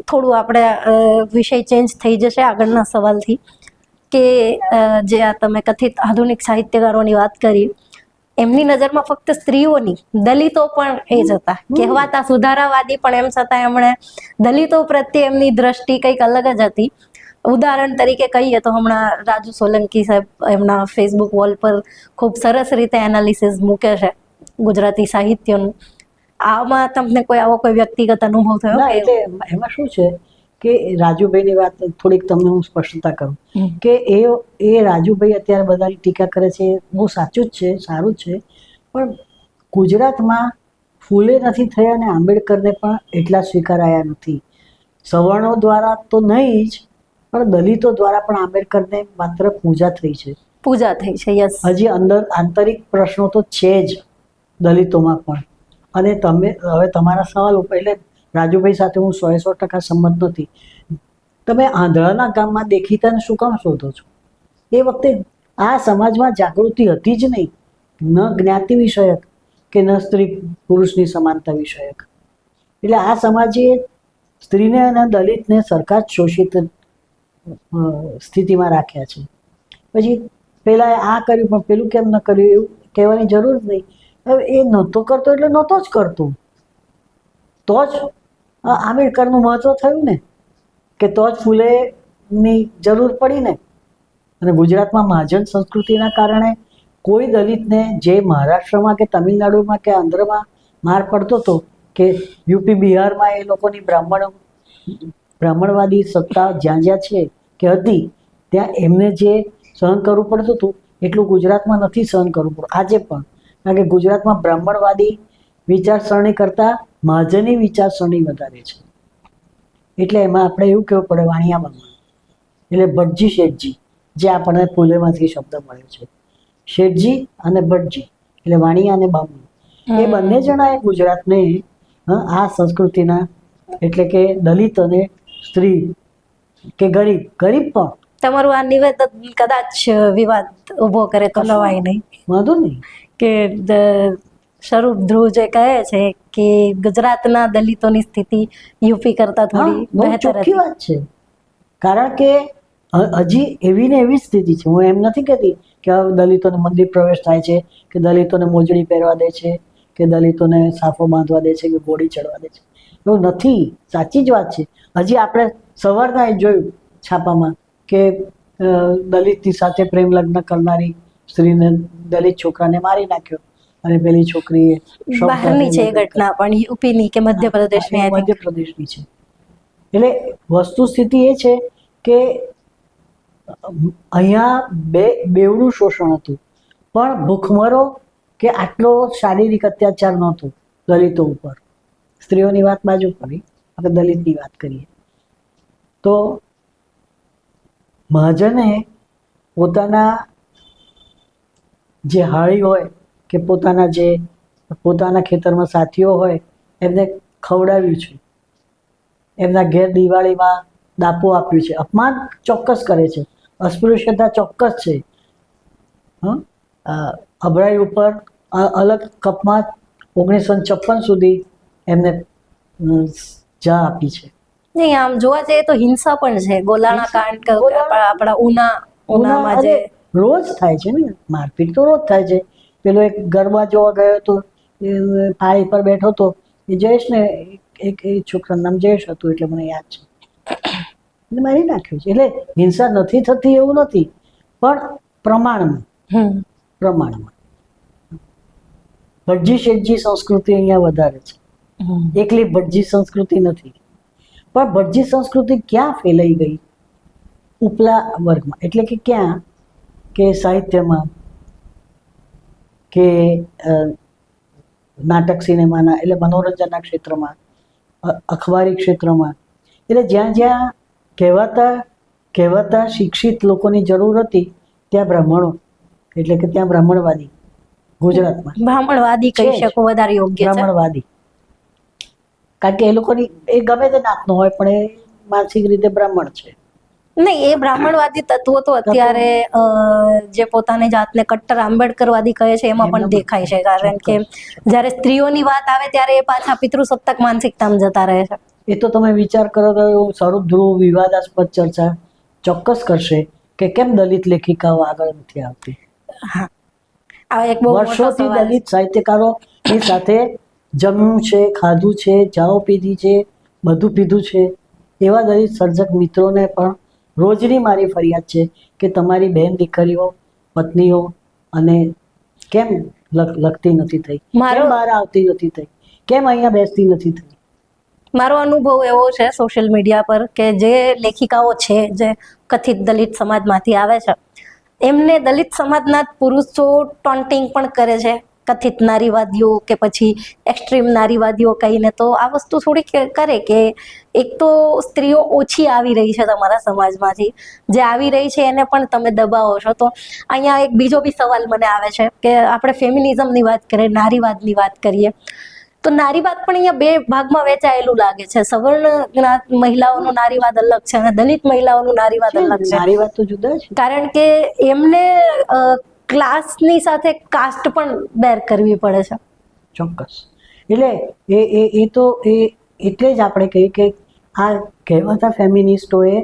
થોડું આપણે વિષય ચેન્જ થઈ જશે આગળના સવાલથી કે જે આ તમે કથિત આધુનિક સાહિત્યકારોની વાત કરી, એમની નજરમાં ફક્ત સ્ત્રીઓની, દલિતો પણ એ જ હતા, કહેવાતા સુધારાવાદી, પણ એમ છતાં એમણે દલિતો પ્રત્યે એમની દ્રષ્ટિ કંઈક અલગ જ હતી. ઉદાહરણ તરીકે કહીએ તો હમણાં રાજુ સોલંકી સાહેબ એમના ફેસબુક વોલ પર ખૂબ સરસ રીતે એનાલિસિસ મૂકે છે ગુજરાતી સાહિત્યનું. આમાં તમને કોઈ આવો કોઈ વ્યક્તિગત અનુભવ થયો? ના, એટલે એમાં શું છે કે રાજુભાઈની વાત થોડીક તમને હું સ્પષ્ટતા કરું કે એ રાજુભાઈ અત્યારે બધાની ટીકા કરે છે, બહુ સાચું જ છે, સારું જ છે, પણ ગુજરાતમાં ફૂલે નથી થયા અને આંબેડકરને પણ એટલા સ્વીકારાયા નથી. સવર્ણો દ્વારા તો નહીં જ, પણ દલિતો દ્વારા પણ આંબેડકરને માત્ર પૂજા થઈ છે. પૂજા થઈ છે, યસ. હજી અંદર આંતરિક પ્રશ્નો તો છે જ દલિતોમાં પણ. અને તમે હવે તમારા સવાલ ઉપર, એટલે રાજુભાઈ સાથે હું 100% સંમત નથી. તમે આંધળાના ગામમાં દેખીતાને શું કામ શોધો છો? એ વખતે આ સમાજમાં જાગૃતિ હતી જ નહીં, ન જ્ઞાતિ વિષયક કે ન સ્ત્રી પુરુષની સમાનતા વિષયક. એટલે આ સમાજે સ્ત્રીને અને દલિતને સરકાર શોષિત સ્થિતિમાં રાખ્યા છે. પછી પેલા આ કર્યું પણ પેલું કેમ ન કર્યું એવું કહેવાની જરૂર જ નહીં. હવે એ નહોતો કરતો એટલે નહોતો જ કરતો, તો જ આંબેડકરનું મહત્વ થયું ને, કે તો જ ફૂલેની જરૂર પડી ને. અને ગુજરાતમાં મહાજન સંસ્કૃતિના કારણે કોઈ દલિતને જે મહારાષ્ટ્રમાં કે તમિલનાડુમાં કે આંધ્રમાં માર પડતો હતો, કે યુપી બિહારમાં એ લોકોની બ્રાહ્મણવાદી સત્તા જ્યાં જ્યાં છે કે હતી, ત્યાં એમને જે સહન કરવું પડતું હતું એટલું ગુજરાતમાં નથી સહન કરવું પડતું આજે પણ. કારણ કે ગુજરાતમાં બ્રાહ્મણવાદી વિચારસરણી કરતાં મહાજની વિચારસરણી વધારે છે. એટલે એમાં આપણે એવું કહેવું પડે વાણિયા બામણ, એટલે ભટજી શેઠજી, જે આપણને ફૂલેમાંથી શબ્દ મળ્યો છે. શેઠજી અને ભટજી એટલે વાણિયા અને બામણ, એ બંને જણાએ ગુજરાતને આ સંસ્કૃતિના, એટલે કે દલિત અને સ્ત્રી કે ગરીબ પણ. તમારું આ નિવેદન કદાચ વિવાદ ઉભો કરે તો નવાય નહીં. વાંધો નહીં કે સ્વરૂપ ધ્રુવ જે કહે છે કે ગુજરાતના દલિતોની સ્થિતિ યુપી કરતા થોડી બહુ બહેતર ચોખ્ખી હતી. વાત છે. કારણ કે હજી એવી ને એવી સ્થિતિ છે. હું એમ નથી કહેતી કે દલિતોને મંદિર પ્રવેશ થાય છે, કે દલિતોને મોજડી પહેરવા દે છે, કે દલિતોને સાફો બાંધવા દે છે, કે ઘોડી ચડવા દે છે. એવું નથી, સાચી જ વાત છે. હજી આપણે સવારના એ જોયું છાપામાં કે દલિતની સાથે પ્રેમ લગ્ન કરનારી સ્ત્રીને, દલિત છોકરાને મારી નાખ્યો. અને પેલી છોકરીએ શબ્દ બહારની છે એ ઘટના, પણ યુપીની કે મધ્યપ્રદેશની I think. મધ્યપ્રદેશની છે. એટલે વસ્તુ સ્થિતિ એ છે કે અહીંયા બેવડું શોષણ હતું, પણ ભૂખમરો કે આટલો શારીરિક અત્યાચાર નહોતો દલિતો ઉપર. સ્ત્રીઓની વાત બાજુ પડી, આપણે દલિતની વાત કરીએ તો મહાજને પોતાના જે હાળી હોય કે પોતાના ખેતરમાં સાથીઓ હોય એમને ખવડાવ્યું છે, એમના ઘેર દિવાળીમાં દાપો આપ્યું છે. અપમાન ચોક્કસ કરે છે, અસ્પૃશ્યતા ચોક્કસ છે. અભરાઈ ઉપર અલગ કપમાં 1956 સુધી એમને જા આપી છે. નહીં, આમ જોવા જઈએ તો હિંસા પણ છે. ગોલાણા કાંડ આપણા ઉનામાં જે રોજ થાય છે ને, મારપીટ તો રોજ થાય છે. પેલો એક ગરબા જોવા ગયો હતો, પાળી પર બેઠો હતો, એ જયેશ ને એક છોકરાનું નામ જયેશ હતું એટલે મને યાદ છે, એટલે મારી નાખ્યું છે. એટલે હિંસા નથી થતી એવું નથી, પણ પ્રમાણમાં ભટજી શેઠજી સંસ્કૃતિ અહીંયા વધારે છે. એકલી ભટજી સંસ્કૃતિ નથી, પણ ભટજી સંસ્કૃતિ ક્યાં ફેલાઈ ગઈ? ઉપલા વર્ગમાં. એટલે કે ક્યાં? કે સાહિત્યમાં, કે નાટક સિનેમાના એટલે મનોરંજનના ક્ષેત્રમાં, અખબારી ક્ષેત્રમાં. એટલે જ્યાં જ્યાં કહેવાતા શિક્ષિત લોકોની જરૂર હતી ત્યાં બ્રાહ્મણો, એટલે કે ત્યાં બ્રાહ્મણવાદી, ગુજરાતમાં બ્રાહ્મણવાદી કહી શકો વધારે યોગ્ય છે. બ્રાહ્મણવાદી, કારણ કે એ લોકોની એ ગમે તે નાતનો હોય પણ એ માનસિક રીતે બ્રાહ્મણ છે. નહીં, એ બ્રાહ્મણવાદી તત્વો તો અત્યારે જે પોતાની જાતને કટ્ટર આંબેડકરવાદી કહે છે એમાં પણ દેખાય છે. કારણ કે જ્યારે સ્ત્રીઓની વાત આવે ત્યારે એ પાછા પિતૃસત્તાક માનસિકતામાં જતા રહે છે. એ તો તમે વિચાર કરો તો સ્વરૂપ ધ્રુવ વિવાદાસ્પદ ચર્ચા ચોક્કસ કરશે કે કેમ દલિત લેખિકાઓ આગળ નથી આવતી. આ એક બહુ વર્ષોથી દલિત સાહિત્યકારોની સાથે જમ્યું છે, ખાધું છે, ચાઓ પીધી છે, બધું પીધું છે. એવા દલિત સર્જક મિત્રોને પણ રોજની મારી ફરિયાદ છે કે તમારી બહેન દીકરીઓ, પત્નીઓ અને કેમ લખતી નથી થઈ, કેમ બહાર આવતી નથી થઈ, કેમ અહીંયા બેસતી નથી થઈ. મારો અનુભવ એવો છે સોશિયલ મીડિયા પર કે જે લેખિકાઓ છે જે કથિત દલિત સમાજમાંથી આવે છે, એમને દલિત સમાજના પુરુષો ટોન્ટિંગ પણ કરે છે, કથિત નારીવાદીઓ કે પછી એક્સ્ટ્રીમ નારીવાદીઓ કહીને. તો આ વસ્તુ થોડી કરે કે એક તો સ્ત્રીઓ ઓછી આવી રહી છે તમારા સમાજમાંથી, જે આવી રહી છે એને પણ તમે દબાવો છો. તો અહીંયા એક બીજો બી સવાલ મને આવે છે કે આપણે ફેમિનિઝમની વાત કરીએ, નારીવાદની વાત કરીએ, તો નારીવાદ પણ અહીંયા બે ભાગમાં વહેંચાયેલું લાગે છે. સવર્ણ જ્ઞાત મહિલાઓનું નારીવાદ અલગ છે અને દલિત મહિલાઓનું નારીવાદ અલગ છે. નારીવાદ તો જુદા છે, કારણ કે એમને ક્લાસની સાથે કાસ્ટ પણ બેર કરવી પડે છે. ચોક્કસ. એટલે એ તો એટલે જ આપણે કહીએ કે આ કહેવાતા ફેમિનિસ્ટોએ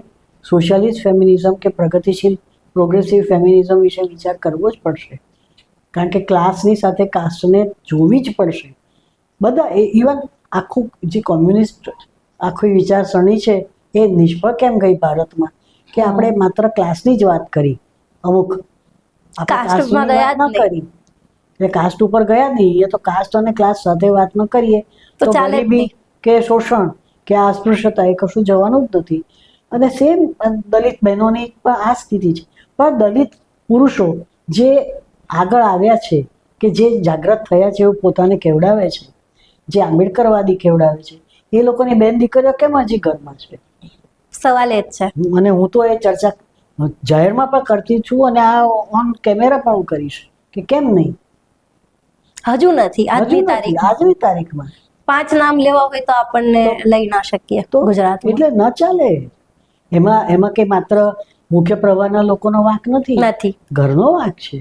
સોશિયાલિસ્ટ ફેમિનિઝમ કે પ્રગતિશીલ પ્રોગ્રેસિવ ફેમિનિઝમ વિશે વિચાર કરવો જ પડશે, કારણ કે ક્લાસની સાથે કાસ્ટને જોવી જ પડશે. બધા ઇવન આખું જે કોમ્યુનિસ્ટ આખી વિચારસરણી છે એ નિષ્ફળ કેમ ગઈ ભારતમાં કે આપણે માત્ર ક્લાસની જ વાત કરી, અમુક કાસ્ટમાં ગયા જ કરી, એટલે કાસ્ટ ઉપર ગયા નહીં. એ તો કાસ્ટ અને ક્લાસ સાથે વાત ન કરીએ તો ગરીબી કે શોષણ કે આ અસ્પૃશ્યતા એ કશું જવાનું જ નથી. અને સેમ દલિત બહેનોની પણ આ સ્થિતિ છે. પણ દલિત પુરુષો જે આગળ આવ્યા છે, કે જે જાગૃત થયા છે એવું પોતાને કેવડાવે છે, જે આંબેડકરવાદી કેવડાવે છે, એ લોકોની બેન દીકરીઓ કેમ હજી ઘરમાં છે? સવાલ એ જ છે. અને હું તો એ ચર્ચા જાહેરમાં પણ કરતી છું અને આ ઓન કેમેરા પણ હું કરીશ કે કેમ નહીં. હજુ નથી, આજની તારીખમાં 5 નામ લેવા હોય તો આપણને લઈ ના શકીએ તો ગુજરાતમાં, એટલે ન ચાલે. એમાં કે માત્ર મુખ્ય પ્રવાહના લોકોનો વાંક નથી, ઘરનો વાંક છે.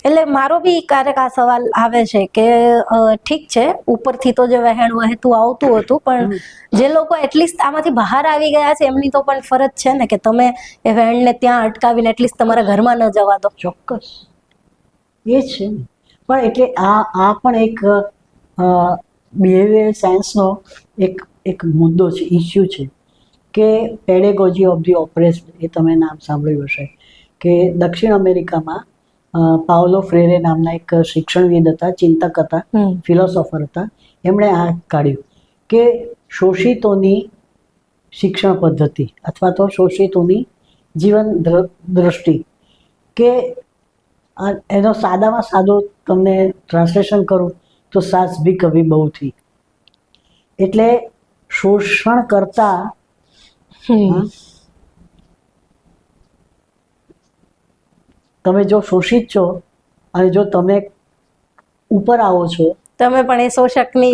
એટલે મારો બી ક્યારેક આ સવાલ આવે છે કે ઠીક છે ઉપરથી તો જે વહેણ વહેતું આવતું હતું, પણ જે લોકો એટલીસ્ટ આમાંથી બહાર આવી ગયા છે એમની તો પણ ફરજ છે ને કે તમે એ વહેણને ત્યાં અટકાવીને એટલીસ્ટ તમારા ઘરમાં ન જવા દો. ચોક્કસ એ છે. પણ એટલે આ પણ એક બિહેવિયર સાયન્સનો એક મુદ્દો છે, ઇસ્યુ છે કે પેડેગોજી ઓફ ધી ઓપ્રેસ્ડ. એ તમે નામ સાંભળ્યું હશે કે દક્ષિણ અમેરિકામાં પાઉલો ફ્રેરે નામના એક શિક્ષણવિદ હતા, ચિંતક હતા, ફિલોસોફર હતા. એમણે આ કાઢ્યું કે શોષિતોની શિક્ષણ પદ્ધતિ અથવા તો શોષિતોની જીવન દ્રષ્ટિ, કે એનો સાદામાં સાદો તમને ટ્રાન્સલેશન કરું તો સાસ ભી કભી બહુ થી. એટલે શોષણ કરતા તમે જો શોષિત છો અને જો તમે ઉપર આવો છો, તમે પણ એ શોષકની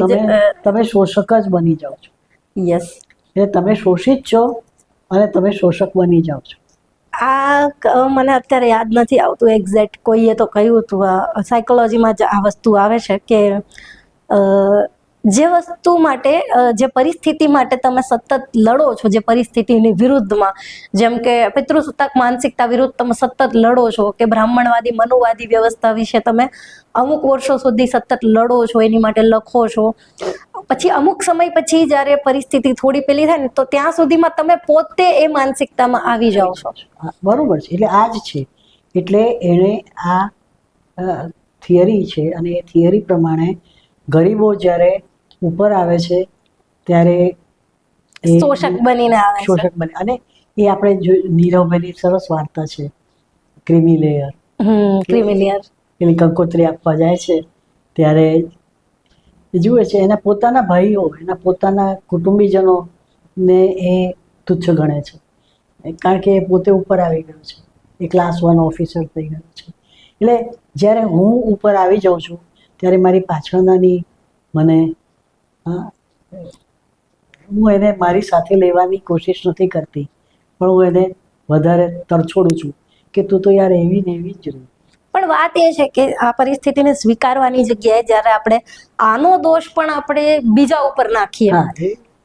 તમે શોષક જ બની જાઓ છો. યસ, એટલે તમે શોષિત છો અને તમે શોષક બની જાઓ છો. આ મને અત્યારે યાદ નથી આવતું એક્ઝેક્ટ, કોઈએ તો કહ્યું હતું, સાયકોલોજીમાં જ આ વસ્તુ આવે છે કે જે વસ્તુ માટે, જે પરિસ્થિતિ માટે તમે સતત લડો છો, જે પરિસ્થિતિની વિરુદ્ધમાં, જેમ કે પિતૃસત્તાક માનસિકતા વિરુદ્ધ તમે સતત લડો છો, કે બ્રાહ્મણવાદી મનુવાદી વ્યવસ્થા વિશે તમે અમુક વર્ષો સુધી સતત લડો છો, એની માટે લખો છો, પછી અમુક સમય પછી જ્યારે પરિસ્થિતિ થોડી પેલી થાય ને તો ત્યાં સુધીમાં તમે પોતે એ માનસિકતામાં આવી જાઓ છો. બરોબર છે. એટલે આ જ છે. એટલે એણે આ થિયરી છે અને એ થિયરી પ્રમાણે ગરીબો જ્યારે ઉપર આવે છે ત્યારે શોષક બનીને આવે છે. શોષક બને. અને એ આપણે નીરવભાઈની સરસ વાર્તા છે, ક્રીમી લેયર. ક્રીમી લેયર એની કંકોત્રી આપવા જાય છે ત્યારે જુએ છે એના પોતાના ભાઈઓ, એના પોતાના કુટુંબીજનોને એ તુચ્છ ગણે છે, કારણ કે એ પોતે ઉપર આવી ગયો છે, એ ક્લાસ 1 ઓફિસર થઈ ગયો છે. એટલે જ્યારે હું ઉપર આવી જાઉં છું ત્યારે મારી પાછળનાની મને હું એને મારી સાથે લેવાની કોશિશ નથી કરતી, પણ હું એને વધારે તરછોડું છું કે તું તો યાર એવી ને એવી જ રહી. પણ વાત એ છે કે આ પરિસ્થિતિને સ્વીકારવાની જગ્યાએ જ્યારે આપણે આનો દોષ પણ આપણે બીજા ઉપર નાખીએ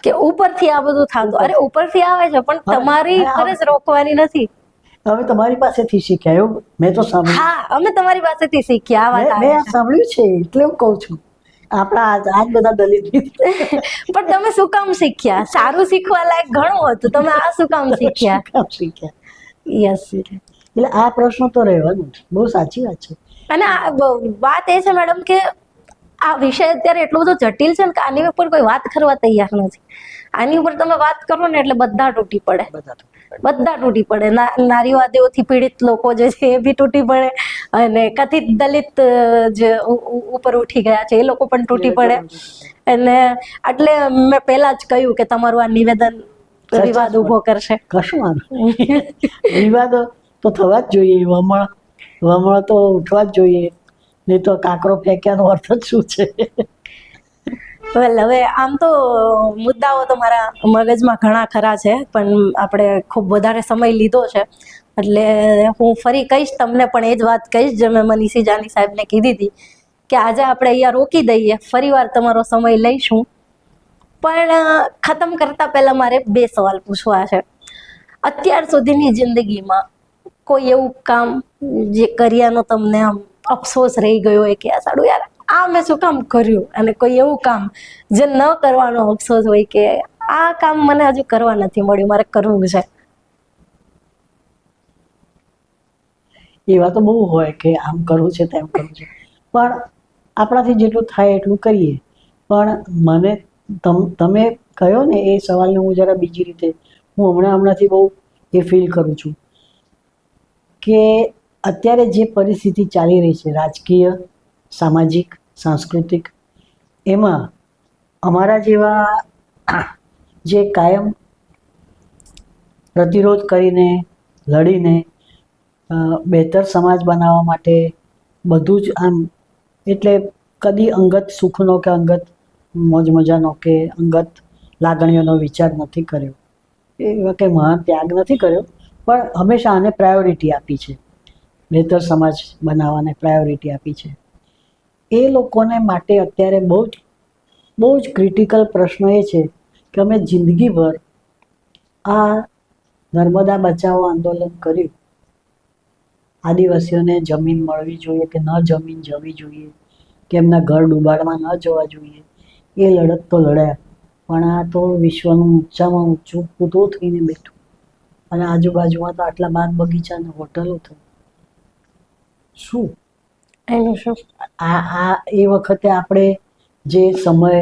કે ઉપરથી આ બધું થતું, અરે ઉપરથી આવે છે પણ તમારી ફરજ રોકવાની નથી. હવે તમારી પાસેથી શીખ્યા એવું મેં તો સાંભળ્યું. હા, અમે તમારી પાસેથી શીખ્યા. આ વાત મેં સાંભળ્યું છે એટલે હું કહું છું. આપણા આજ બધા દલિત પણ તમે શું કામ શીખ્યા? સારું શીખવા લાયક ઘણું હતું, તમે આ શું કામ શીખ્યા? યસ. એટલે આ પ્રશ્ન તો રહેવાનું છે. બહુ સાચી વાત છે. અને વાત એ છે મેડમ કે આ વિષય અત્યારે એટલો બધો જટિલ છે ને કે આની ઉપર કોઈ વાત કરવા તૈયાર નથી. આની ઉપર તમે વાત કરો ને એટલે બધા તૂટી પડે, બધા તૂટી પડે. નારીવાદીઓથી પીડિત લોકો જે છે એ બી તૂટી પડે, અને કથિત દલિત જે ઉપર ઉઠી ગયા છે એ લોકો પણ તૂટી પડે. અને એટલે મેં પહેલા જ કહ્યું કે તમારું આ નિવેદન વિવાદ ઉભો કરશે. કશું વાંધો વિવાદ તો થવા જ જોઈએ, વમળ તો ઉઠવા જ જોઈએ, નહીં તો કાંકરો ફેંક્યાનો અર્થ જ શું છે? વેલ, હવે આમ તો મુદ્દાઓ તો મારા મગજમાં ઘણા ખરા છે, પણ આપણે ખૂબ વધારે સમય લીધો છે એટલે હું ફરી કહીશ તમને, પણ એ જ વાત કહીશ જે મેં મનીષી જાની સાહેબને કીધી હતી કે આજે આપણે અહીંયા રોકી દઈએ, ફરીવાર તમારો સમય લઈશું. પણ ખતમ કરતા પહેલા મારે 2 સવાલ પૂછવા છે. અત્યાર સુધીની જિંદગીમાં કોઈ એવું કામ જે કર્યાનો તમને આમ અફસોસ રહી ગયો હોય કે આ સાડું યાર આ મેં શું કામ કર્યું, અને કોઈ એવું કામ જે ન કરવાનો અફસોસ હોય કે આ કામ મને હજુ કરવા નથી મળ્યું, મારે કરવું છે? એવા તો બહુ હોય કે આમ કરવું છે તેમ કરવું છે, પણ આપણાથી જેટલું થાય એટલું કરીએ. પણ મને તમે કહ્યો ને એ સવાલને હું જરા બીજી રીતે, હું હમણાંથી બહુ એ ફીલ કરું છું કે અત્યારે જે પરિસ્થિતિ ચાલી રહી છે રાજકીય, સામાજિક, સાંસ્કૃતિક, એમાં અમારા જેવા જે કાયમ પ્રતિરોધ કરીને લડીને બહેતર સમાજ બનાવવા માટે બધું જ આમ, એટલે કદી અંગત સુખનો કે અંગત મોજ મજાનો કે અંગત લાગણીઓનો વિચાર નથી કર્યો, એવા કંઈ મહાન ત્યાગ નથી કર્યો, પણ હંમેશા આને પ્રાયોરિટી આપી છે, બહેતર સમાજ બનાવવાને પ્રાયોરિટી આપી છે. એ લોકોને માટે અત્યારે બહુ જ ક્રિટિકલ પ્રશ્ન એ છે કે અમે જિંદગીભર આ નર્મદા બચાવો આંદોલન કર્યું, આદિવાસીઓને જમીન મળવી જોઈએ કે ન જમીન જવી જોઈએ, કે એમના ઘર ડૂબાડમાં ન જવા જોઈએ, એ લડત તો લડ્યા, પણ આ તો વિશ્વનું ઊંચામાં ઊંચું પૂતળું થઈને બેઠું, અને આજુબાજુમાં તો આટલા બાગ બગીચા અને હોટલો થઈ. શું એનું શું? આ એ વખતે આપણે જે સમય,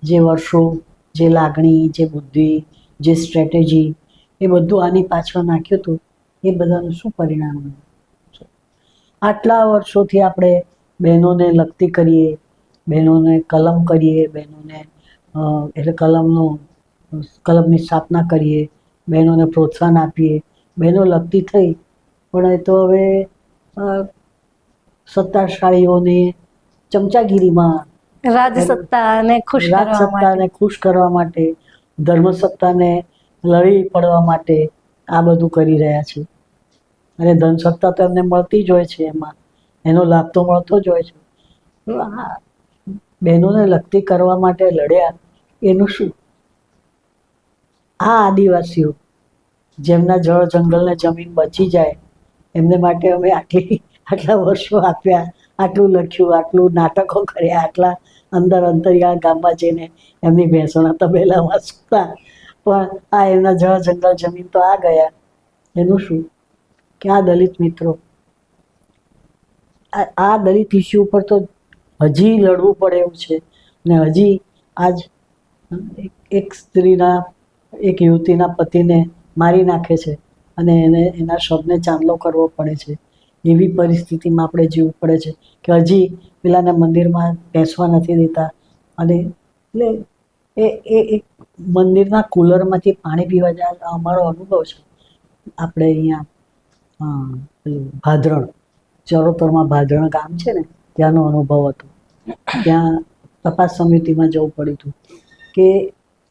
જે વર્ષો, જે લાગણી, જે બુદ્ધિ, જે સ્ટ્રેટેજી, એ બધું આની પાછળ નાખ્યું હતું, એ બધાનું શું પરિણામ આવ્યું? આટલા વર્ષોથી આપણે બહેનોને લગતી કરીએ, બહેનોને કલમ કરીએ, બહેનોને એટલે કલમની સ્થાપના કરીએ, બહેનોને પ્રોત્સાહન આપીએ, બહેનો લગતી થઈ, પણ એ તો હવે સત્તાશાળીઓની ચમચાગીરીમાં, રાજસત્તાને ખુશ કરવા માટે, રાજસત્તાને ખુશ કરવા માટે, ધર્મસત્તાને લડી પડવા માટે આ બધું કરી રહ્યા છે. અને ધનસત્તા તો એમને મળતી જ હોય છે, એમાં એનો લાભ તો મળતો જ હોય છે. તો આ બહેનોને લગતી કરવા માટે લડ્યા, એનું શું? આ આદિવાસીઓ જેમના જળ જંગલ ને જમીન બચી જાય, એમને માટે અમે આટલા વર્ષો આપ્યા, આટલું લખ્યું, આટલું નાટકો કર્યા, આટલા અંતરિયાળ ગામમાં જઈને એમની ભેંસોના તબેલામાં સૂતા, પણ આ એમના જળ જંગલ જમીન તો આ ગયા, એનું શું? ક્યાં દલિત મિત્રો? આ દલિત ઇસ્યુ ઉપર તો હજી લડવું પડે એવું છે. ને હજી આજ એક સ્ત્રીના, એક યુવતીના પતિને મારી નાખે છે અને એના શબને ચાંદલો કરવો પડે છે. એવી પરિસ્થિતિમાં આપણે જીવવું પડે છે કે હજી પેલાને મંદિરમાં બેસવા નથી દેતા. અને એટલે એ મંદિરના કુલરમાંથી પાણી પીવા જાય, અમારો અનુભવ છે. આપણે અહીંયા પેલું ભાદરણ, ચરોતરમાં ભાદરણ ગામ છે ને, ત્યાંનો અનુભવ હતો. ત્યાં તપાસ સમિતિમાં જવું પડ્યું હતું કે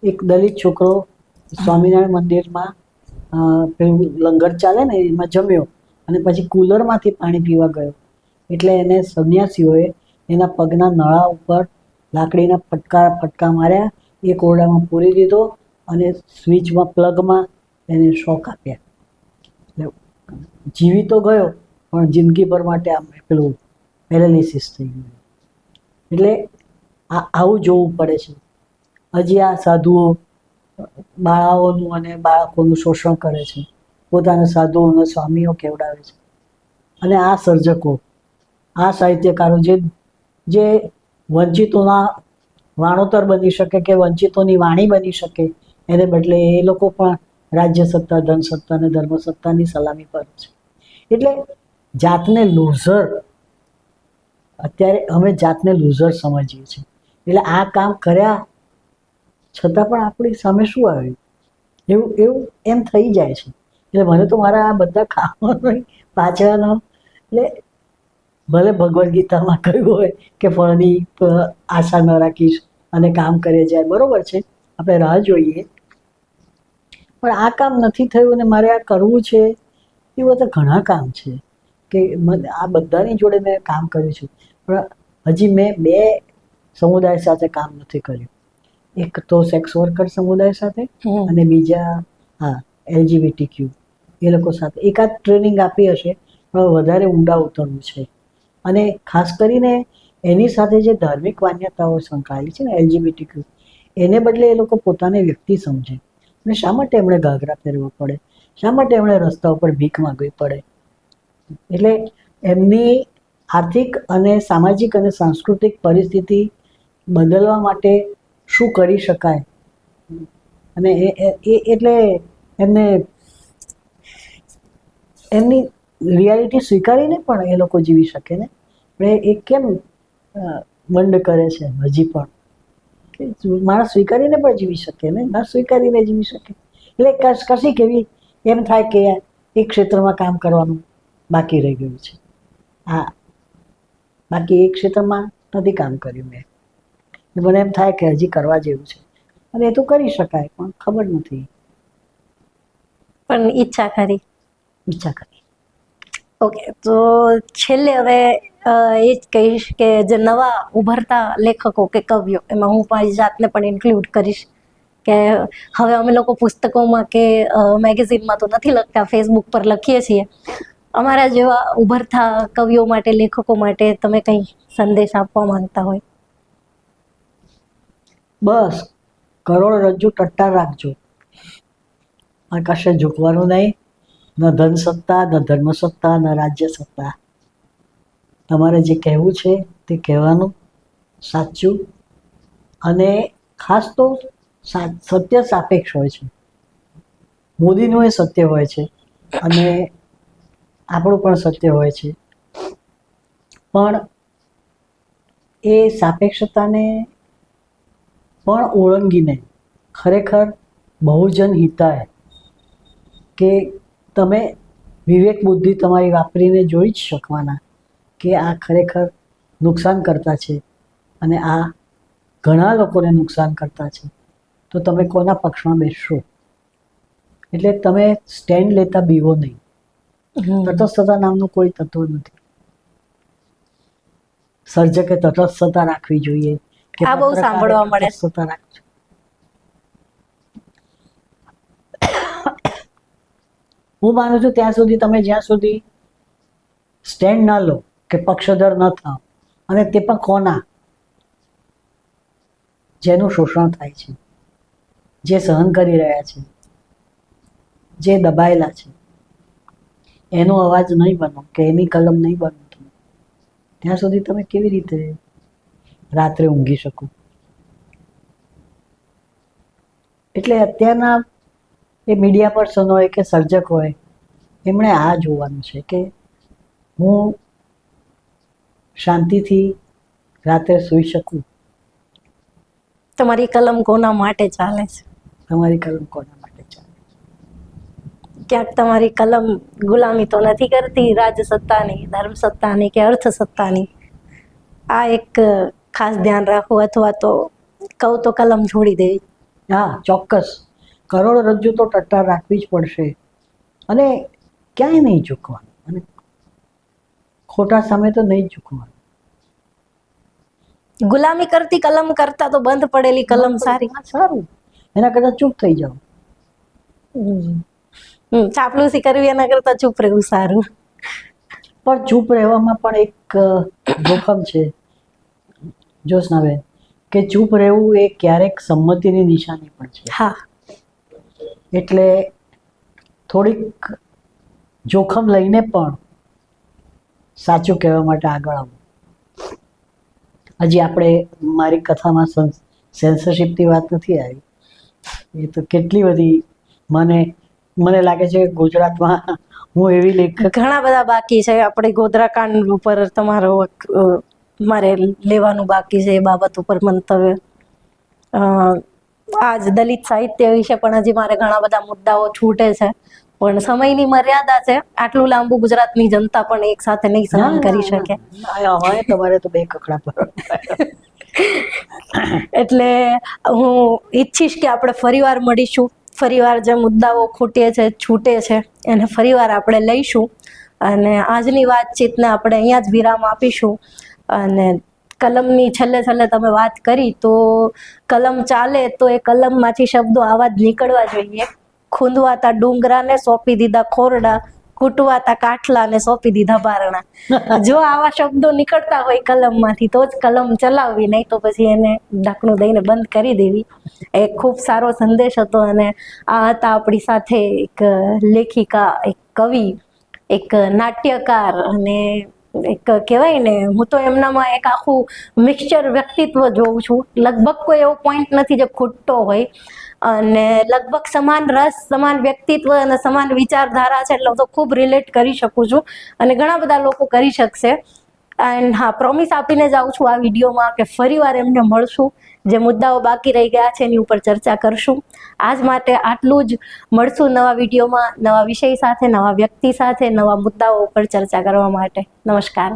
એક દલિત છોકરો સ્વામિનારાયણ મંદિરમાં પેલું લંગર ચાલે ને એમાં જમ્યો અને પછી કુલરમાંથી પાણી પીવા ગયો. એટલે એને સંન્યાસીઓએ એના પગના નળા ઉપર લાકડીના ફટકા માર્યા, એક ઓરડામાં પૂરી દીધો અને સ્વિચમાં પ્લગમાં એને શોક આપ્યા. જીવી તો ગયો, પણ જિંદગીભર માટે આમ પેલું પેરાલિસિસ થઈ ગયું. એટલે આવું જોવું પડે છે. હજી આ સાધુઓ બાળાઓનું અને બાળકોનું શોષણ કરે છે, પોતાના સાધુઓના સ્વામીઓ કેવડાવે છે. અને આ સર્જકો, આ સાહિત્યકારો જે વંચિતોના વાણોતર બની શકે કે વંચિતોની વાણી બની શકે, એને બદલે એ લોકો પણ રાજ્ય સત્તા, ધન સત્તા અને ધર્મસત્તાની સલામી પર છે. એટલે જાતને લૂઝર, અત્યારે અમે જાતને લૂઝર સમજીએ છીએ. એટલે આ કામ કર્યા છતાં પણ આપણી સામે શું આવ્યું, એવું એમ થઈ જાય છે. એટલે મને તો મારા આ બધા કામોનો પાછળનો, એટલે ભલે ભગવદ્ ગીતામાં કહ્યું હોય કે ફળની આશા ન રાખીશ અને કામ કરે જાય, બરોબર છે, આપણે રાહ જોઈએ, પણ આ કામ નથી થયું અને મારે આ કરવું છે. એ બધા ઘણા કામ છે કે આ બધાની જોડે મેં કામ કર્યું છે, પણ હજી મેં 2 સમુદાય સાથે કામ નથી કર્યું. એક તો સેક્સ વર્કર સમુદાય સાથે અને બીજા LGBTQ એ લોકો સાથે એકાદ ટ્રેનિંગ આપી હશે, પણ વધારે ઊંડા ઉતરવું છે. અને ખાસ કરીને એની સાથે જે ધાર્મિક માન્યતાઓ સંકળાયેલી છે ને LGBTQ, એને બદલે એ લોકો પોતાને વ્યક્તિ સમજે. અને શા માટે એમણે ઘાઘરા પહેરવા પડે, શા માટે એમણે રસ્તા ઉપર ભીખ માગવી પડે? એટલે એમની આર્થિક અને સામાજિક અને સાંસ્કૃતિક પરિસ્થિતિ બદલવા માટે શું કરી શકાય, અને એટલે એમને એમની રિયાલિટી સ્વીકારીને પણ એ લોકો જીવી શકે ને. એ કેમ બંધ કરે છે હજી પણ? કે માણસ સ્વીકારીને પણ જીવી શકે ને, ના સ્વીકારીને જીવી શકે. એટલે કશીક એવી એમ થાય કે એક ક્ષેત્રમાં કામ કરવાનું બાકી રહી ગયું છે. બાકી એક ક્ષેત્રમાં નથી કામ કર્યું મેં. મને એમ થાય કે હજી કરવા જેવું છે, અને એ તો કરી શકાય, પણ ખબર નથી. પણ ઈચ્છા કરી. કરી. ઓકે, તો છેલ્લે હવે એ જ કહીશ કે જે નવા ઉભરતા લેખકો કે કવિઓ, એમાં હું મારી જાતને પણ ઇન્ક્લુડ કરીશ કે હવે અમે લોકો પુસ્તકોમાં કે મેગેઝિનમાં તો નથી લખતા, ફેસબુક પર લખીએ છીએ. અમારા જેવા ઉભરતા કવિઓ માટે, લેખકો માટે તમે કંઈ સંદેશ આપવા માંગતા હોય? બસ કરોડરજ્જુ ટટ્ટાર રાખજો, અને કશે ઝૂકવાનું નહીં. ન ધન સત્તા, ન ધર્મ સત્તા, ન રાજ્ય સત્તા. તમારે જે કહેવું છે તે કહેવાનું સાચું, અને ખાસ તો સત્ય સાપેક્ષ હોય છે. મોદીનું એ સત્ય હોય છે અને આપણું પણ સત્ય હોય છે, પણ એ સાપેક્ષતાને પણ ઓળંગીને ખરેખર બહુજન હિતાય, કે તમે વિવેક બુદ્ધિ તમારી વાપરીને જોઈ જ શકવાના કે આ ખરેખર નુકસાન કરતા છે અને આ ઘણા લોકોને નુકસાન કરતા છે, તો તમે કોના પક્ષમાં બેસશો? એટલે તમે સ્ટેન્ડ લેતા બીવો નહીં. તટસ્થતા નામનું કોઈ તત્વ નથી. સર્જકે તટસ્થતા રાખવી જોઈએ. કે આ બહુ સાંભળવા મળે. તટસ્થતા રાખજો. હું માનું છું ત્યાં સુધી તમે જ્યાં સુધી સ્ટેન્ડ ના લો, કે પક્ષધર ન થાવ, અને તે પણ કોના? જેનું શોષણ થાય છે, જે સહન કરી રહ્યા છે, જે દબાયેલા છે, એનો અવાજ નહીં બનો, કે એની કલમ નહીં બનો તમે, ત્યાં સુધી તમે કેવી રીતે રાત્રે ઊંઘી શકો? એટલે અત્યારના એ મીડિયા પર્સન હોય કે સર્જક હોય, એમણે આ જોવાનું છે કે હું શાંતિથી રાત્રે સૂઈ શકું. તમારી કલમ કોના માટે ચાલે છે? તમારી કલમ કોના માટે ચાલે? ક્યાંક તમારી કલમ ગુલામી તો નથી કરતી રાજસત્તાની, ધર્મસત્તાની કે અર્થસત્તાની? આ એક ખાસ ધ્યાન રાખવું, અથવા તો કહું તો કલમ છોડી દેવી. હા, ચોક્કસ. કરોડરજ્જુ તો ટટ્ટાર રાખવી જ પડશે, અને ક્યાંય નહીં ઝૂકવાનું, અને ખોટા સામે તો નહીં જ ઝૂકવાનું. ગુલામી કરતી કલમ કરતા તો બંધ પડેલી કલમ સારી. સારું, એના કરતાં ચૂપ થઈ જાઓ. ચાપલુસી કરવી એના કરતા ચૂપ રહેવું સારું. પણ ચૂપ રહેવામાં પણ એક જોખમ છે જ્યોત્સનાબેન, કે ચૂપ રહેવું એ ક્યારેક સંમતિની નિશાની પણ છે. હા, એટલે થોડીક જોખમ લઈને પણ સાચું કહેવા માટે આગળ આવવું. હજી આપણે મારી કથામાં સેન્સરશિપની વાત નથી આવી. એ તો કેટલી બધી મને લાગે છે ગુજરાતમાં હું એવી લેખક ઘણા બધા બાકી છે. આપણે ગોધરાકાંડ ઉપર તમારો મારે લેવાનું બાકી છે, એ બાબત ઉપર મંતવ્ય. આજ દલિત સાહિત્ય વિશે પણ હજી મારે ઘણા બધા મુદ્દાઓ છૂટે છે, પણ સમયની મર્યાદા છે. આટલું લાંબુ ગુજરાતની જનતા પણ એક સાથે નહીં સહન કરી શકે. તમારે તો બે કકડા પર. એટલે હું ઈચ્છીશ કે આપણે ફરીવાર મળીશું, ફરીવાર જે મુદ્દાઓ ખૂટે છે, છૂટે છે, એને ફરીવાર આપણે લઈશું, અને આજની વાતચીતને આપણે અહીંયા જ વિરામ આપીશું. અને કલમની છેલ્લે તમે વાત કરી, તો કલમ ચાલે તો એ કલમમાંથી શબ્દો આવા જ નીકળવા જોઈએ. ખૂંદવાતા ડુંગરાને સોંપી દીધા ખોરડા, કૂટવાતા કાઠલાને સોંપી દીધા બારણા. જો આવા શબ્દો નીકળતા હોય કલમમાંથી તો જ કલમ ચલાવવી, નહીં તો પછી એને ઢાંકણું દઈને બંધ કરી દેવી. એ ખૂબ સારો સંદેશ હતો. અને આ હતા આપણી સાથે એક લેખિકા, એક કવિ, એક નાટ્યકાર, અને એક કહેવાય ને, હું તો એમનામાં એક આખું મિક્સચર વ્યક્તિત્વ જોઉં છું. લગભગ કોઈ એવો પોઈન્ટ નથી જે ખૂટતો હોય, અને લગભગ સમાન રસ, સમાન વ્યક્તિત્વ અને સમાન વિચારધારા છે. એટલે હું તો ખૂબ રિલેટ કરી શકું છું, અને ઘણા બધા લોકો કરી શકશે. એન્ડ હા, પ્રોમિસ આપીને જાઉં છું આ વિડીયોમાં કે ફરીવાર એમને મળશું, જે મુદ્દાઓ બાકી રહી ગયા છે એની ઉપર ચર્ચા કરશું. આજ માટે આટલું જ. મળશું નવા વિડીયોમાં, નવા વિષય સાથે, નવા વ્યક્તિ સાથે, નવા મુદ્દાઓ ઉપર ચર્ચા કરવા માટે. નમસ્કાર.